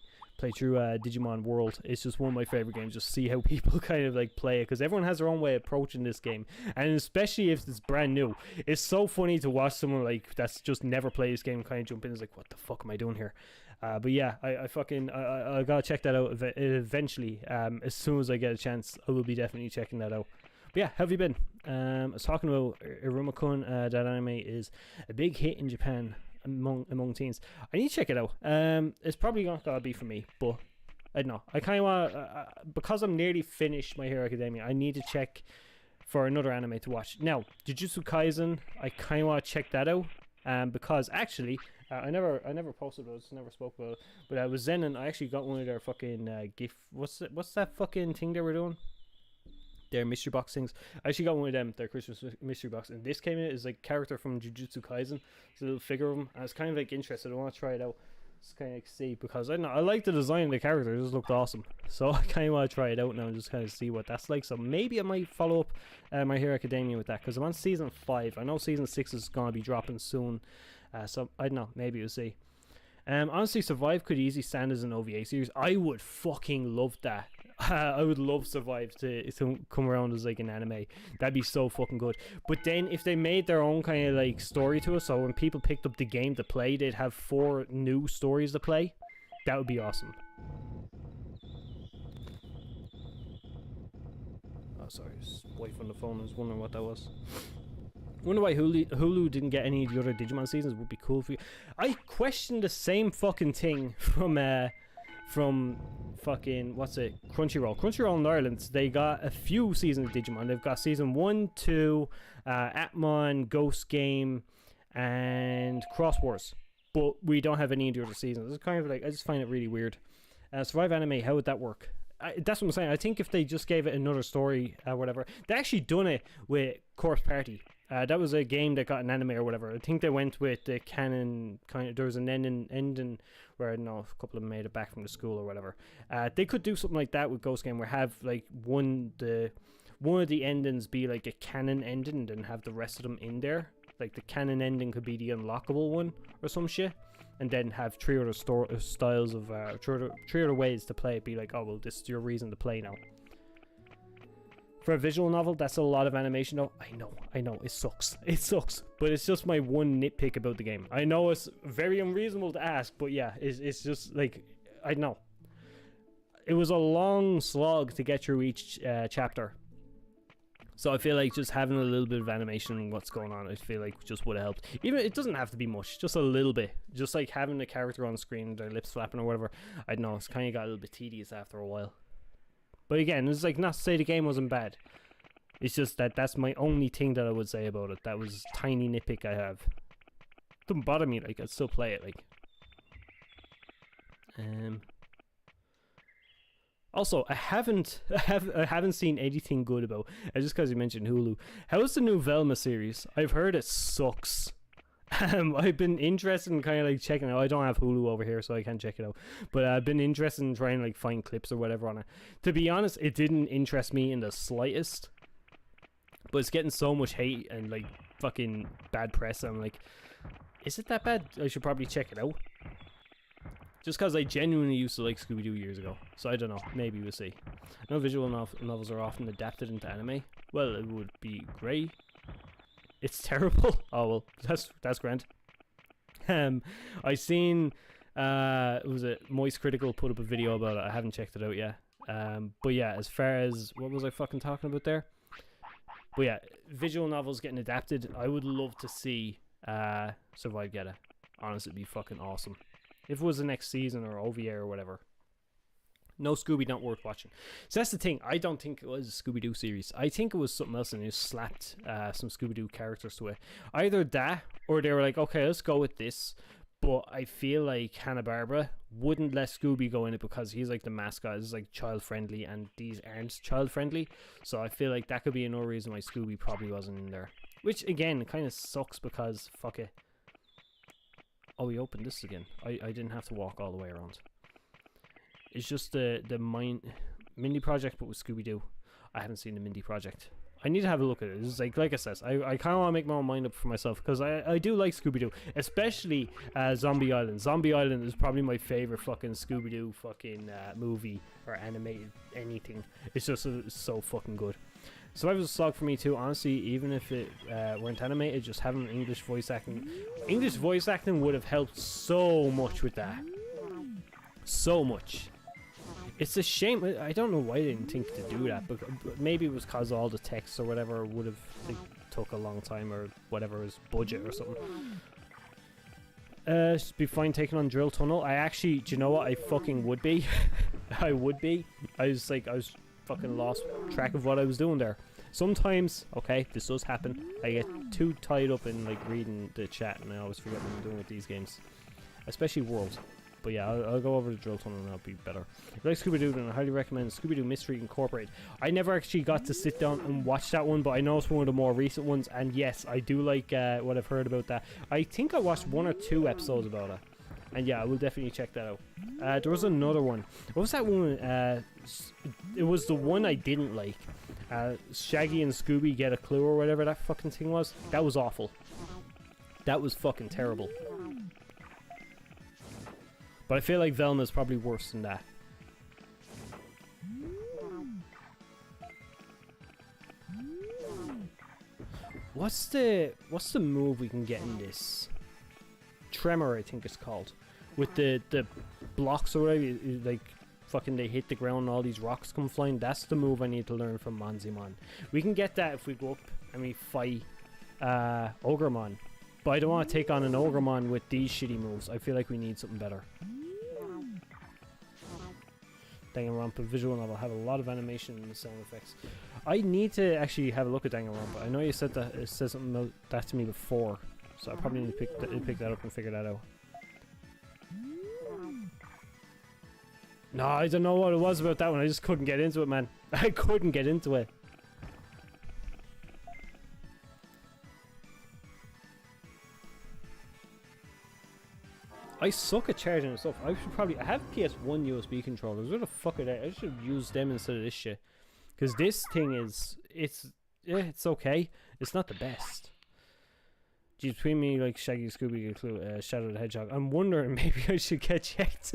through Digimon World. It's just one of my favorite games, just see how people kind of like play it, because everyone has their own way of approaching this game, and especially if it's brand new, it's so funny to watch someone like that's just never played this game kind of jump in and is like, what the fuck am I doing here? But yeah, I gotta check that out eventually. As soon as I get a chance, I will be definitely checking that out. But yeah, how have you been? I was talking about Iruma-kun. That anime is a big hit in Japan among teens. I need to check it out. It's probably not gonna be for me, but I don't know. I kind of want because I'm nearly finished My Hero Academia. I need to check for another anime to watch. Now, Jujutsu Kaisen, I kind of want to check that out. Because actually, I never posted about it, never spoke about it. But I was Zen, and I actually got one of their fucking gift. What's that fucking thing they were doing? Their mystery box things. I actually got one of them, their Christmas mystery box, and this came in as like character from Jujutsu Kaisen. It's a little figure of him. I was kind of like interested. I want to try it out. Just kind of like see, because I don't know, I like the design of the character. It just looked awesome. So I kind of want to try it out now and just kind of see what that's like. So maybe I might follow up My Hero Academia with that, because I'm on season 5. I know season 6 is gonna be dropping soon. So I don't know. Maybe we'll see. Honestly, Survive could easily stand as an OVA series. I would fucking love that. I would love Survive to come around as like an anime. That'd be so fucking good. But then if they made their own kind of like story to it, so when people picked up the game to play, they'd have 4 new stories to play. That would be awesome. Oh, sorry, his wife on the phone. I was wondering what that was. Wonder why Hulu didn't get any of the other Digimon seasons. Would be cool for you. I questioned the same fucking thing from fucking, what's it, Crunchyroll in Ireland. They got a few seasons of Digimon. They've got season 1, 2, Atmon, Ghost Game, and Cross Wars, but we don't have any of the other seasons. It's kind of like, I just find it really weird. Survive anime, how would that work? That's what I'm saying. I think if they just gave it another story, whatever. They actually done it with Corpse Party. That was a game that got an anime or whatever. I think they went with the canon kind of. There was an ending where I don't know, a couple of them made it back from the school or whatever. They could do something like that with Ghost Game, where have like one of the endings be like a canon ending, and then have the rest of them in there. Like the canon ending could be the unlockable one or some shit, and then have 3 other styles of 3 other ways to play it. Be like, oh well, this is your reason to play now. For a visual novel, that's a lot of animation though. I know, it sucks. But it's just my one nitpick about the game. I know it's very unreasonable to ask, but yeah, it's just like, I know. It was a long slog to get through each chapter. So I feel like just having a little bit of animation and what's going on, I feel like just would have helped. Even, it doesn't have to be much, just a little bit. Just like having the character on screen, their lips flapping or whatever. I don't know, it's kind of got a little bit tedious after a while. But again, it's like not to say the game wasn't bad. It's just that that's my only thing that I would say about it. That was tiny nitpick I have. Doesn't bother me, like I'd still play it, like. Also, I haven't seen anything good about. Just because you mentioned Hulu. How's the new Velma series? I've heard it sucks. I've been interested in kind of like checking it out. I don't have Hulu over here, so I can't check it out. But I've been interested in trying to like find clips or whatever on it. To be honest, it didn't interest me in the slightest. But it's getting so much hate and like fucking bad press. I'm like, is it that bad? I should probably check it out. Just because I genuinely used to like Scooby-Doo years ago. So I don't know. Maybe we'll see. I know visual novels are often adapted into anime. Well, it would be great. It's terrible. Oh well, that's grand. I seen was it Moist Critical put up a video about it. I haven't checked it out yet. But yeah, as far as what was I fucking talking about there? But yeah, visual novels getting adapted. I would love to see Survive Get It. Honestly, it'd be fucking awesome. If it was the next season or OVA or whatever. No Scooby, not worth watching. So that's the thing. I don't think it was a Scooby-Doo series. I think it was something else and they just slapped some Scooby-Doo characters to it. Either that or they were like, okay, let's go with this. But I feel like Hanna-Barbera wouldn't let Scooby go in it because he's like the mascot. It's like child-friendly and these aren't child-friendly. So I feel like that could be another reason why Scooby probably wasn't in there. Which, again, kind of sucks because, fuck it. Oh, we opened this again. I didn't have to walk all the way around. It's just the Mindy Project, but with Scooby-Doo. I haven't seen the Mindy Project. I need to have a look at it. It's like I said, I kind of want to make my own mind up for myself because I do like Scooby-Doo, especially Zombie Island. Zombie Island is probably my favorite fucking Scooby-Doo fucking movie or animated anything. It's just so fucking good. Survival was a slog for me too, honestly, even if it weren't animated, just having English voice acting. English voice acting would have helped so much with that. So much. It's a shame. I don't know why they didn't think to do that, but maybe it was because all the text or whatever would have took a long time or whatever, his budget or something. Should be fine taking on Drill Tunnel. I actually, do you know what? I fucking would be. I would be. I was fucking lost track of what I was doing there. Sometimes, okay, this does happen. I get too tied up in like reading the chat and I always forget what I'm doing with these games. Especially World. But yeah, I'll go over to Drill Tunnel and that'll be better. If you like Scooby-Doo, then I highly recommend Scooby-Doo Mystery Incorporated. I never actually got to sit down and watch that one, but I know it's one of the more recent ones. And yes, I do like what I've heard about that. I think I watched 1 or 2 episodes about it. And yeah, I will definitely check that out. There was another one. What was that one? It was the one I didn't like. Shaggy and Scooby Get a Clue or whatever that fucking thing was. That was awful. That was fucking terrible. But I feel like Velma's probably worse than that. What's the move we can get in this? Tremor, I think it's called. With the blocks or whatever, like fucking they hit the ground and all these rocks come flying. That's the move I need to learn from Monzimon. We can get that if we go up and we fight Ogremon. But I don't want to take on an Ogremon with these shitty moves. I feel like we need something better. Danganronpa visual novel have a lot of animation and sound effects. I need to actually have a look at Danganronpa. I know you said that, it said something about that to me before, so I probably need to pick that up and figure that out. No, I don't know what it was about that one. I just couldn't get into it, man. I couldn't get into it. I suck at charging and stuff. I have PS1 USB controllers. Where the fuck are they? I should use them instead of this shit. Because this thing is, it's okay. It's not the best. Geez, between me, like Shaggy, Scooby, Shadow the Hedgehog, I'm wondering maybe I should get checked.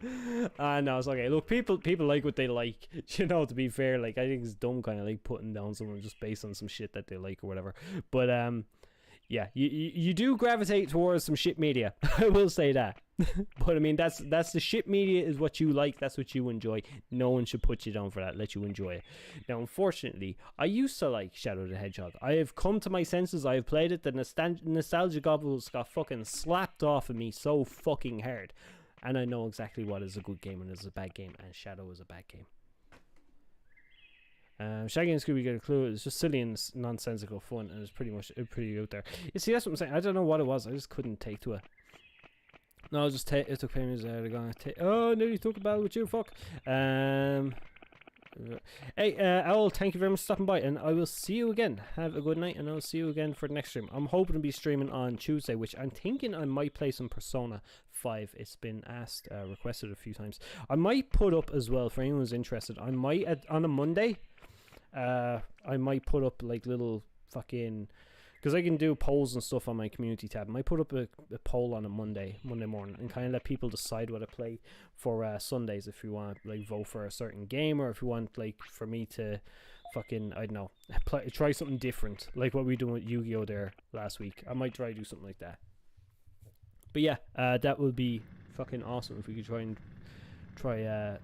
No, it's okay. Look, people like what they like. You know, to be fair, like I think it's dumb kind of like putting down someone just based on some shit that they like or whatever. But yeah, you do gravitate towards some shit media. I will say that. But I mean, that's the shit media is what you like. That's what you enjoy. No one should put you down for that. Let you enjoy it. Now, unfortunately, I used to like Shadow the Hedgehog. I have come to my senses. I have played it. The nostalgia goggles got fucking slapped off of me so fucking hard. And I know exactly what is a good game and is a bad game. And Shadow is a bad game. Shaggy and Scooby Get a Clue. It's just silly and nonsensical fun, and it's pretty out there. You see, that's what I'm saying. I don't know what it was. I just couldn't take to it. No, it took payments. They're gonna take. Oh, nearly took a battle with you. Fuck. Hey, Owl. Thank you very much for stopping by, and I will see you again. Have a good night, and I'll see you again for the next stream. I'm hoping to be streaming on Tuesday, which I'm thinking I might play some Persona 5. It's been asked, requested a few times. I might put up as well for anyone who's interested. I might on a Monday. I might put up like little fucking because I can do polls and stuff on my community tab. I might put up a poll on a Monday morning, and kind of let people decide what I play for Sundays. If you want, like, vote for a certain game, or if you want, like, for me to fucking, I don't know, try something different, like what we done with Yu-Gi-Oh there last week. I might try to do something like that. But yeah, that would be fucking awesome if we could try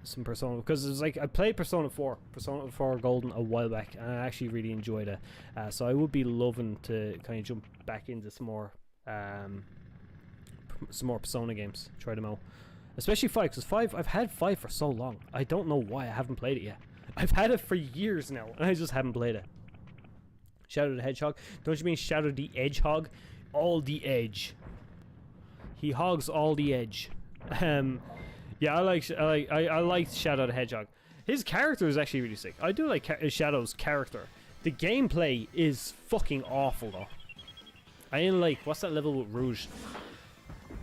some Persona, because it's like I played Persona 4 Golden a while back, and I actually really enjoyed it. So I would be loving to kind of jump back into some more Persona games, try them out, especially 5, because 5, I've had 5 for so long. I don't know why I haven't played it yet. I've had it for years now, and I just haven't played it. Shadow the Hedgehog. Don't you mean Shadow the Edgehog? All the edge. He hogs all the edge. Yeah, I like Shadow the Hedgehog. His character is actually really sick. I do like Shadow's character. The gameplay is fucking awful though. I didn't like, what's that level with Rouge?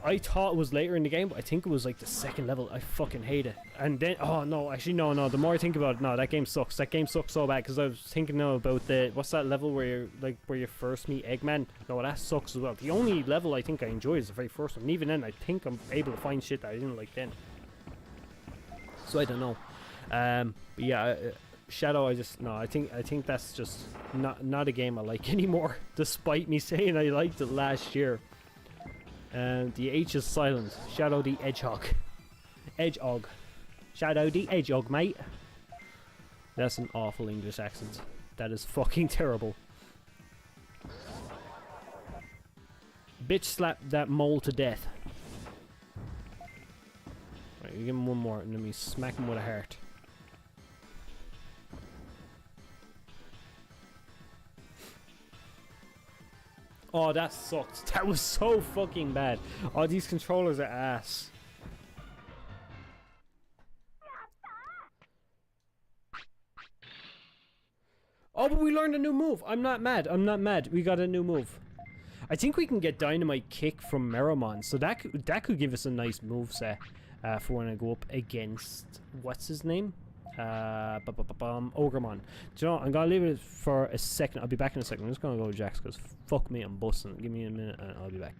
I thought it was later in the game, but I think it was like the second level. I fucking hate it. And then, oh no, actually no. The more I think about it, no, that game sucks. That game sucks so bad, because I was thinking now about the, what's that level where you're like, where you first meet Eggman? No, that sucks as well. The only level I think I enjoy is the very first one. And even then, I think I'm able to find shit that I didn't like then. So I don't know. But yeah, Shadow, I think that's just not a game I like anymore, despite me saying I liked it last year. And the H is silent. Shadow the Edgehog. Edgehog. Shadow the Edgehog, mate. That's an awful English accent. That is fucking terrible. Bitch slap that mole to death. Right, you give him one more and then we smack him with a heart. Oh, that sucked. That was so fucking bad. Oh, these controllers are ass. Oh, but we learned a new move. I'm not mad. We got a new move. I think we can get Dynamite Kick from Meramon, so that could give us a nice move set for when I go up against, what's his name? Ogremon. Do you know what? I'm gonna leave it for a second. I'll be back in a second. I'm just gonna go to Jax, because fuck me, I'm busting. Give me a minute and I'll be back.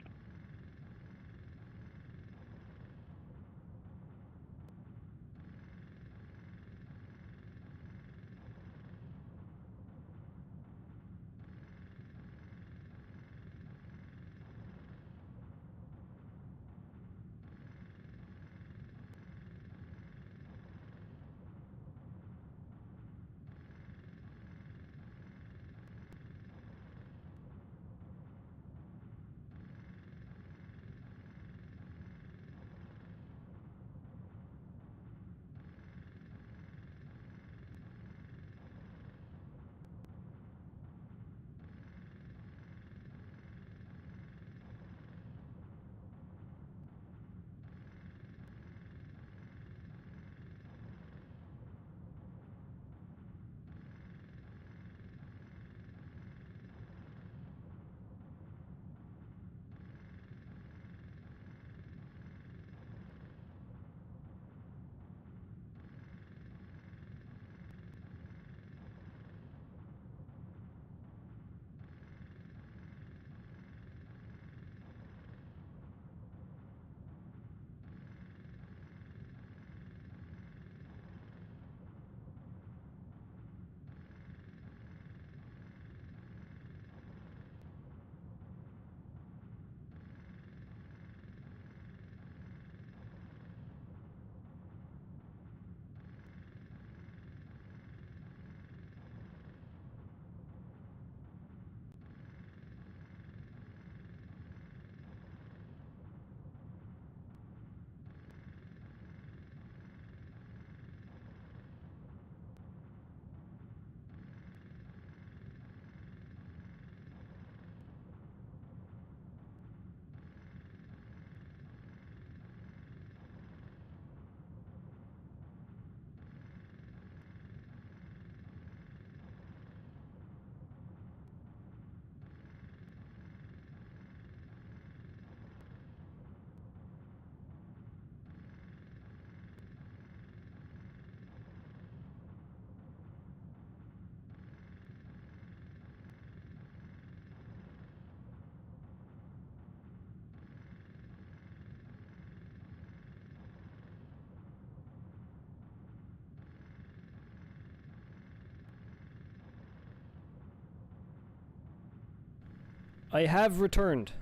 I have returned.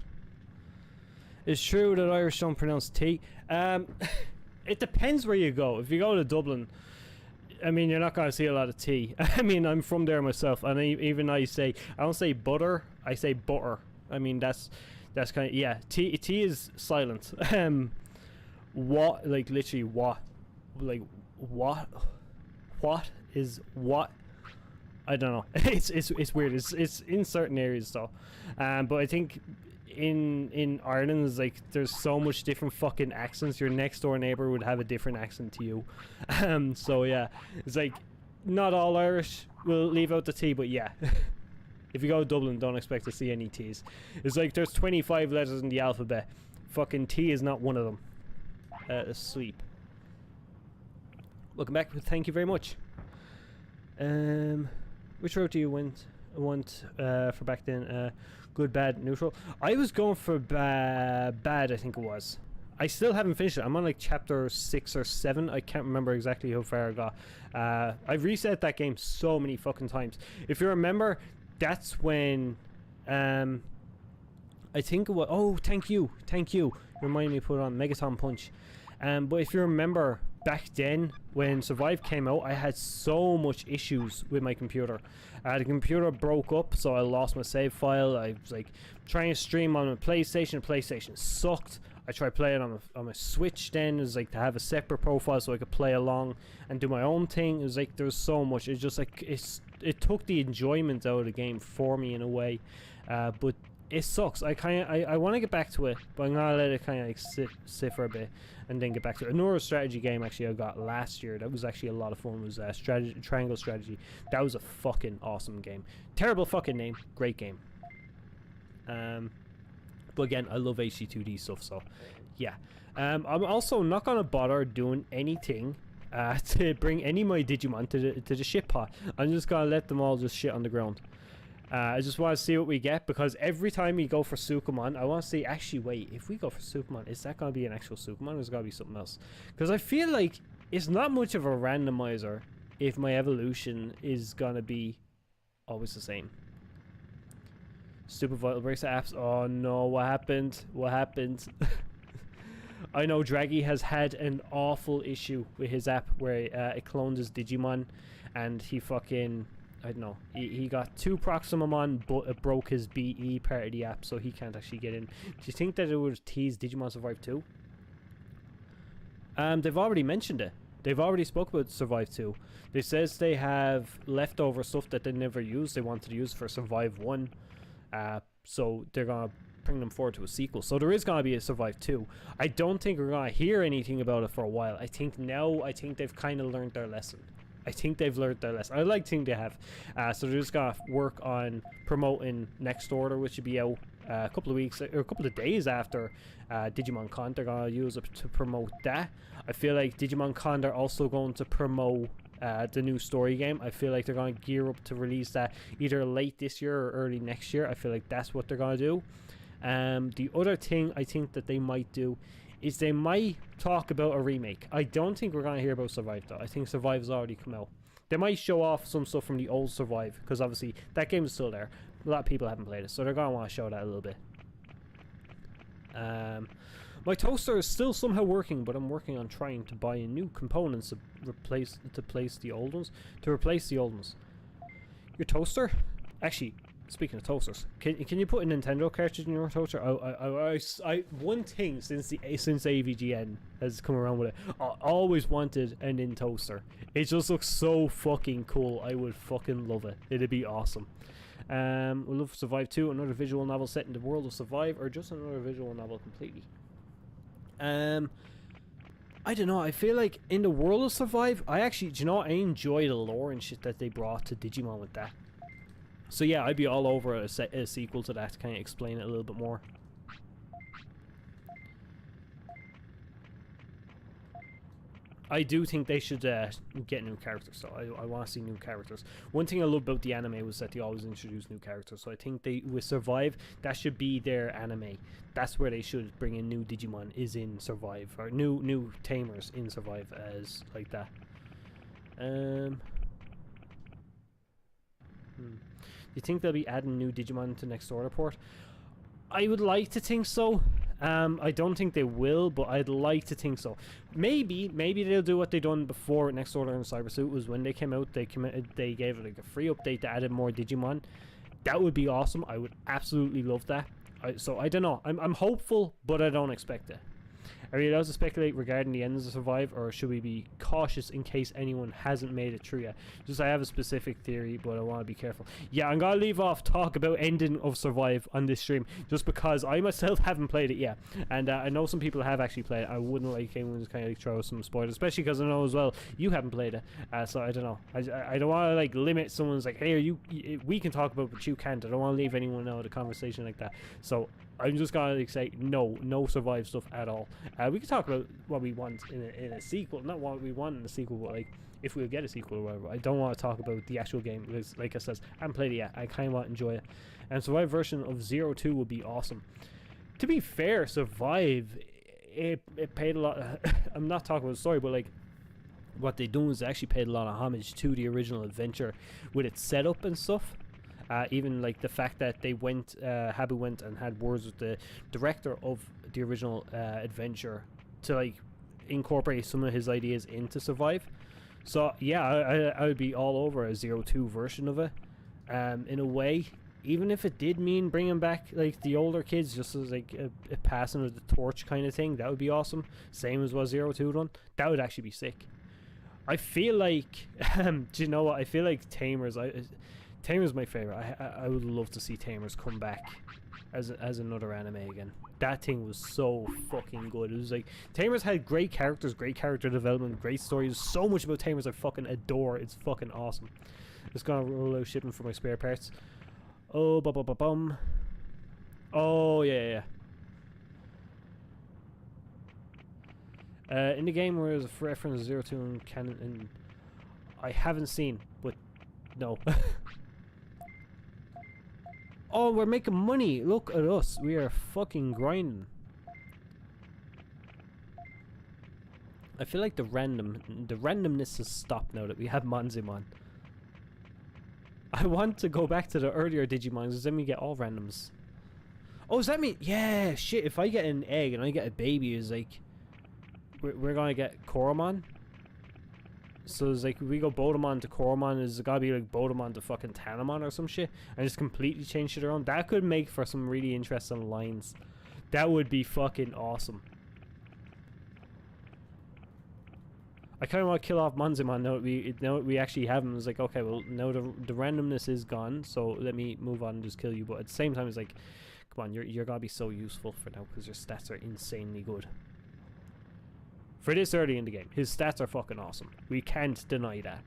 It's true that Irish don't pronounce T. It depends where you go. If you go to Dublin, I mean, you're not going to see a lot of T. I mean, I'm from there myself, and even I don't say butter, I say butter. I mean, that's kind of, yeah. T is silent. What, like literally what, like what is what? I don't know. It's weird. It's in certain areas though, but I think in Ireland is like there's so much different fucking accents. Your next door neighbor would have a different accent to you. So yeah, it's like not all Irish will leave out the T, but yeah. If you go to Dublin, don't expect to see any T's. It's like there's 25 letters in the alphabet. Fucking T is not one of them. Sleep. Welcome back. Thank you very much. Which route do you want for back then? Good, bad, neutral. I was going for bad, I think it was. I still haven't finished it. I'm on like chapter 6 or 7. I can't remember exactly how far I got. I've reset that game so many fucking times. If you remember, that's when I think it was, oh, thank you. Remind me to put on Megaton Punch. But if you remember back then when Survive came out, I had so much issues with my computer. The computer broke up, so I lost my save file. I was like trying to stream on a PlayStation. PlayStation sucked. I tried playing on a Switch then. It was like to have a separate profile so I could play along and do my own thing. It was like there was so much. It's just like it took the enjoyment out of the game for me in a way. But it sucks. I want to get back to it, but I'm gonna let it kind of like sit for a bit and then get back to it. Another strategy game actually I got last year that was actually a lot of fun was Triangle Strategy. That was a fucking awesome game. Terrible fucking name, great game. But again, I love HC2D stuff, so yeah. I'm also not gonna bother doing anything to bring any of my Digimon to the shit pot. I'm just gonna let them all just shit on the ground. I just want to see what we get, because every time we go for Sukamon, I want to see, actually wait, if we go for Sukamon, is that going to be an actual Sukamon or is it going to be something else? Because I feel like it's not much of a randomizer if my evolution is going to be always the same. Stupid Vital Breaks apps. Oh no, what happened? I know Draggy has had an awful issue with his app where it cloned his Digimon and he fucking, I don't know, he got 2 Proximamon, but it broke his BE part of the app, so he can't actually get in. Do you think that it would tease Digimon Survive 2? They've already mentioned it. They've already spoke about Survive 2. They says they have leftover stuff that they never used, they wanted to use for Survive 1. So they're going to bring them forward to a sequel. So there is going to be a Survive 2. I don't think we're going to hear anything about it for a while. I think they've kind of learned their lesson. I like to think they have. So they're just gonna work on promoting Next Order, which will be out a couple of weeks or a couple of days after Digimon Con. They're gonna use it to promote that. I feel like Digimon Con, they're also going to promote the new story game. I feel like they're gonna gear up to release that either late this year or early next year. I feel like that's what they're gonna do. The other thing I think that they might do is they might talk about a remake. I don't think we're going to hear about Survive though. I think Survive has already come out. They might show off some stuff from the old Survive, because obviously that game is still there. A lot of people haven't played it, so they're going to want to show that a little bit. My toaster is still somehow working, but I'm working on trying to buy new components to replace the old ones. Your toaster? Actually, speaking of toasters, can you put a Nintendo cartridge in your toaster? One thing since AVGN has come around with it, I always wanted a Nintendo toaster. It just looks so fucking cool. I would fucking love it. It'd be awesome. We'll love Survive 2, another visual novel set in the world of Survive, or just another visual novel completely. I don't know. I feel like in the world of Survive, I enjoy the lore and shit that they brought to Digimon with that. So yeah, I'd be all over a sequel to that to kind of explain it a little bit more. I do think they should get new characters, so I want to see new characters. One thing I love about the anime was that they always introduce new characters, so I think with Survive, that should be their anime. That's where they should bring in new Digimon, is in Survive, or new tamers in Survive as like that. Do you think they'll be adding new Digimon to Next Order port? I would like to think so. I don't think they will, but I'd like to think so. Maybe they'll do what they done before Next Order and Cyber Suit. Was when they came out, they gave it like a free update that added more Digimon. That would be awesome. I would absolutely love that. So I don't know. I'm hopeful, but I don't expect it. Are we allowed to speculate regarding the endings of Survive, or should we be cautious in case anyone hasn't made it through yet? Just I have a specific theory, but I want to be careful. Yeah, I'm gonna leave off talk about ending of Survive on this stream, just because I myself haven't played it yet, and I know some people have actually played it. I wouldn't like anyone to kind of like throw some spoilers, especially because I know as well you haven't played it. So I don't know. I don't want to like limit someone's like, hey, we can talk about it, but you can't. I don't want to leave anyone out of the conversation like that. So I'm just gonna like say no Survive stuff at all. We can talk about what we want in a sequel, not what we want in a sequel, but like if we'll get a sequel or whatever. I don't want to talk about the actual game because, like I said, I haven't played it yet. I kind of want to enjoy it, and Survive version of 02 would be awesome. To be fair, Survive it paid a lot. I'm not talking about the story, but like what they done is they actually paid a lot of homage to the original adventure with its setup and stuff. Even like the fact that they went, Habu went and had words with the director of the original adventure to like incorporate some of his ideas into Survive. So yeah, I would be all over a 02 version of it. In a way, even if it did mean bringing back like the older kids, just as like a passing of the torch kind of thing, that would be awesome. Same as what 02 done. That would actually be sick. I feel like, do you know what? I feel like Tamers. Tamers my favorite. I would love to see Tamers come back as another anime again. That thing was so fucking good. It was like Tamers had great characters, great character development, great stories. So much about Tamers I fucking adore. It's fucking awesome. Just gonna roll out shipping for my spare parts. Oh, bum. Oh yeah. In the game where there's a reference to 02 and canon, and I haven't seen, but no. Oh, we're making money. Look at us. We are fucking grinding. I feel like the randomness has stopped now that we have Monzimon. I want to go back to the earlier Digimons, because then we get all randoms. Oh, does that mean... Yeah, shit. If I get an egg and I get a baby, is like... We're gonna get Koromon? So it's like, if we go Bodemon to Koromon, is it gotta be like Bodemon to fucking Tanemon or some shit? And just completely change shit around? That could make for some really interesting lines. That would be fucking awesome. I kind of want to kill off Monzimon now that we actually have him. It's like, okay, well, now the randomness is gone, so let me move on and just kill you. But at the same time, it's like, come on, you're gonna be so useful for now, because your stats are insanely good. For this early in the game, his stats are fucking awesome. We can't deny that.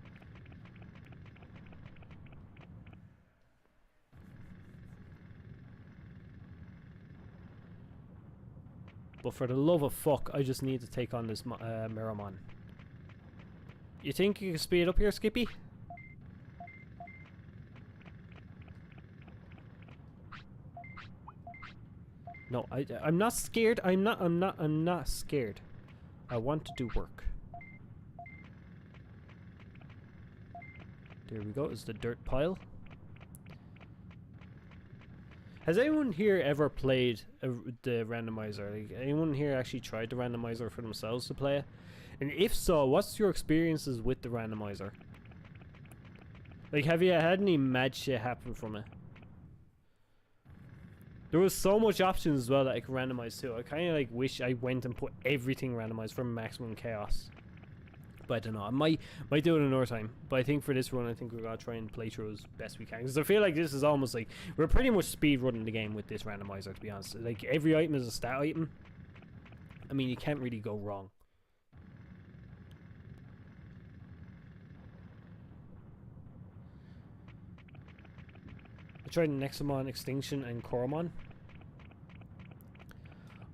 But for the love of fuck, I just need to take on this Miramon. You think you can speed up here, Skippy? No, I'm not scared. I'm not scared. I want to do work. There we go, it's the dirt pile. Has anyone here ever played the randomizer? Like, anyone here actually tried the randomizer for themselves to play it? And if so, what's your experiences with the randomizer? Like, have you had any mad shit happen from it? There was so much options as well that I could randomize too. I kind of like wish I went and put everything randomized for maximum chaos. But I don't know. I might do it another time. But I think for this run, I think we're gonna try and play through as best we can. Because I feel like this is almost like we're pretty much speed running the game with this randomizer. To be honest, like every item is a stat item. I mean, you can't really go wrong. I tried Nexamon, Extinction, and Koromon.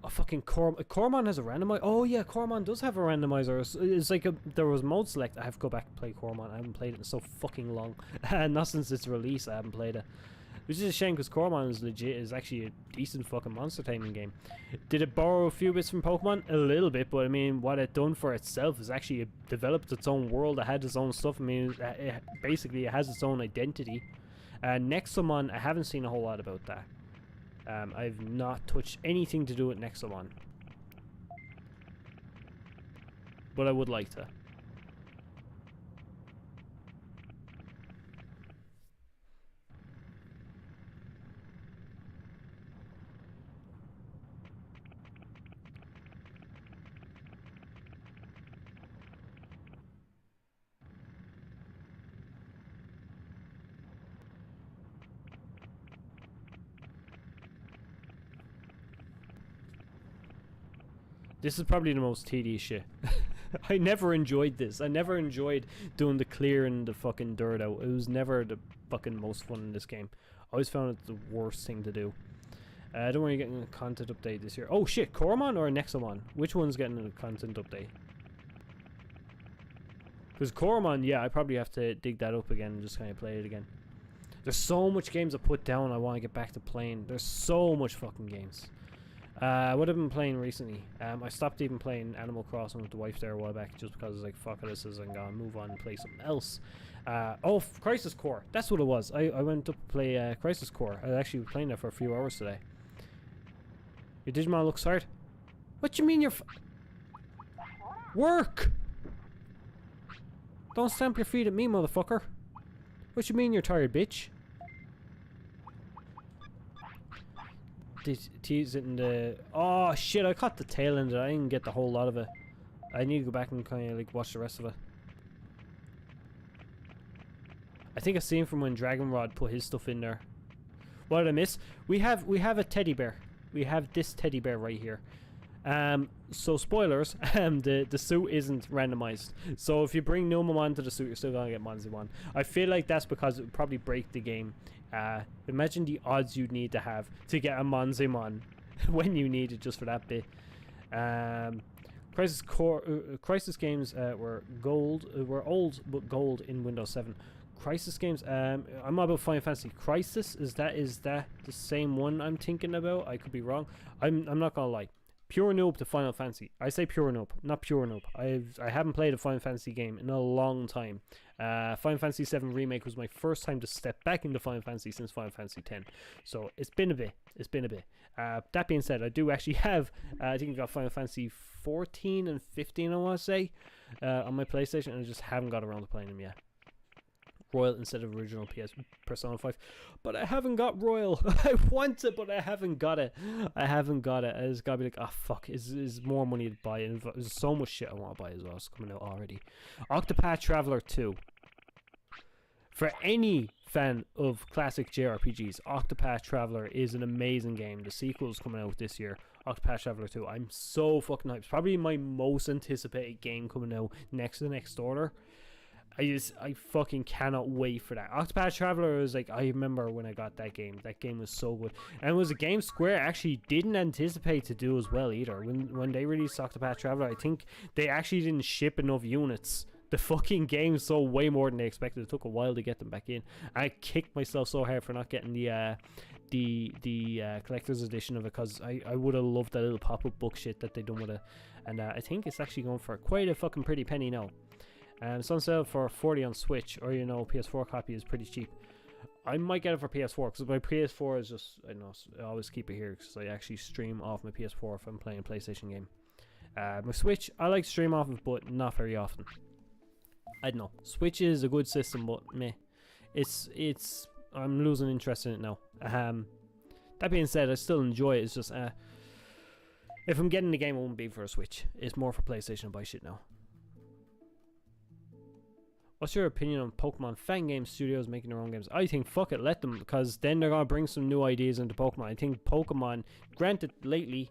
Oh, fucking Koromon has a randomizer. Oh yeah, Koromon does have a randomizer. It's like there was mode select. I have to go back and play Koromon. I haven't played it in so fucking long. Not since its release, I haven't played it. Which is a shame, because Koromon is legit. Is actually a decent fucking monster taming game. Did it borrow a few bits from Pokemon? A little bit, but I mean, what it done for itself is actually it developed its own world. It had its own stuff. I mean, basically it has its own identity. Nexamon, I haven't seen a whole lot about that. I've not touched anything to do with Nexomon, but I would like to. This is probably the most tedious shit. I never enjoyed this. I never enjoyed doing the clearing the fucking dirt out. It was never the fucking most fun in this game. I always found it the worst thing to do. Don't worry, you're getting a content update this year. Oh shit, Koromon or Nexomon? Which one's getting a content update? Because Koromon, yeah, I probably have to dig that up again and just kind of play it again. There's so much games I put down I want to get back to playing. There's so much fucking games. What I've been playing recently, I stopped even playing Animal Crossing with the wife there a while back just because I was like, fuck it, this is, I'm gonna move on and play something else. Crisis Core, that's what it was. I went up to play Crisis Core. I actually was playing that for a few hours today. Your Digimon looks tired? What you mean you're work! Don't stamp your feet at me, motherfucker. What you mean you're tired, bitch? Tease it in the... Oh shit, I caught the tail end of it. I didn't get the whole lot of it. I need to go back and kind of like watch the rest of it. I think I seen from when Dragonrod put his stuff in there. What did I miss? We have a teddy bear. We have this teddy bear right here. So spoilers, the suit isn't randomized. So if you bring Numamon to the suit, you're still gonna get Monzimon. I feel like that's because it would probably break the game. Imagine the odds you'd need to have to get a Monzimon when you need it just for that bit. Crisis games were old but gold in Windows 7. Crisis games, I'm about Final Fantasy Crisis. Is that the same one I'm thinking about? I could be wrong. I'm not gonna lie. Pure noob to Final Fantasy. I say pure noob, not pure noob. I haven't played a Final Fantasy game in a long time. Final Fantasy 7 Remake was my first time to step back into Final Fantasy since Final Fantasy 10. So it's been a bit. That being said, I do actually have, I think I got Final Fantasy 14 and 15, I want to say, on my PlayStation, and I just haven't got around to playing them yet. Royal instead of original Persona 5, but I haven't got Royal. I want it, but I haven't got it. I just gotta be like, oh fuck, is more money to buy, and there's so much shit I want to buy as well. It's coming out already. Octopath Traveler 2. For any fan of classic JRPGs, Octopath Traveler is an amazing game. The sequel is coming out this year. Octopath Traveler 2. I'm so fucking hyped. It's probably my most anticipated game coming out next to the Next Order. I fucking cannot wait for that. Octopath Traveler was like, I remember when I got that game. That game was so good. And it was a game Square actually didn't anticipate to do as well either. When they released Octopath Traveler, I think they actually didn't ship enough units. The fucking game sold way more than they expected. It took a while to get them back in. I kicked myself so hard for not getting the collector's edition of it, because I would have loved that little pop-up book shit that they done with it. And I think it's actually going for quite a fucking pretty penny now. It's on sale for 40 on Switch, or PS4 copy is pretty cheap. I might get it for PS4 because my PS4 is just, I always keep it here because I actually stream off my PS4 if I'm playing a PlayStation game. My Switch, I like to stream off of, but not very often. I don't know. Switch is a good system, but meh. I'm losing interest in it now. That being said, I still enjoy it. It's just, if I'm getting the game, it won't be for a Switch. It's more for PlayStation to buy shit now. What's your opinion on Pokemon fan game studios making their own games? I think fuck it, let them, because then they're gonna bring some new ideas into Pokemon. I think Pokemon, granted lately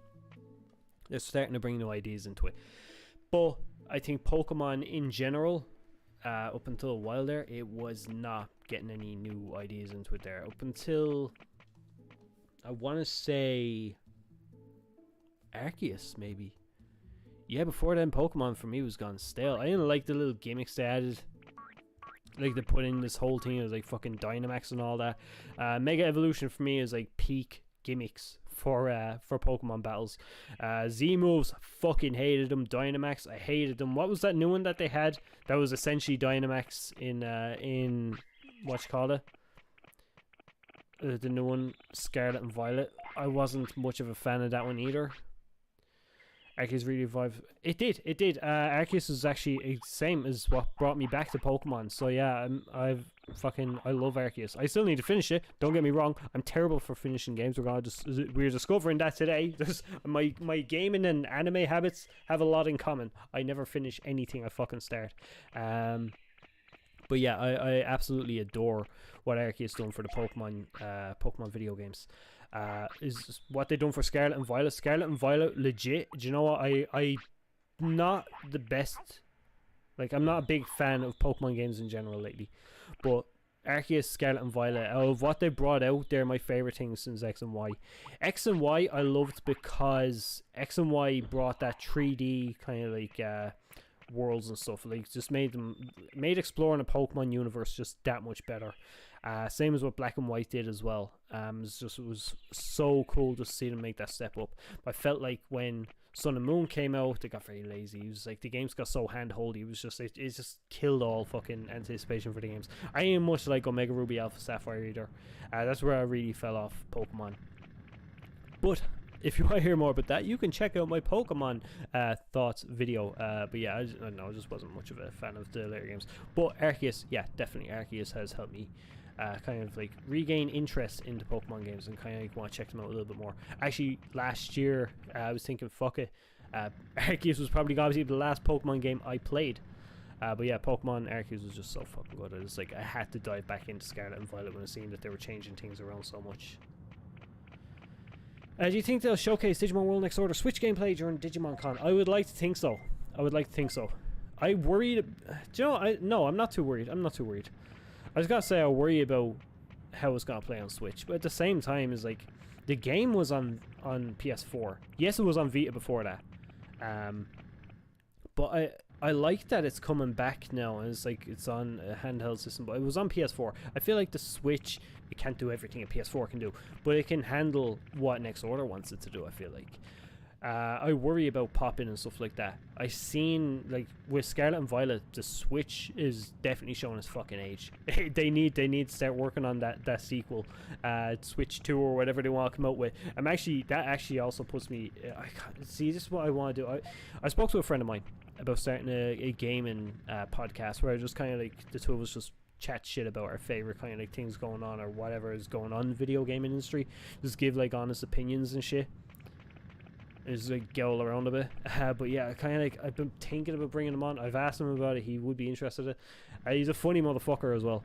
they're starting to bring new ideas into it, but I think Pokemon in general, up until a while there, it was not getting any new ideas into it there. Up until, I want to say, Arceus maybe. Yeah, before then Pokemon for me was gone stale. I didn't like the little gimmicks they added. Like they put in this whole thing, it was like fucking Dynamax and all that. Mega Evolution for me is like peak gimmicks for Pokemon battles. Z moves, fucking hated them. Dynamax, I hated them. What was that new one that they had that was essentially Dynamax in what you call it? the new one, Scarlet and Violet. I wasn't much of a fan of that one either. Arceus really revived. It did. Arceus is actually the same as what brought me back to Pokemon. So yeah, I love Arceus. I still need to finish it. Don't get me wrong. I'm terrible for finishing games. We're discovering that today. My gaming and anime habits have a lot in common. I never finish anything I fucking start. But yeah, I absolutely adore what Arceus done for the Pokemon video games. Is what they done for Scarlet and Violet. Scarlet and Violet, legit. Do you know what? I not the best. Like, I'm not a big fan of Pokemon games in general lately, but Arceus, Scarlet and Violet, out of what they brought out, they're my favorite things since X and Y. X and Y I loved because X and Y brought that 3D kind of like worlds and stuff. Like, just made exploring a Pokemon universe just that much better. Same as what Black and White did as well. It was so cool to see them make that step up. But I felt like when Sun and Moon came out, they got very lazy. It was like the games got so hand-holdy. It just killed all fucking anticipation for the games. I ain't much like Omega Ruby Alpha Sapphire either. That's where I really fell off Pokemon. But if you want to hear more about that, you can check out my Pokemon thoughts video. But yeah, I just wasn't much of a fan of the later games. But Arceus, yeah, definitely Arceus has helped me kind of like regain interest into Pokemon games and kind of like want to check them out a little bit more. Actually, last year I was thinking, fuck it, Arceus was probably obviously the last Pokemon game I played. But yeah, Pokemon Arceus was just so fucking good. It was like I had to dive back into Scarlet and Violet when I seen that they were changing things around so much. Do you think they'll showcase Digimon World Next Order Switch gameplay during Digimon Con? I would like to think so. I worried. Do you know? No, I'm not too worried. I was gonna say I worry about how it's gonna play on Switch, but at the same time, is like the game was on PS4. Yes, it was on Vita before that. But I like that it's coming back now, and it's like it's on a handheld system. But it was on PS4. I feel like the Switch, it can't do everything a PS4 can do, but it can handle what Next Order wants it to do. I feel like. I worry about pop-in and stuff like that. I seen like with Scarlet and Violet, the Switch is definitely showing its fucking age. they need to start working on that sequel, Switch 2 or whatever they want to come out with. That actually also puts me. This is what I want to do. I spoke to a friend of mine about starting a gaming podcast where I just kind of like the two of us just chat shit about our favorite kind of like things going on or whatever is going on in the video gaming industry. Just give like honest opinions and shit. Is like get all around a bit, but yeah, kind of like I've been thinking about bringing him on. I've asked him about it. He would be interested in it. He's a funny motherfucker as well.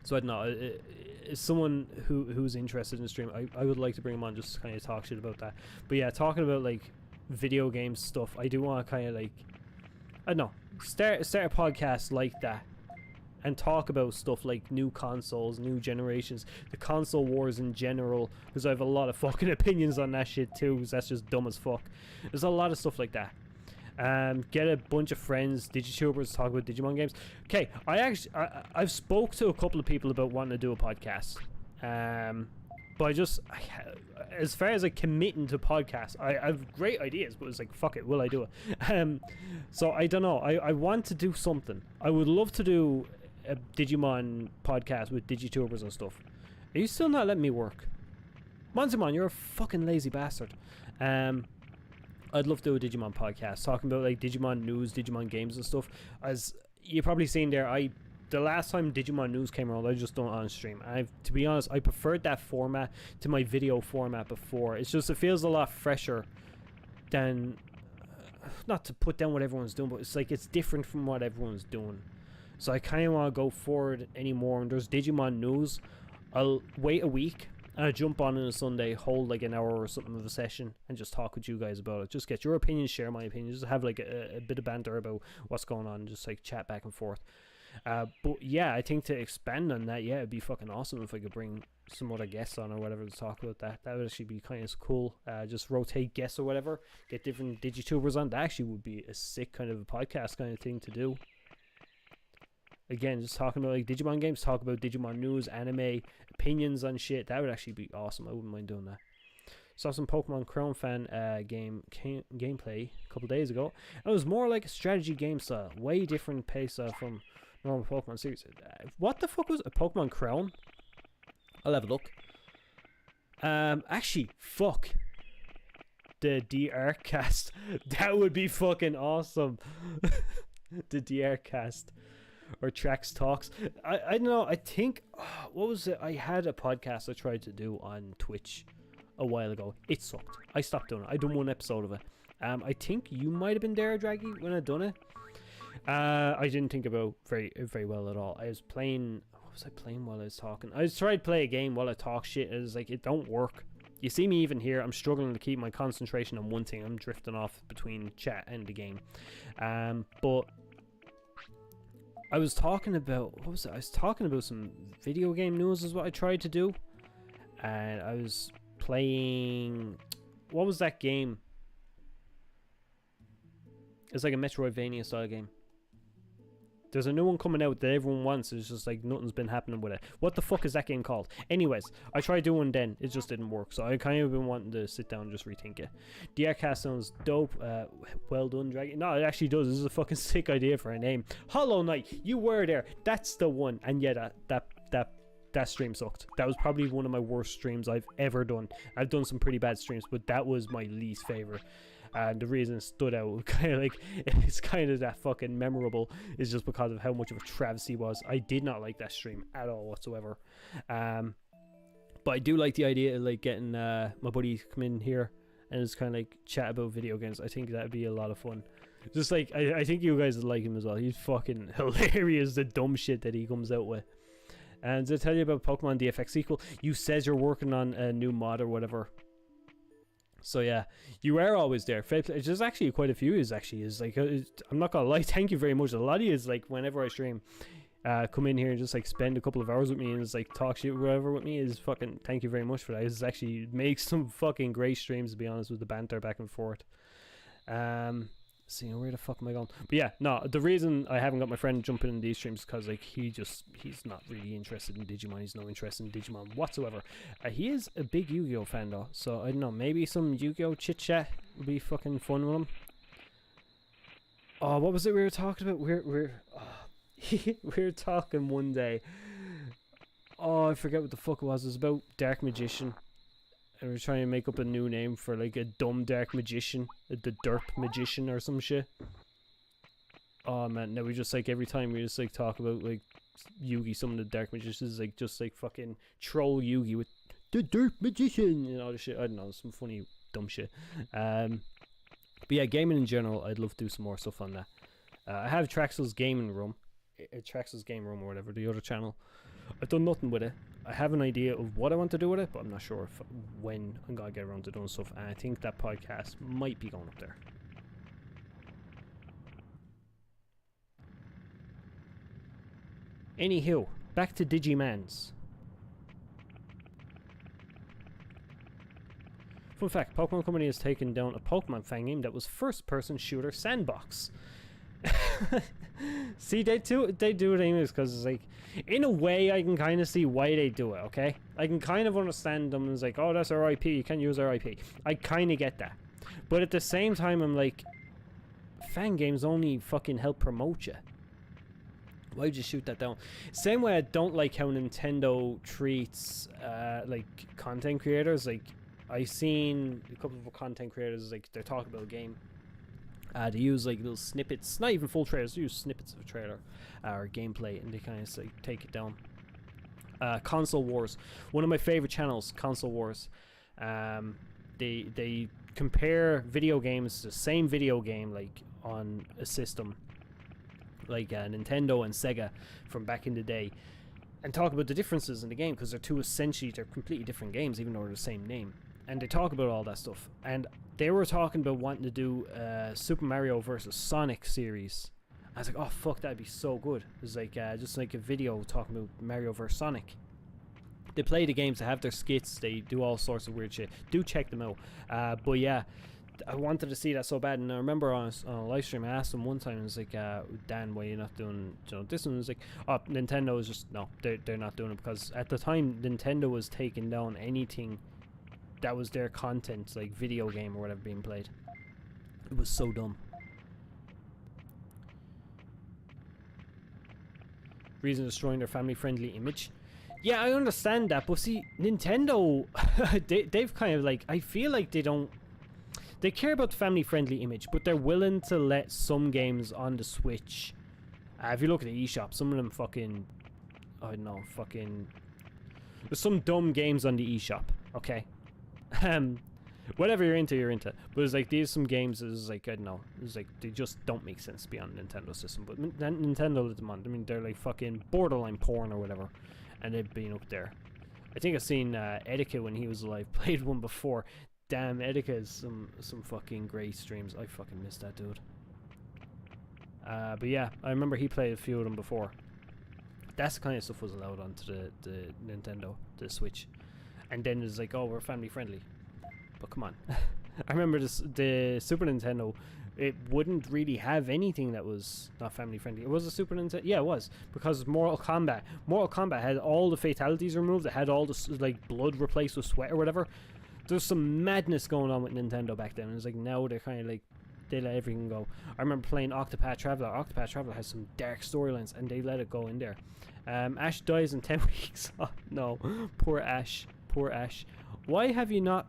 So I don't know. It's someone who's interested in the stream. I would like to bring him on just to kind of talk shit about that. But yeah, talking about like video game stuff, I do want to kind of like I don't know start a podcast like that. And talk about stuff like new consoles, new generations, the console wars in general, because I have a lot of fucking opinions on that shit too, because that's just dumb as fuck. There's a lot of stuff like that. Get a bunch of friends, Digitubers, talk about Digimon games. Okay, I've spoke to a couple of people about wanting to do a podcast. But as far as like committing to podcasts, I have great ideas, but it's like, fuck it, will I do it? So I don't know. I want to do something. I would love to do a Digimon podcast with Digitubers and stuff. Are you still not letting me work? Monzimon, you're a fucking lazy bastard. I'd love to do a Digimon podcast talking about like Digimon news, Digimon games and stuff. As you probably seen there, the last time Digimon news came around, I just done it on stream. To be honest, I preferred that format to my video format before. It feels a lot fresher than not to put down what everyone's doing, but it's like it's different from what everyone's doing. So I kind of want to go forward anymore. And there's Digimon news. I'll wait a week and I'll jump on a Sunday, hold like an hour or something of a session and just talk with you guys about it. Just get your opinions, share my opinions, just have like a bit of banter about what's going on, just like chat back and forth. But yeah, I think to expand on that, yeah, it'd be fucking awesome if I could bring some other guests on or whatever to talk about that. That would actually be kind of cool. Just rotate guests or whatever, get different Digitubers on. That actually would be a sick kind of a podcast kind of thing to do. Again, just talking about like Digimon games, talk about Digimon news, anime, opinions on shit. That would actually be awesome. I wouldn't mind doing that. Saw some Pokemon Crown fan gameplay a couple days ago. It was more like a strategy game style, way different pace from normal Pokemon series. What the fuck was a Pokemon Crown? I'll have a look. Actually, fuck. The DR cast. That would be fucking awesome. The DR cast. Or Trax Talks. I don't know. I think... what was it? I had a podcast I tried to do on Twitch a while ago. It sucked. I stopped doing it. I done one episode of it. I think you might have been there, Draggy, when I done it. I didn't think about very well at all. I was playing... What was I playing while I was talking? I was trying to play a game while I talk shit. It was like, it don't work. You see me even here. I'm struggling to keep my concentration on one thing. I'm drifting off between chat and the game. But... I was talking about... What was it? I was talking about some video game news is what I tried to do. And I was playing... What was that game? It's like a Metroidvania style game. There's a new one coming out that everyone wants. It's just like nothing's been happening with it. What the fuck is that game called? Anyways, I tried doing then. It just didn't work. So I kind of been wanting to sit down and just rethink it. The Aircast sounds dope. Well done, Dragon. No, it actually does. This is a fucking sick idea for a name. Hollow Knight. You were there. That's the one. And yeah, that stream sucked. That was probably one of my worst streams I've ever done. I've done some pretty bad streams, but that was my least favorite. And the reason it stood out, kind of like, it's kind of that fucking memorable, is just because of how much of a travesty it was. I did not like that stream at all whatsoever. But I do like the idea of like getting my buddy to come in here and just kind of like chat about video games. I think that'd be a lot of fun. Just like, I think you guys would like him as well. He's fucking hilarious, the dumb shit that he comes out with. And to tell you about Pokemon DFX sequel, you says you're working on a new mod or whatever. So yeah, you are always there. There's actually quite a few. Is like, I'm not gonna lie, thank you very much. A lot of you is like, whenever I stream, come in here and just like spend a couple of hours with me and just like talk shit or whatever with me. Is fucking thank you very much for that. It actually makes some fucking great streams, to be honest, with the banter back and forth. So, you know, where the fuck am I going? But yeah, no, the reason I haven't got my friend jumping in these streams is because like he's not really interested in Digimon. He's no interest in Digimon whatsoever. He is a big Yu-Gi-Oh fan though, so I don't know, maybe some Yu-Gi-Oh chit chat would be fucking fun with him. Oh, what was it we were talking about? We were talking one day. Oh, I forget what the fuck it was. It was about Dark Magician. And we're trying to make up a new name for like a dumb dark magician, the derp magician or some shit. Oh man, now we just like every time we just like talk about like Yugi, some of the dark magicians like just like fucking troll Yugi with the derp magician and all this shit. I don't know, some funny dumb shit. But yeah, gaming in general, I'd love to do some more stuff on that. I have Traxtal's gaming room, Traxtal's game room or whatever, the other channel. I've done nothing with it. I have an idea of what I want to do with it, but I'm not sure when I'm gonna get around to doing stuff. And I think that podcast might be going up there. Anywho, back to Digimans. Fun fact, Pokemon Company has taken down a Pokemon fan game that was first-person shooter sandbox. See, they do it anyways, because it's like, in a way I can kind of see why they do it, okay? I can kind of understand them. It's like, oh, that's our IP, you can't use our IP. I kind of get that. But at the same time, I'm like, fan games only fucking help promote you. Why would you shoot that down? Same way I don't like how Nintendo treats like content creators. Like, I've seen a couple of content creators, like, they're talking about a game. They use like little snippets, not even full trailers, they use snippets of a trailer or gameplay, and they kind of like take it down. Console Wars, one of my favorite channels, Console Wars. They compare video games to the same video game, like on a system like Nintendo and Sega from back in the day, and talk about the differences in the game, because they're completely different games, even though they're the same name. And they talk about all that stuff. And they were talking about wanting to do Super Mario vs. Sonic series. I was like, oh fuck, that'd be so good. It was like just like a video talking about Mario vs. Sonic. They play the games, they have their skits, they do all sorts of weird shit. Do check them out. But yeah, I wanted to see that so bad. And I remember on a live stream, I asked them one time, I was like, Dan, why are you not doing, you know, this one? It was like, oh, Nintendo is just, no, they're not doing it, because at the time Nintendo was taking down anything that was their content, like video game or whatever being played. It was so dumb. Reason destroying their family friendly image. Yeah, I understand that, but see, Nintendo, they've kind of like, I feel like they care about the family-friendly image, but they're willing to let some games on the Switch. If you look at the eShop, some of them fucking, I don't know, fucking, there's some dumb games on the eShop, okay? Whatever you're into, you're into. But it's like, these some games is like, I don't know, it's like, they just don't make sense beyond Nintendo system. But Nintendo let them on. I mean, they're like fucking borderline porn or whatever. And they've been up there. I think I've seen Etika when he was alive. Played one before. Damn, Etika is some fucking great streams. I fucking missed that dude. But yeah, I remember he played a few of them before. That's the kind of stuff was allowed onto the Nintendo, the Switch. And then it's like, oh, we're family friendly. But come on. I remember the Super Nintendo, it wouldn't really have anything that was not family friendly. It was a Super Nintendo. Yeah, it was. Because Mortal Kombat had all the fatalities removed. It had all the like blood replaced with sweat or whatever. There's some madness going on with Nintendo back then. It's like now they're kind of like, they let everything go. I remember playing Octopath Traveler. Octopath Traveler has some dark storylines and they let it go in there. Ash dies in 10 weeks. Oh no. Poor Ash. Poor Ash. Why have you not...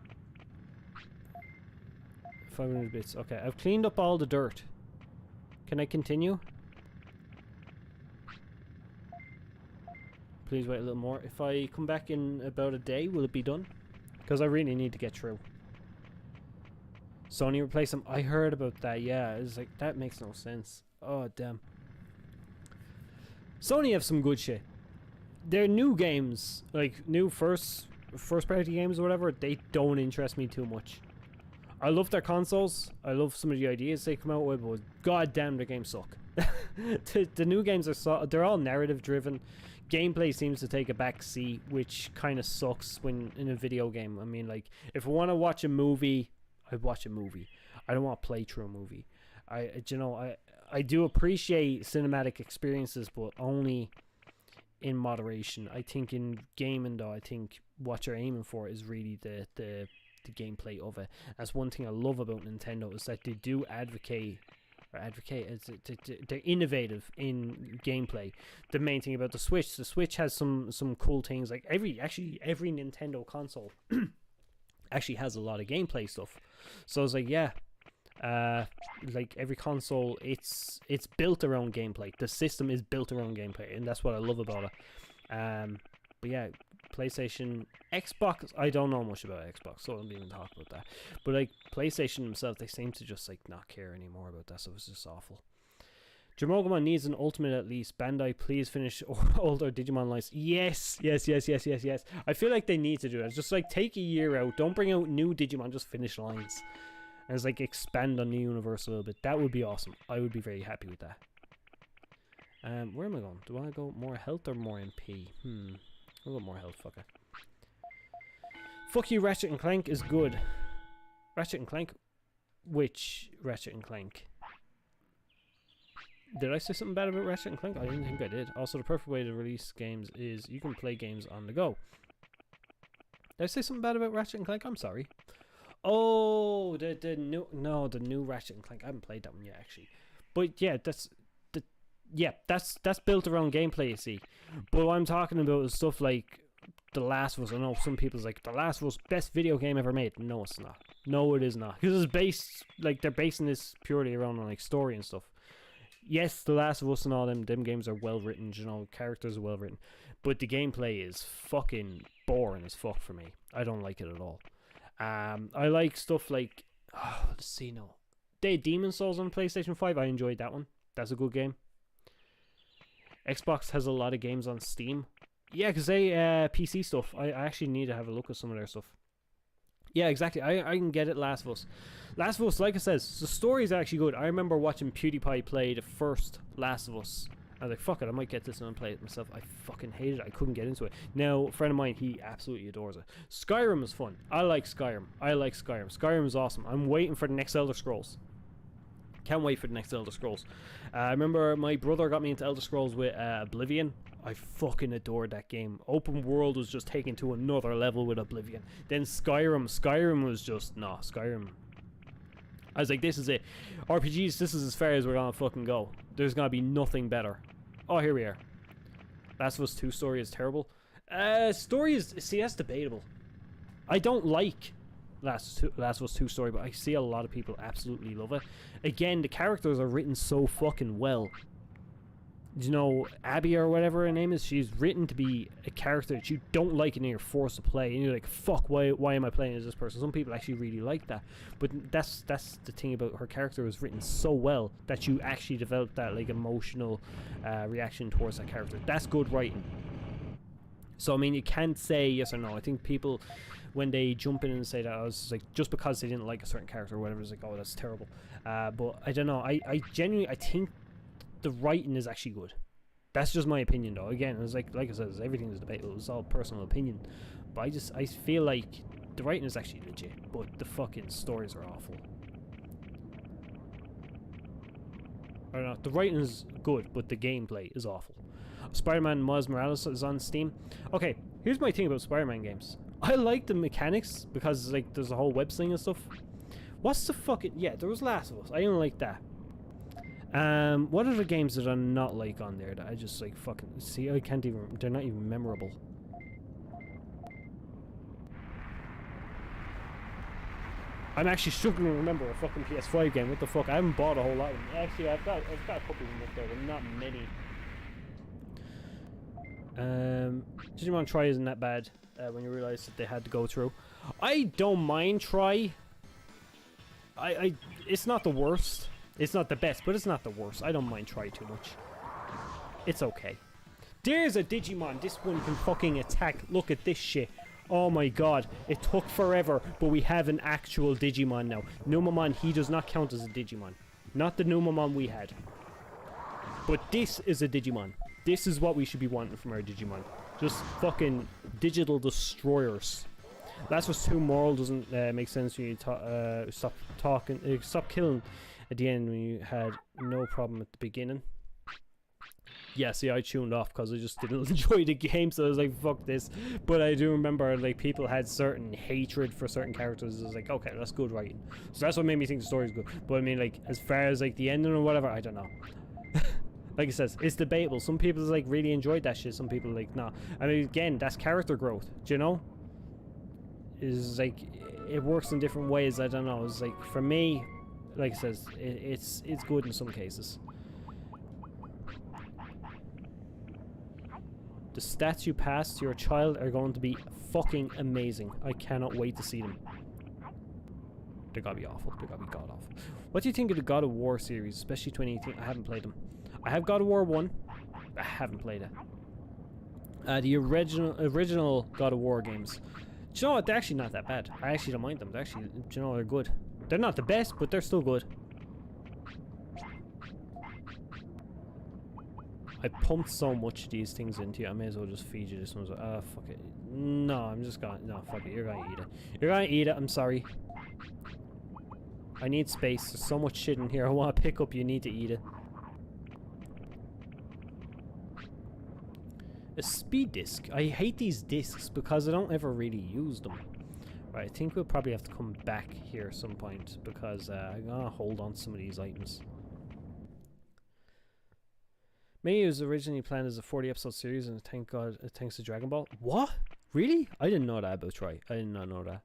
500 bits. Okay, I've cleaned up all the dirt. Can I continue? Please wait a little more. If I come back in about a day, will it be done? Because I really need to get through. Sony replaced them. I heard about that, yeah. It's like, that makes no sense. Oh, damn. Sony have some good shit. Their new games, like new first party games or whatever, they don't interest me too much. I love their consoles. I love some of the ideas they come out with, but god damn, their games suck. The new games are they're all narrative driven. Gameplay seems to take a back seat, which kind of sucks when in a video game. I mean, like, if I want to watch a movie, I'd watch a movie. I don't want to play through a movie. I do appreciate cinematic experiences, but only in moderation. I think in gaming though, I think what you're aiming for is really the gameplay of it. That's one thing I love about Nintendo, is that they do advocate, they're innovative in gameplay. The main thing about the Switch has some cool things, like every Nintendo console actually has a lot of gameplay stuff. So it's like, yeah, like every console, it's built around gameplay. The system is built around gameplay, and that's what I love about it. But yeah, PlayStation, Xbox, I don't know much about Xbox, so I don't even talk about that. But like PlayStation themselves, they seem to just like not care anymore about that, so it's just awful. Jamogomon needs an ultimate at least. Bandai, please finish older Digimon lines. Yes. I feel like they need to do it. It's just like, take a year out, don't bring out new Digimon, just finish lines. And it's like, expand on the universe a little bit. That would be awesome. I would be very happy with that. Where am I going? Do I go more health or more MP? I'll go more health, fuck it. Fuck you, Ratchet and Clank is good. Ratchet and Clank? Which Ratchet and Clank? Did I say something bad about Ratchet and Clank? I didn't think I did. Also, the perfect way to release games is you can play games on the go. Did I say something bad about Ratchet and Clank? I'm sorry. Oh, the new Ratchet and Clank. I haven't played that one yet, actually. But yeah, that's built around gameplay, you see. But what I'm talking about is stuff like The Last of Us. I know some people's like, The Last of Us, best video game ever made. No, it's not. No, it is not. Because it's based, like, they're basing this purely around like story and stuff. Yes, The Last of Us and all them games are well written, you know, characters are well written, but the gameplay is fucking boring as fuck for me. I don't like it at all. I like stuff like, let's see now, Demon Souls on PlayStation 5. I enjoyed that one. That's a good game. Xbox has a lot of games on Steam. Yeah, because they PC stuff. I actually need to have a look at some of their stuff. Yeah, exactly. I can get it. Last of Us. Last of Us, like I says, the story is actually good. I remember watching PewDiePie play the first Last of Us. I was like, fuck it, I might get this and play it myself. I fucking hated it. I couldn't get into it. Now, a friend of mine, he absolutely adores it. Skyrim is fun. I like Skyrim. Skyrim is awesome. I'm waiting for the next Elder Scrolls. Can't wait for the next Elder Scrolls. I remember my brother got me into Elder Scrolls with Oblivion. I fucking adored that game. Open world was just taken to another level with Oblivion. Then Skyrim was just, nah, Skyrim. I was like, this is it. RPGs, this is as far as we're gonna fucking go. There's gonna be nothing better. Oh, here we are. Last of Us 2 story is terrible. Story is, see, that's debatable. I don't like Last of Us 2 story, but I see a lot of people absolutely love it. Again, the characters are written so fucking well. You know, Abby or whatever her name is, she's written to be a character that you don't like and you're forced to play, and you're like, fuck, why am I playing as this person? Some people actually really like that, but that's the thing about her character, was written so well that you actually develop that like emotional reaction towards that character. That's good writing. So I mean, you can't say yes or no. I think people, when they jump in and say that, I was like, just because they didn't like a certain character or whatever, it's like, oh, that's terrible. But I don't know. I genuinely, I think the writing is actually good. That's just my opinion, though. Again, it's like I said, everything is debatable. It's all personal opinion. But I feel like the writing is actually legit, but the fucking stories are awful. I don't know. The writing is good, but the gameplay is awful. Spider-Man Miles Morales is on Steam. Okay, here's my thing about Spider-Man games. I like the mechanics because like there's a whole web sling and stuff. What's the fucking, yeah, there was Last of Us. I didn't like that. What are the games that are not like on there that I just like fucking see? I can't even. They're not even memorable. I'm actually struggling to remember a fucking PS5 game. What the fuck? I haven't bought a whole lot of them. Actually, I've got a couple of them up there, but not many. Digimon Try isn't that bad when you realize that they had to go through. I don't mind Try. It's not the worst. It's not the best, but it's not the worst. I don't mind Try too much. It's okay. There's a Digimon. This one can fucking attack. Look at this shit. Oh my god. It took forever, but we have an actual Digimon now. Numamon, he does not count as a Digimon. Not the Numamon we had. But this is a Digimon. This is what we should be wanting from our Digimon. Just fucking digital destroyers. Last of Us 2 moral doesn't make sense when you stop killing at the end when you had no problem at the beginning. Yeah, see, I tuned off because I just didn't enjoy the game, so I was like, fuck this. But I do remember, like, people had certain hatred for certain characters. I was like, okay, that's good writing. So that's what made me think the story's good. But I mean, like, as far as, like, the ending or whatever, I don't know. Like it says, it's debatable. Some people, like, really enjoyed that shit. Some people, like, nah. I mean, again, that's character growth, do you know? Is like, it works in different ways, I don't know. It's like, for me, like it says, it's good in some cases. The stats you pass to your child are going to be fucking amazing. I cannot wait to see them. They're gotta be awful. They're gotta be god awful. What do you think of the God of War series, especially 2018? I haven't played them. I have God of War 1. I haven't played it. The original God of War games. Do you know what? They're actually not that bad. I actually don't mind them. They're actually, do you know, they're good. They're not the best, but they're still good. I pumped so much of these things into you, I may as well just feed you this one. Fuck it. No, I'm just gonna... No, fuck it. You're gonna eat it. You're gonna eat it. I'm sorry. I need space. There's so much shit in here I want to pick up. You need to eat it. A speed disc. I hate these discs because I don't ever really use them. Right, I think we'll probably have to come back here at some point because I'm gonna hold on to some of these items. Maybe it was originally planned as a 40-episode series, and thank God, thanks to Dragon Ball. What? Really? I didn't know that about Try. I did not know that.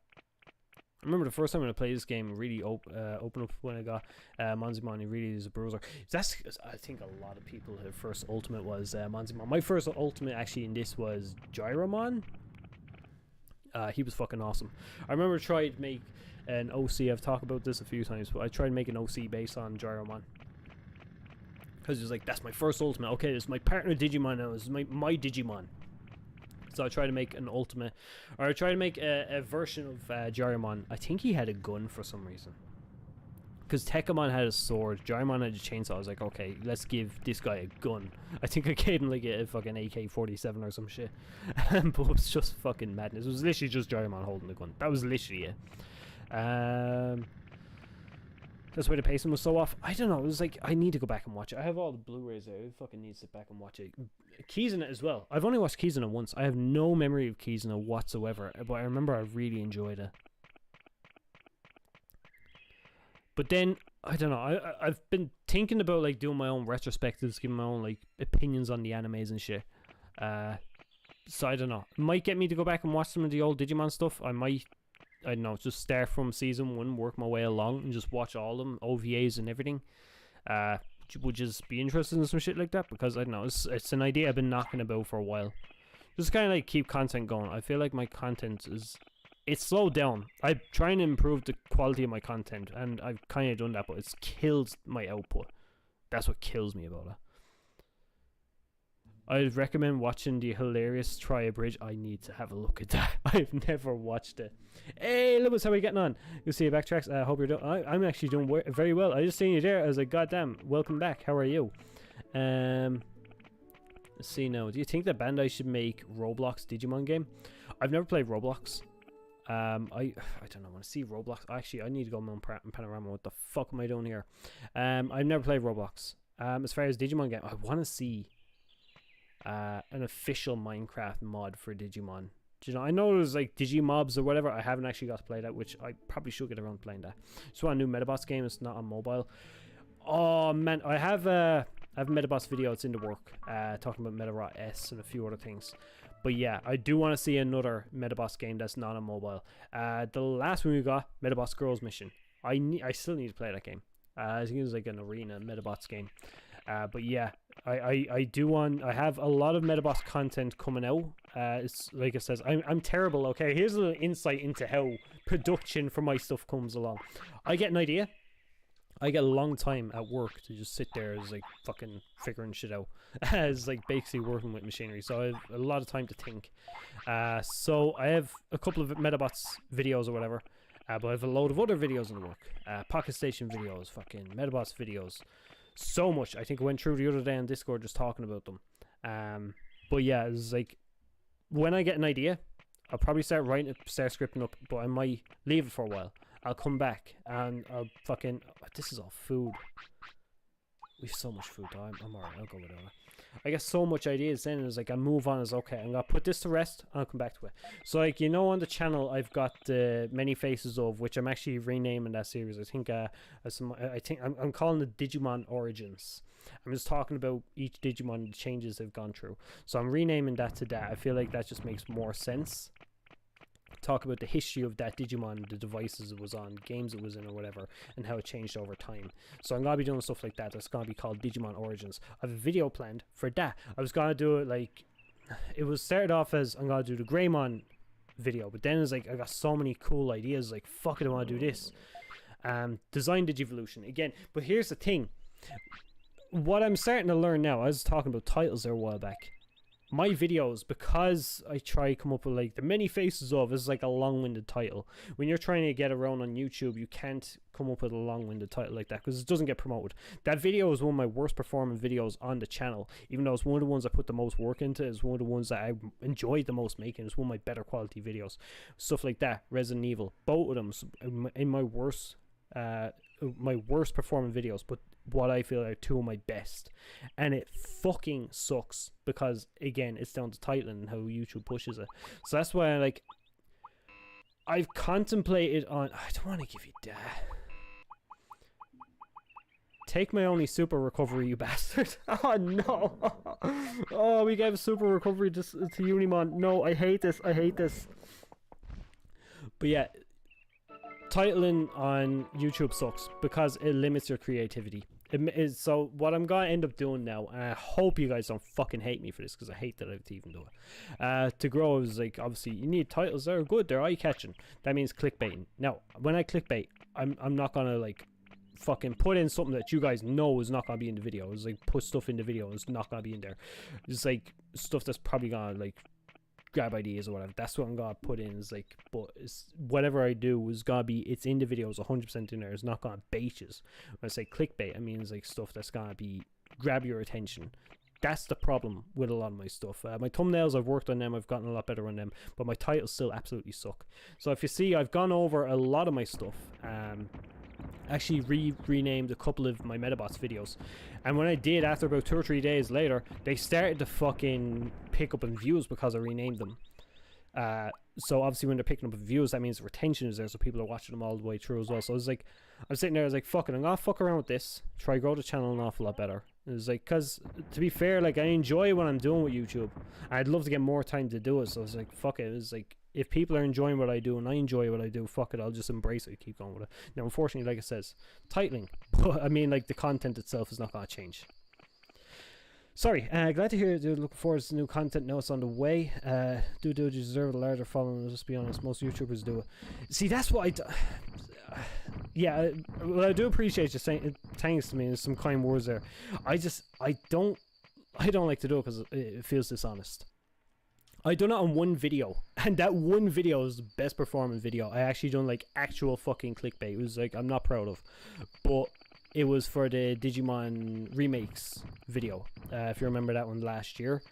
I remember the first time when I played this game, really open up when I got Monzimon. He really is a bruiser. That's, I think a lot of people, their first ultimate was Monzimon. My first ultimate actually in this was Gyromon. He was fucking awesome. I remember I tried to make an OC. I've talked about this a few times, but I tried to make an OC based on Gyromon. Because it was like, that's my first ultimate. Okay, this is my partner Digimon now. This is my Digimon. So I tried to make an ultimate. Or I tried to make a version of Gyromon. I think he had a gun for some reason. Because Tekamon had a sword. Gyromon had a chainsaw. I was like, okay, let's give this guy a gun. I think I gave him like a fucking AK-47 or some shit. But it was just fucking madness. It was literally just Gyromon holding the gun. That was literally it. That's why the pacing was so off. I don't know. It was like, I need to go back and watch it. I have all the Blu-rays there. I fucking need to sit back and watch it. Kizuna as well. I've only watched Kizuna once. I have no memory of Kizuna whatsoever. But I remember I really enjoyed it. But then, I don't know. I've been thinking about like doing my own retrospectives, giving my own like opinions on the animes and shit. So I don't know. It might get me to go back and watch some of the old Digimon stuff. I don't know, just start from season 1, work my way along, and just watch all of them, OVAs and everything. Would just be interested in some shit like that, because I don't know, it's an idea I've been knocking about for a while. Just kind of like keep content going. I feel like my content it's slowed down. I'm trying to improve the quality of my content, and I've kind of done that, but it's killed my output. That's what kills me about it. I'd recommend watching the hilarious Try a Bridge. I need to have a look at that. I've never watched it. Hey, Lewis, how are you getting on? You'll see you back, Trax. I hope you're doing. I'm actually doing very well. I just seen you there. I was like, goddamn, welcome back. How are you? Let's see now. Do you think that Bandai should make Roblox Digimon game? I've never played Roblox. I don't know. I want to see Roblox. Actually, I need to go on Panorama. What the fuck am I doing here? I've never played Roblox. As far as Digimon game, I want to see an official Minecraft mod for Digimon. Do you know? I know there's like Digimobs or whatever. I haven't actually got to play that, which I probably should get around to playing that. Just want a new Metabots game. It's not on mobile. Oh man, I have a Metabots video. It's in the work. Talking about Metarot S and a few other things. But yeah, I do want to see another Metabots game that's not on mobile. The last one we got, Metabots Girls Mission. I still need to play that game. I think it was like an arena Metabots game. But yeah, I do want. I have a lot of Metabots content coming out. It's like it says, I'm terrible. Okay, here's a little insight into how production for my stuff comes along. I get an idea. I get a long time at work to just sit there as like fucking figuring shit out, as like basically working with machinery. So I have a lot of time to think. So I have a couple of Metabots videos or whatever. But I have a load of other videos in the work. Pocket Station videos, fucking Metabots videos. So much. I think I went through the other day on Discord just talking about them. But yeah, it's like when I get an idea, I'll probably start writing it, start scripting up, but I might leave it for a while. I'll come back and I'll fucking. Oh, this is all food. We have so much food. Though. I'm alright. I'll go with it. I get so much ideas. Then it's like I move on. It's okay. I'm gonna put this to rest. I'll come back to it. So like you know, on the channel, I've got the Many Faces of, which I'm actually renaming that series. I think I'm calling it Digimon Origins. I'm just talking about each Digimon, the changes they've gone through. So I'm renaming that to that. I feel like that just makes more sense. Talk about the history of that Digimon, the devices it was on, games it was in or whatever, and how it changed over time. So I'm going to be doing stuff like that. That's going to be called Digimon Origins. I have a video planned for that. I was going to do it like, it was started off as I'm going to do the Greymon video, but then it's like I got so many cool ideas, like fuck it, I want to do this. Design Digivolution again. But here's the thing. What I'm starting to learn now, I was talking about titles there a while back. My videos, because I try to come up with like the Many Faces of is like a long-winded title. When you're trying to get around on YouTube, you can't come up with a long-winded title like that because it doesn't get promoted. That video is one of my worst performing videos on the channel, even though it's one of the ones I put the most work into. It's one of the ones that I enjoyed the most making. It's one of my better quality videos. Stuff like that, Resident Evil, both of them in my worst performing videos, but what I feel are two of my best, and it fucking sucks because again it's down to titling and how YouTube pushes it. So that's why I've contemplated on. I don't want to give you that. Take my only super recovery, you bastard. Oh no. Oh, we gave a super recovery to Unimon. No, I hate this. But yeah, titling on YouTube sucks because it limits your creativity. So what I'm going to end up doing now, and I hope you guys don't fucking hate me for this because I hate that I have to even do it. To grow is like, obviously you need titles that are good, they're eye-catching. That means clickbaiting. Now, when I clickbait, I'm not going to like fucking put in something that you guys know is not going to be in the video. It's like put stuff in the video and it's not going to be in there. It's like stuff that's probably going to like grab ideas or whatever. That's what I'm gonna put in. Is like, but it's, whatever I do is gonna be, it's in the videos 100% in there. It's not gonna bait you. When I say clickbait, I mean it's like stuff that's gonna be grab your attention. That's the problem with a lot of my stuff. My thumbnails, I've worked on them, I've gotten a lot better on them, but my titles still absolutely suck. So if you see, I've gone over a lot of my stuff. Actually renamed a couple of my Metabots videos, and when I did, after about 2 or 3 days later, they started to fucking pick up in views because I renamed them. So obviously when they're picking up in views, that means retention is there, so people are watching them all the way through as well. So I was like, I'm sitting there, I was like, fuck it, I'm gonna fuck around with this, try to grow the channel an awful lot better, It was like, because to be fair, like I enjoy what I'm doing with YouTube. I'd love to get more time to do it. So it's like, fuck it. It was like, if people are enjoying what I do and I enjoy what I do, fuck it, I'll just embrace it, keep going with it. Now, unfortunately, like it says, titling. But I mean, like the content itself is not going to change. Sorry, glad to hear you're looking forward to new content. Now it's on the way. Do you deserve a larger following? Let's be honest, most YouTubers do it. See, that's what I do. Yeah, well, I do appreciate you saying thanks to me. There's some kind words there. I don't like to do it because it feels dishonest. I done it on one video, and that one video is the best performing video. I actually done like actual fucking clickbait. It was like, I'm not proud of, but it was for the Digimon remakes video. If you remember that one last year,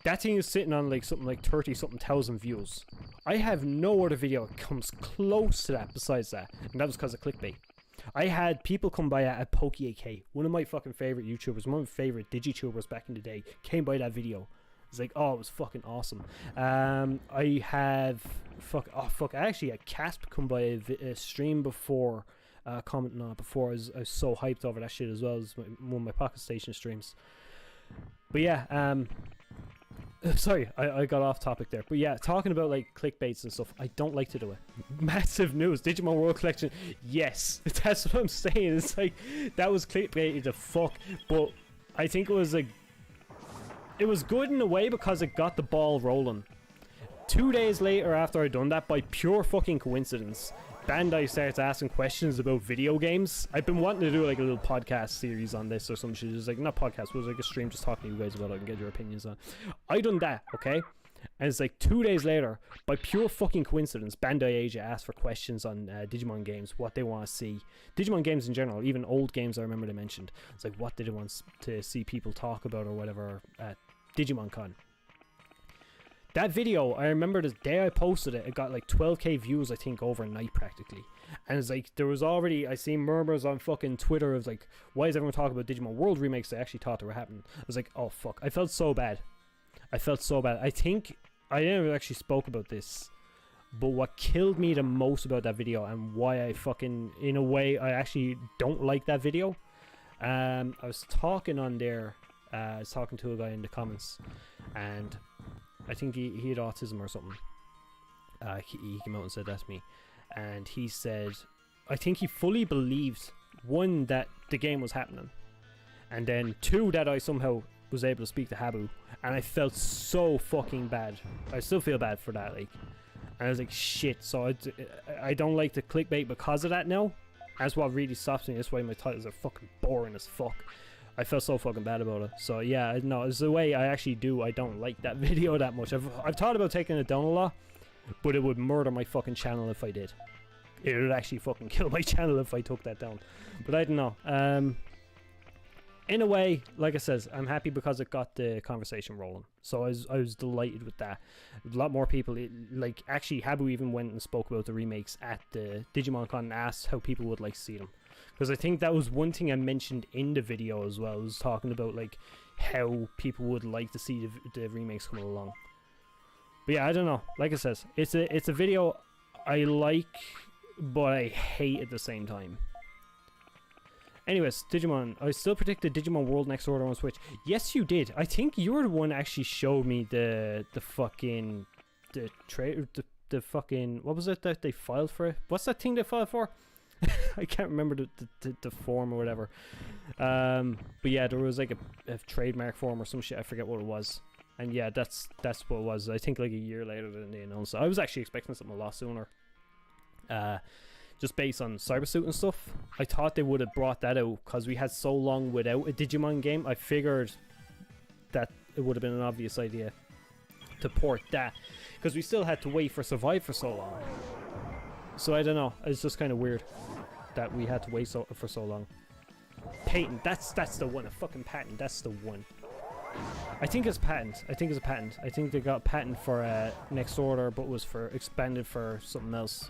that thing is sitting on like something like 30-something thousand views. I have no other video that comes close to that besides that, and that was because of clickbait. I had people come by at PokeAK, one of my fucking favorite YouTubers, one of my favorite DigiTubers back in the day, came by that video. It's like, oh, it was fucking awesome. I have I actually had Casp come by a stream before, commenting on it before. I was so hyped over that shit as well as one of my Pocket Station streams. But yeah, sorry, I got off topic there. But yeah, talking about like clickbaits and stuff, I don't like to do it. Massive news, Digimon World Collection. Yes, that's what I'm saying. It's like, that was clickbaited to fuck, but I think it was like, it was good in a way because it got the ball rolling. 2 days later after I done that, by pure fucking coincidence, Bandai starts asking questions about video games. I've been wanting to do like a little podcast series on this or some shit. It's like, not podcast, it was like a stream just talking to you guys about it and get your opinions on it. I done that, okay? And it's like 2 days later, by pure fucking coincidence, Bandai Asia asked for questions on Digimon games, what they want to see. Digimon games in general, even old games I remember they mentioned. It's like, what did they want to see people talk about or whatever at Digimon Con. That video, I remember the day I posted it, it got like 12k views, I think, overnight practically. And it's like, there was already, I seen murmurs on fucking Twitter of like, why is everyone talking about Digimon World remakes? I actually thought they were happening. I was like, oh fuck, I felt so bad. I think, I never actually spoke about this, but what killed me the most about that video and why I fucking, in a way, I actually don't like that video. I was talking on there, I was talking to a guy in the comments, and I think he had autism or something. He came out and said that to me, and he said, I think he fully believed, one, that the game was happening, and then two, that I somehow was able to speak to Habu, and I felt so fucking bad. I still feel bad for that, like, and I was like, shit. So I don't like the clickbait because of that now. That's what really stops me. That's why my titles are fucking boring as fuck. I felt so fucking bad about it. So yeah, no, it's the way I actually do. I don't like that video that much. I've thought about taking it down a lot, but it would murder my fucking channel if I did. It would actually fucking kill my channel if I took that down. But I don't know. In a way, like I says, I'm happy because it got the conversation rolling. So I was delighted with that. A lot more people, like actually Habu even went and spoke about the remakes at the Digimon Con and asked how people would like to see them. Because I think that was one thing I mentioned in the video as well. I was talking about like how people would like to see the remakes coming along. But yeah, I don't know. Like I says, it's a video I like, but I hate at the same time. Anyways, Digimon. I still predicted Digimon World Next Order on Switch. Yes, you did. I think you were the one actually showed me the fucking the fucking, what was it that they filed for it? What's that thing they filed for? I can't remember the form or whatever. But yeah, there was like a trademark form or some shit. I forget what it was. And yeah, that's what it was. I think like a year later than they announced it. I was actually expecting something a lot sooner. Just based on Cybersuit and stuff. I thought they would have brought that out because we had so long without a Digimon game. I figured that it would have been an obvious idea to port that, because we still had to wait for Survive for so long. So I don't know, it's just kind of weird that we had to wait for so long. Patent, that's the one, a fucking patent, that's the one. I think it's patent. I think they got patent for Next Order, but was for expanded for something else.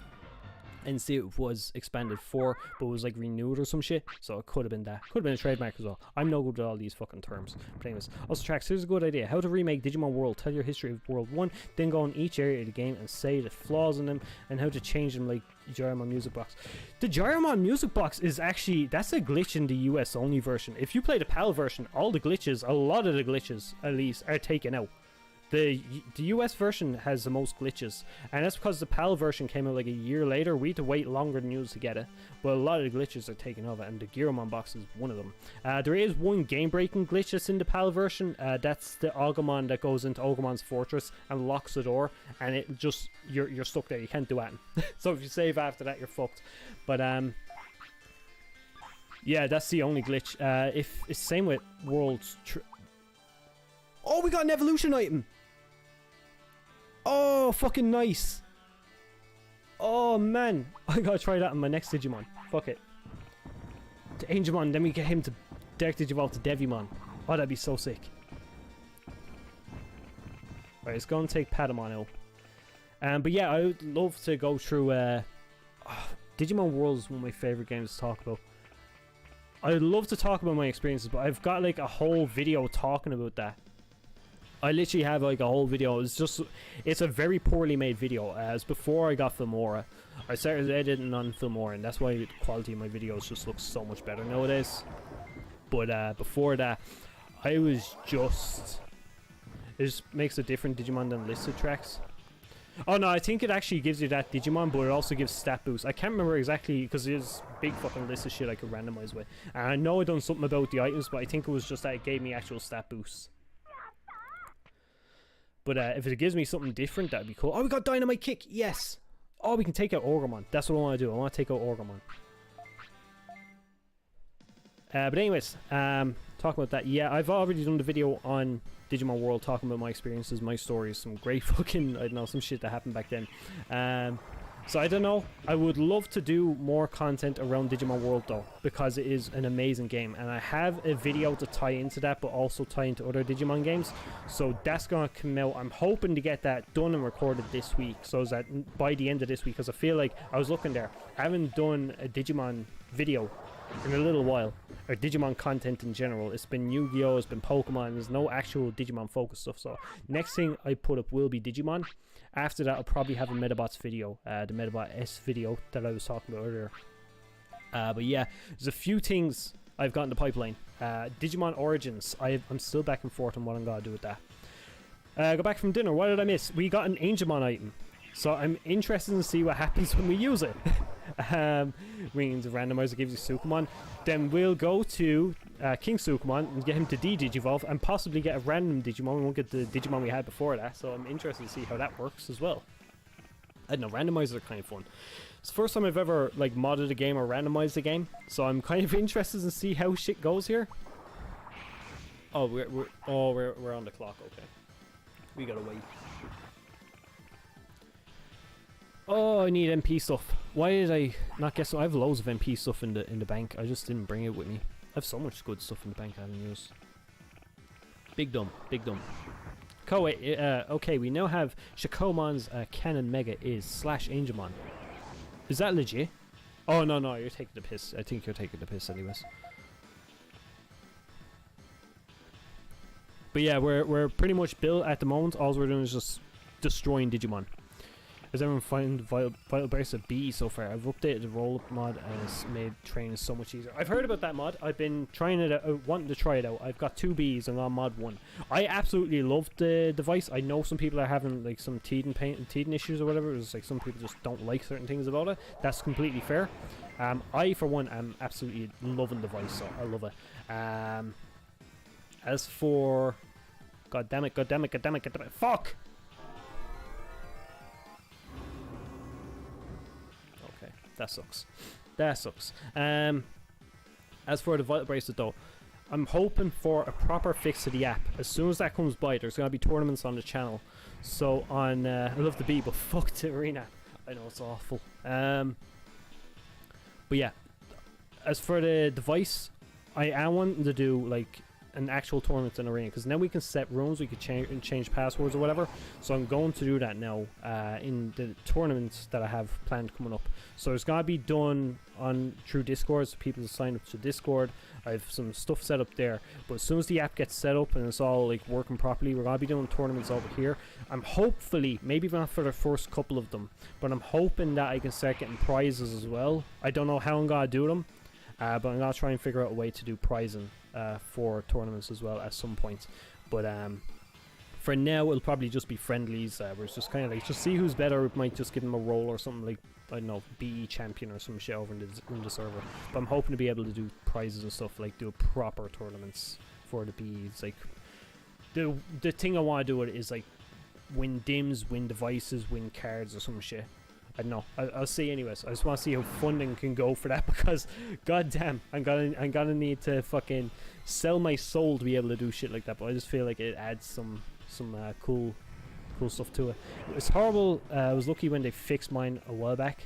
and see it was expanded 4, but it was like renewed or some shit, so it could have been that. Could have been a trademark as well. I'm no good with all these fucking terms. But anyways, also Trax, here's a good idea. How to remake Digimon World. Tell your history of World 1, then go on each area of the game and say the flaws in them and how to change them, like Gyromon Music Box. The Gyromon Music Box is actually, that's a glitch in the US only version. If you play the PAL version, all the glitches, a lot of the glitches at least, are taken out. The US version has the most glitches, and that's because the PAL version came out like a year later. We had to wait longer than used to get it, but a lot of the glitches are taken over, and the Gyromon box is one of them. There is one game-breaking glitch that's in the PAL version. That's the Agumon that goes into Ogumon's fortress and locks the door, and it just, you're stuck there. You can't do anything. So if you save after that, you're fucked. But yeah, that's the only glitch. If it's same with World's. Oh, we got an evolution item. Oh, fucking nice. Oh, man. I gotta try that on my next Digimon. Fuck it. To Angemon, then we get him to Dark Digivolve to Devimon. Oh, that'd be so sick. Right, let's go and take Patamon out. But yeah, I would love to go through... Digimon World is one of my favourite games to talk about. I'd love to talk about my experiences, but I've got like a whole video talking about that. I literally have like a whole video. It's a very poorly made video. As before I got Filmora, I started editing on Filmora, and that's why the quality of my videos just looks so much better nowadays. But before that, I was just... It just makes a different Digimon than listed tracks. Oh no, I think it actually gives you that Digimon, but it also gives stat boost. I can't remember exactly, because there's big fucking list of shit I could randomize with. And I know I done something about the items, but I think it was just that it gave me actual stat boosts. But if it gives me something different, that'd be cool. Oh, we got Dynamite Kick! Yes! Oh, we can take out Orgrimmon. That's what I want to do. I want to take out Orgrimmon. But anyways, talking about that. Yeah, I've already done the video on Digimon World talking about my experiences, my stories, some great fucking, I don't know, some shit that happened back then. So I don't know, I would love to do more content around Digimon World though, because it is an amazing game, and I have a video to tie into that, but also tie into other Digimon games, so that's gonna come out. I'm hoping to get that done and recorded this week, so that by the end of this week, because I feel like, I was looking there, I haven't done a Digimon video in a little while, or Digimon content in general. It's been Yu-Gi-Oh!, it's been Pokemon, there's no actual Digimon focused stuff, so next thing I put up will be Digimon. After that, I'll probably have a Metabots video, the Metabot S video that I was talking about earlier. But yeah, there's a few things I've got in the pipeline. Digimon Origins, I'm still back and forth on what I'm going to do with that. Go back from dinner, what did I miss? We got an Angemon item, so I'm interested to see what happens when we use it. Means the randomizer gives you Sukumon. Then we'll go to King Sukumon and get him to Digivolve and possibly get a random Digimon. We won't get the Digimon we had before that, so I'm interested to see how that works as well. I don't know, randomizers are kind of fun. It's the first time I've ever like modded a game or randomized a game, so I'm kind of interested to see how shit goes here. Oh, we're on the clock. Okay, we gotta wait. Oh, I need MP stuff. Why did I not get some? I have loads of MP stuff in the bank. I just didn't bring it with me. I have so much good stuff in the bank I haven't used. Big dumb, big dumb. Okay, we now have Shakomon's Canon Mega is /Angemon. Is that legit? Oh no, you're taking the piss. I think you're taking the piss anyways. But yeah, we're pretty much built at the moment. All we're doing is just destroying Digimon. Has everyone found Vital Burst of B so far? I've updated the roll-up mod and it's made training so much easier. I've heard about that mod. I've been trying it out, wanting to try it out. I've got 2 Bs and I'm on mod 1. I absolutely love the device. I know some people are having like some teething issues or whatever. It's like some people just don't like certain things about it. That's completely fair. I for one am absolutely loving the device, so I love it. As for God damn it, fuck! That sucks. As for the Vital Bracelet though, I'm hoping for a proper fix to the app. As soon as that comes by, there's going to be tournaments on the channel. So on, I love the B, but fuck the arena. I know it's awful. But yeah, as for the device, I am wanting to do like an actual tournament in Arena, because now we can set rooms, we could change passwords or whatever. So I'm going to do that now in the tournaments that I have planned coming up. So it's going to be done through Discord, so people sign up to Discord. I have some stuff set up there, but as soon as the app gets set up and it's all like working properly, we're going to be doing tournaments over here. I'm hopefully, maybe not for the first couple of them, but I'm hoping that I can start getting prizes as well. I don't know how I'm going to do them, but I'm going to try and figure out a way to do prizing for tournaments as well at some point. But for now, it'll probably just be friendlies, where it's just kind of like, just see who's better. We might just give them a role or something like, I don't know, BE champion or some shit over in the server. But I'm hoping to be able to do prizes and stuff, like do proper tournaments for the BEs. Like, the thing I want to do it is like win dims, win devices, win cards or some shit. I don't know. I'll see anyways. I just want to see how funding can go for that, because goddamn, I'm gonna need to fucking sell my soul to be able to do shit like that. But I just feel like it adds some cool stuff to it. It's horrible. I was lucky when they fixed mine a while back.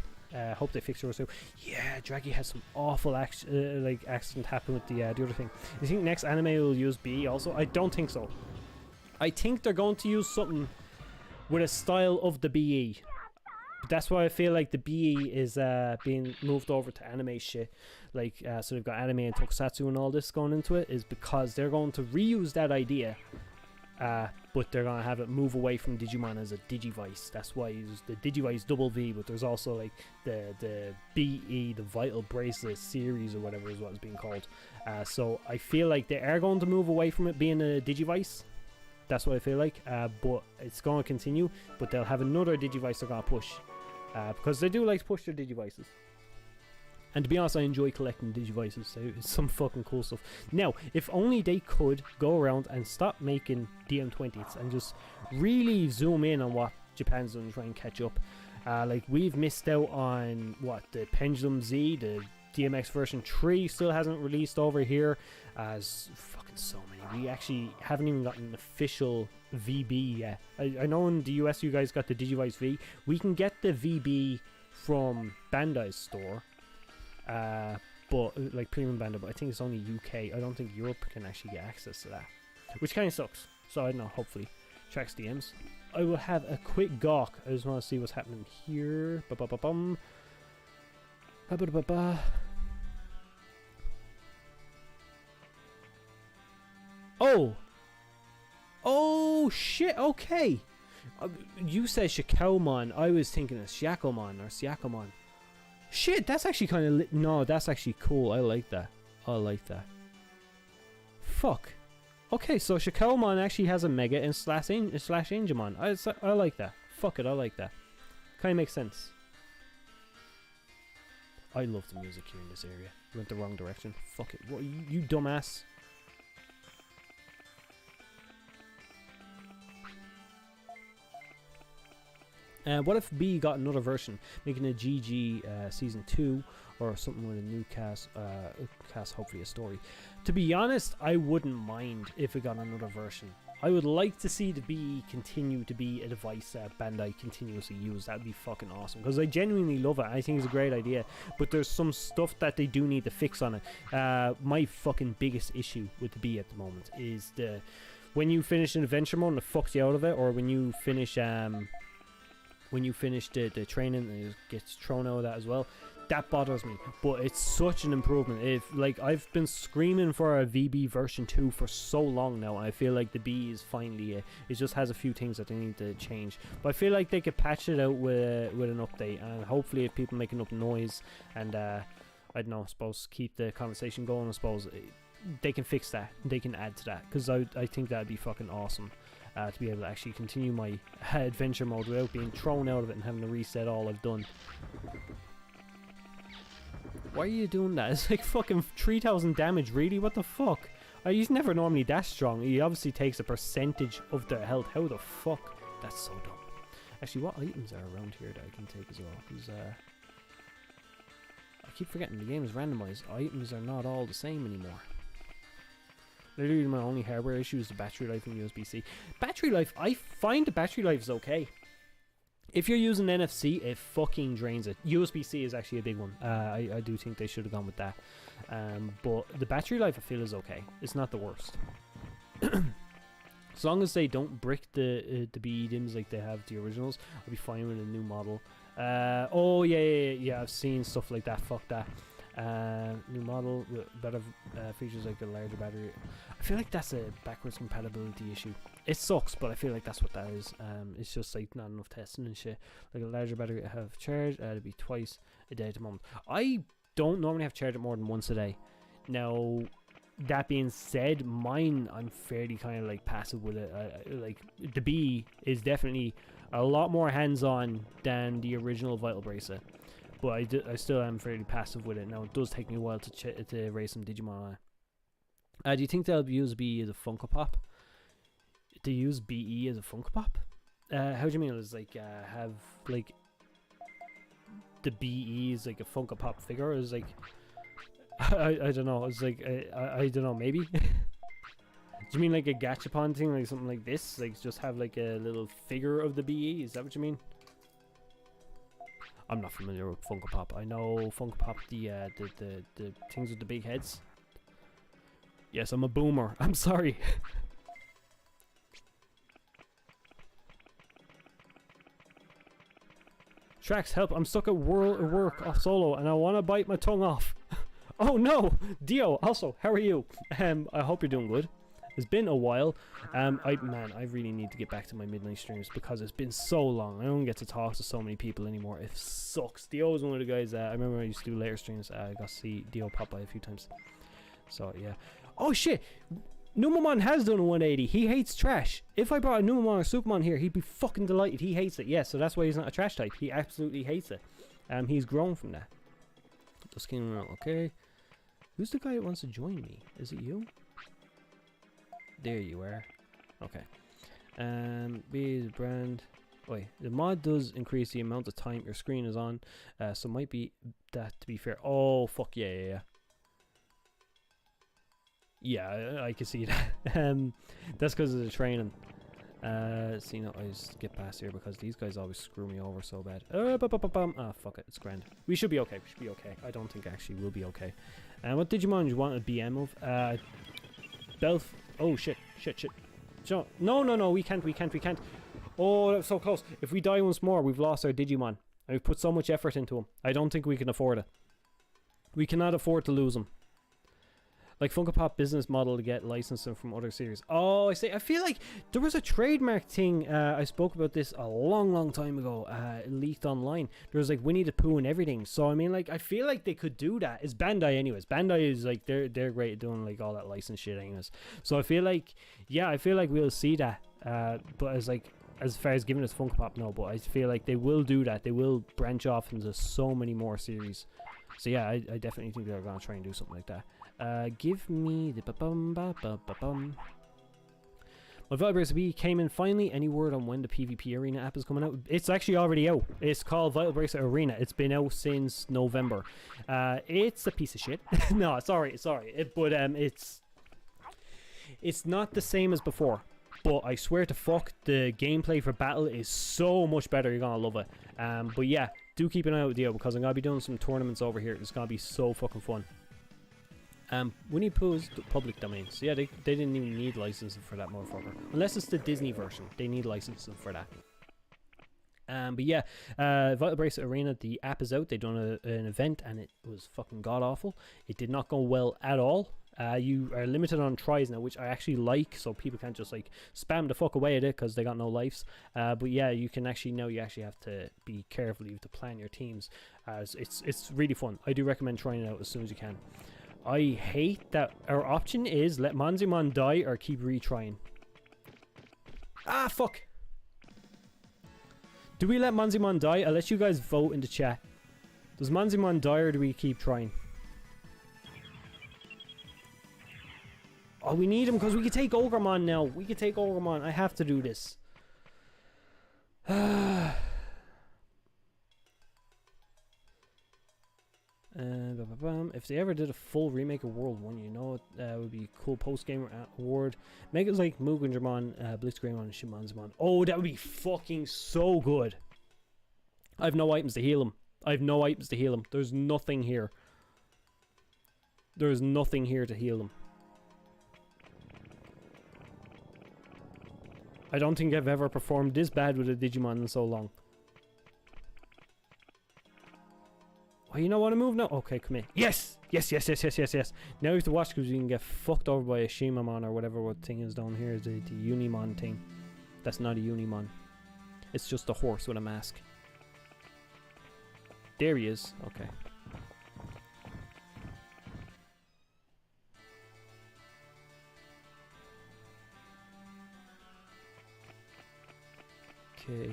Hope they fix yours too. Yeah, Draggy had some awful accident happen with the other thing. You think next anime will use BE also? I don't think so. I think they're going to use something with a style of the BE. But that's why I feel like the BE is being moved over to anime shit. Like, so they've got anime and tokusatsu and all this going into it, is because they're going to reuse that idea. But they're gonna have it move away from Digimon as a Digivice. That's why it's the Digivice double V, but there's also like the BE, the Vital Bracelet series or whatever is what it's being called. So I feel like they are going to move away from it being a Digivice. That's what I feel like. But it's going to continue, but they'll have another Digivice they're gonna push, because they do like to push their Digivices. And to be honest, I enjoy collecting Digivices, so it's some fucking cool stuff. Now, if only they could go around and stop making DM20s and just really zoom in on what Japan's doing and try and catch up. Like, we've missed out on, what, the Pendulum Z, the DMX version 3 still hasn't released over here. As fucking so many. We actually haven't even gotten an official VB yet. I know in the US you guys got the Digivice V. We can get the VB from Bandai's store. But like premium Bandai, but I think it's only UK. I don't think Europe can actually get access to that, which kind of sucks. So I don't know, hopefully Trax DMs. I will have a quick gawk. I just want to see what's happening here. Oh shit, okay. You said Shakomon. I was thinking of Shakomon or Syakomon. Shit, that's actually kind of no, that's actually cool. I like that. I like that. Fuck. Okay, so Shakomon actually has a Mega and slash Angemon. I like that. Fuck it, I like that. Kind of makes sense. I love the music here in this area. Went the wrong direction. Fuck it. What, you dumbass. What if B got another version, making a GG Season 2 or something with a new cast, hopefully a story? To be honest, I wouldn't mind if it got another version. I would like to see the B continue to be a device that Bandai continuously use. That'd be fucking awesome, because I genuinely love it. I think it's a great idea, but there's some stuff that they do need to fix on it. My fucking biggest issue with the B at the moment is when you finish an adventure mode and it fucks you out of it, or when you finish the training and it gets thrown out of that as well. That bothers me, but it's such an improvement. If like I've been screaming for a VB version 2 for so long now, and I feel like the B is finally it just has a few things that they need to change, but I feel like they could patch it out with an update, and hopefully if people make enough noise and I don't know, I suppose keep the conversation going, I suppose they can fix that, they can add to that, because I think that'd be fucking awesome. To be able to actually continue my adventure mode without being thrown out of it and having to reset all I've done. Why are you doing that? It's like fucking 3,000 damage, really? What the fuck? He's never normally that strong. He obviously takes a percentage of their health. How the fuck? That's so dumb. Actually, what items are around here that I can take as well? Because I keep forgetting the game is randomized. Items are not all the same anymore. Literally my only hardware issue is the battery life in USB-C. Battery life, I find the battery life is okay. If you're using NFC, it fucking drains it. USB-C is actually a big one. I do think they should have gone with that. But the battery life I feel is okay. It's not the worst. As long as they don't brick the BE dims like they have the originals, I'll be fine with a new model. Oh yeah, I've seen stuff like that. Fuck that. New model with better features like a larger battery. I feel like that's a backwards compatibility issue. It sucks, but I feel like that's what that is. It's just like not enough testing and shit. Like a larger battery I have charged, it'll be twice a day at the moment. I don't normally have charged it more than once a day. Now, that being said, mine I'm fairly kind of like passive with it. Like the B is definitely a lot more hands-on than the original Vital Bracelet, but I still am fairly passive with it. Now it does take me a while to raise some Digimon. Do you think they'll use BE as a Funko Pop? To use BE as a Funko Pop? How do you mean? It's like have like the BE is like a Funko Pop figure? Is like I don't know. It's like I don't know. Maybe. Do you mean like a gachapon thing, like something like this? Like just have like a little figure of the BE? Is that what you mean? I'm not familiar with Funko Pop. I know Funko Pop, the things with the big heads. Yes, I'm a boomer. I'm sorry. Trax, help! I'm stuck at work solo, and I want to bite my tongue off. Oh no, Dio. Also, how are you? I hope you're doing good. It's been a while. I really need to get back to my midnight streams because it's been so long. I don't get to talk to so many people anymore. It sucks. Dio was one of the guys. I remember I used to do later streams. I got to see Dio pop by a few times. So yeah. Oh shit. Numamon has done a 180. He hates trash. If I brought a Numamon or Supermon here, he'd be fucking delighted. He hates it. Yeah, so that's why he's not a trash type. He absolutely hates it. He's grown from that. Dusk, okay. Who's the guy that wants to join me? Is it you? There you are. Okay. B is brand. Wait, the mod does increase the amount of time your screen is on. So might be that, to be fair. Oh fuck yeah. Yeah, I can see that. That's because of the training. See, no, I just get past here because these guys always screw me over so bad. Ah, fuck it, it's grand. We should be okay. I don't think actually we'll be okay. What Digimon do you want a BM of? Belf. Oh shit. So, no, we can't. Oh, that's so close. If we die once more, we've lost our Digimon. And we've put so much effort into him. I don't think we can afford it. We cannot afford to lose him. Like Funko Pop business model to get licensing from other series. Oh, I see. I feel like there was a trademark thing. I spoke about this a long time ago. Leaked online. There was like Winnie the Pooh and everything. So I mean, like I feel like they could do that. It's Bandai, anyways. Bandai is like they're great at doing like all that license shit, anyways. So I feel like we'll see that. But as far as giving us Funko Pop, no. But I feel like they will do that. They will branch off into so many more series. So yeah, I definitely think they're gonna try and do something like that. Give me the ba-bum. My Vital Bracelet B came in finally. Any word on when the PvP Arena app is coming out? It's actually already out. It's called Vital Bracelet Arena. It's been out since November. It's a piece of shit. No, sorry. But it's not the same as before. But I swear to fuck, the gameplay for battle is so much better. You're gonna love it. But yeah, do keep an eye out, Dio, because I'm gonna be doing some tournaments over here. It's gonna be so fucking fun. Winnie Pooh's public domain. So yeah, they didn't even need licensing for that motherfucker. Unless it's the Disney version. They need licensing for that. But yeah, Vital Bracelet Arena, the app is out. They done an event and it was fucking god awful. It did not go well at all. You are limited on tries now, which I actually like, so people can't just like spam the fuck away at it because they got no lives. But yeah, you can actually now you actually have to be careful. You have to plan your teams. It's really fun. I do recommend trying it out as soon as you can. I hate that our option is let Manzimon die or keep retrying. Ah, fuck. Do we let Manzimon die? I'll let you guys vote in the chat. Does Manzimon die or do we keep trying? Oh, we need him because we can take Ogremon now. We can take Ogremon. I have to do this. If they ever did a full remake of World 1, you know it would be a cool post-game award. Make it like Mugendermon, Blitzgreymon, and Shimanzamon. Oh, that would be fucking so good. I have no items to heal him. There's nothing here. There is nothing here to heal them. I don't think I've ever performed this bad with a Digimon in so long. Oh, you don't want to move now? Okay, come here. Yes! Yes, yes, yes, yes, yes, yes. Now we have to watch because we can get fucked over by a Shimamon or whatever what thing is down here. The Unimon thing. That's not a Unimon. It's just a horse with a mask. There he is. Okay. Okay.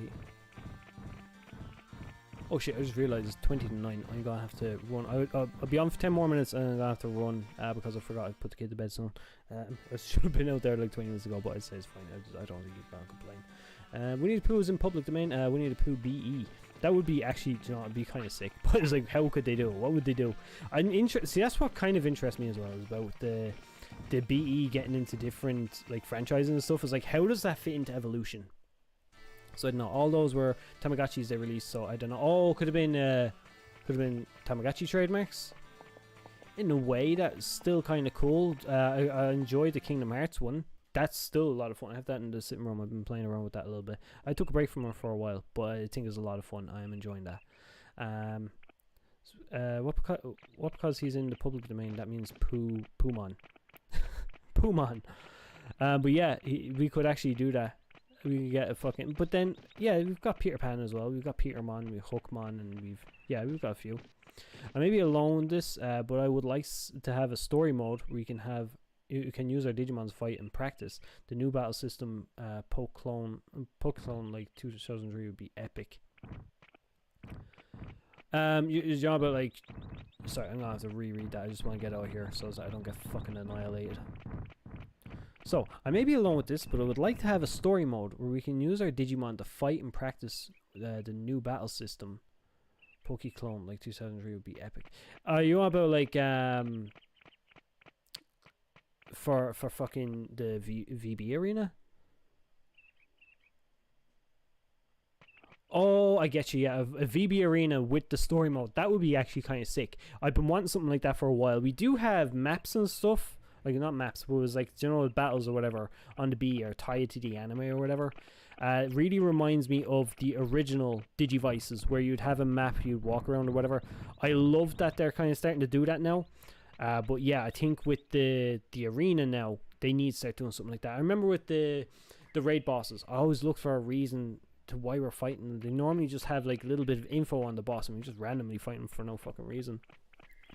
Oh shit, I just realised it's 20 to 9. I'm gonna have to run. I'll be on for 10 more minutes and I'm gonna have to run because I forgot I put the kid to bed soon. I should have been out there like 20 minutes ago, but I'd say it's fine. I don't think you're gonna complain. Winnie the Pooh is in public domain. Winnie the Pooh BE. That would be actually, you know, it'd be kind of sick. But it's like, how could they do it? What would they do? I'm interested. See, that's what kind of interests me as well, is about the BE getting into different like franchises and stuff. Is like, how does that fit into evolution? So I don't know. All those were Tamagotchis they released. So I don't know. Oh, could have been Tamagotchi trademarks. In a way, that's still kind of cool. I enjoyed the Kingdom Hearts one. That's still a lot of fun. I have that in the sitting room. I've been playing around with that a little bit. I took a break from it for a while, but I think it's a lot of fun. I am enjoying that. What because he's in the public domain? That means Poomon. Poomon. But yeah, we could actually do that. We could get a fucking. But then, yeah, we've got Peter Pan as well. We've got Petermon, we've Hookmon, and we've got a few. I may be alone with this, but I would like to have a story mode where you can use our Digimons fight and practice. The new battle system, Pokeclone like 2003 would be epic. You know about like, sorry, I'm gonna have to reread that. I just want to get out of here so that I don't get fucking annihilated. So I may be alone with this, but I would like to have a story mode where we can use our Digimon to fight and practice the new battle system. Pokeclone like 2003 would be epic. You know about like for fucking the VB arena? Oh, I get you. Yeah, a VB arena with the story mode. That would be actually kind of sick. I've been wanting something like that for a while. We do have maps and stuff. Like, not maps, but it was like, you know, battles or whatever on the B or tied to the anime or whatever. It really reminds me of the original Digivices where you'd have a map, you'd walk around or whatever. I love that they're kind of starting to do that now. But yeah, I think with the arena now, they need to start doing something like that. I remember with the raid bosses, I always look for a reason to why we're fighting. They normally just have like a little bit of info on the boss and we just randomly fight them for no fucking reason.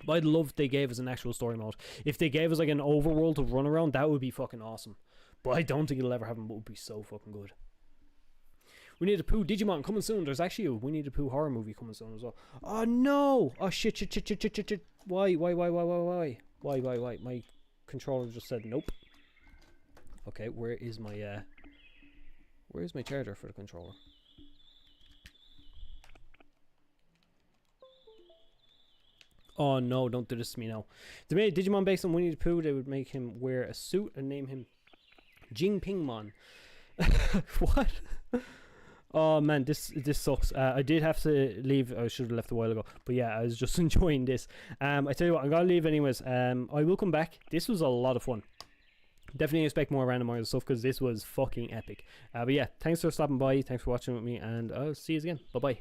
But I'd love if they gave us an actual story mode. If they gave us like an overworld to run around, that would be fucking awesome. But I don't think it'll ever happen, but it would be so fucking good. Winnie the Pooh Digimon coming soon. There's actually a Winnie the Pooh horror movie coming soon as well. Oh no! Oh shit. Why? My controller just said nope. Okay, where's my charger for the controller? Oh no, don't do this to me now. If they made a Digimon based on Winnie the Pooh, they would make him wear a suit and name him Jingpingmon. What? Oh man, this sucks. I did have to leave. I should have left a while ago. But yeah, I was just enjoying this. I tell you what, I'm gonna leave anyways. I will come back. This was a lot of fun. Definitely expect more randomizer stuff because this was fucking epic. But yeah, thanks for stopping by. Thanks for watching with me, and I'll see you again. Bye bye.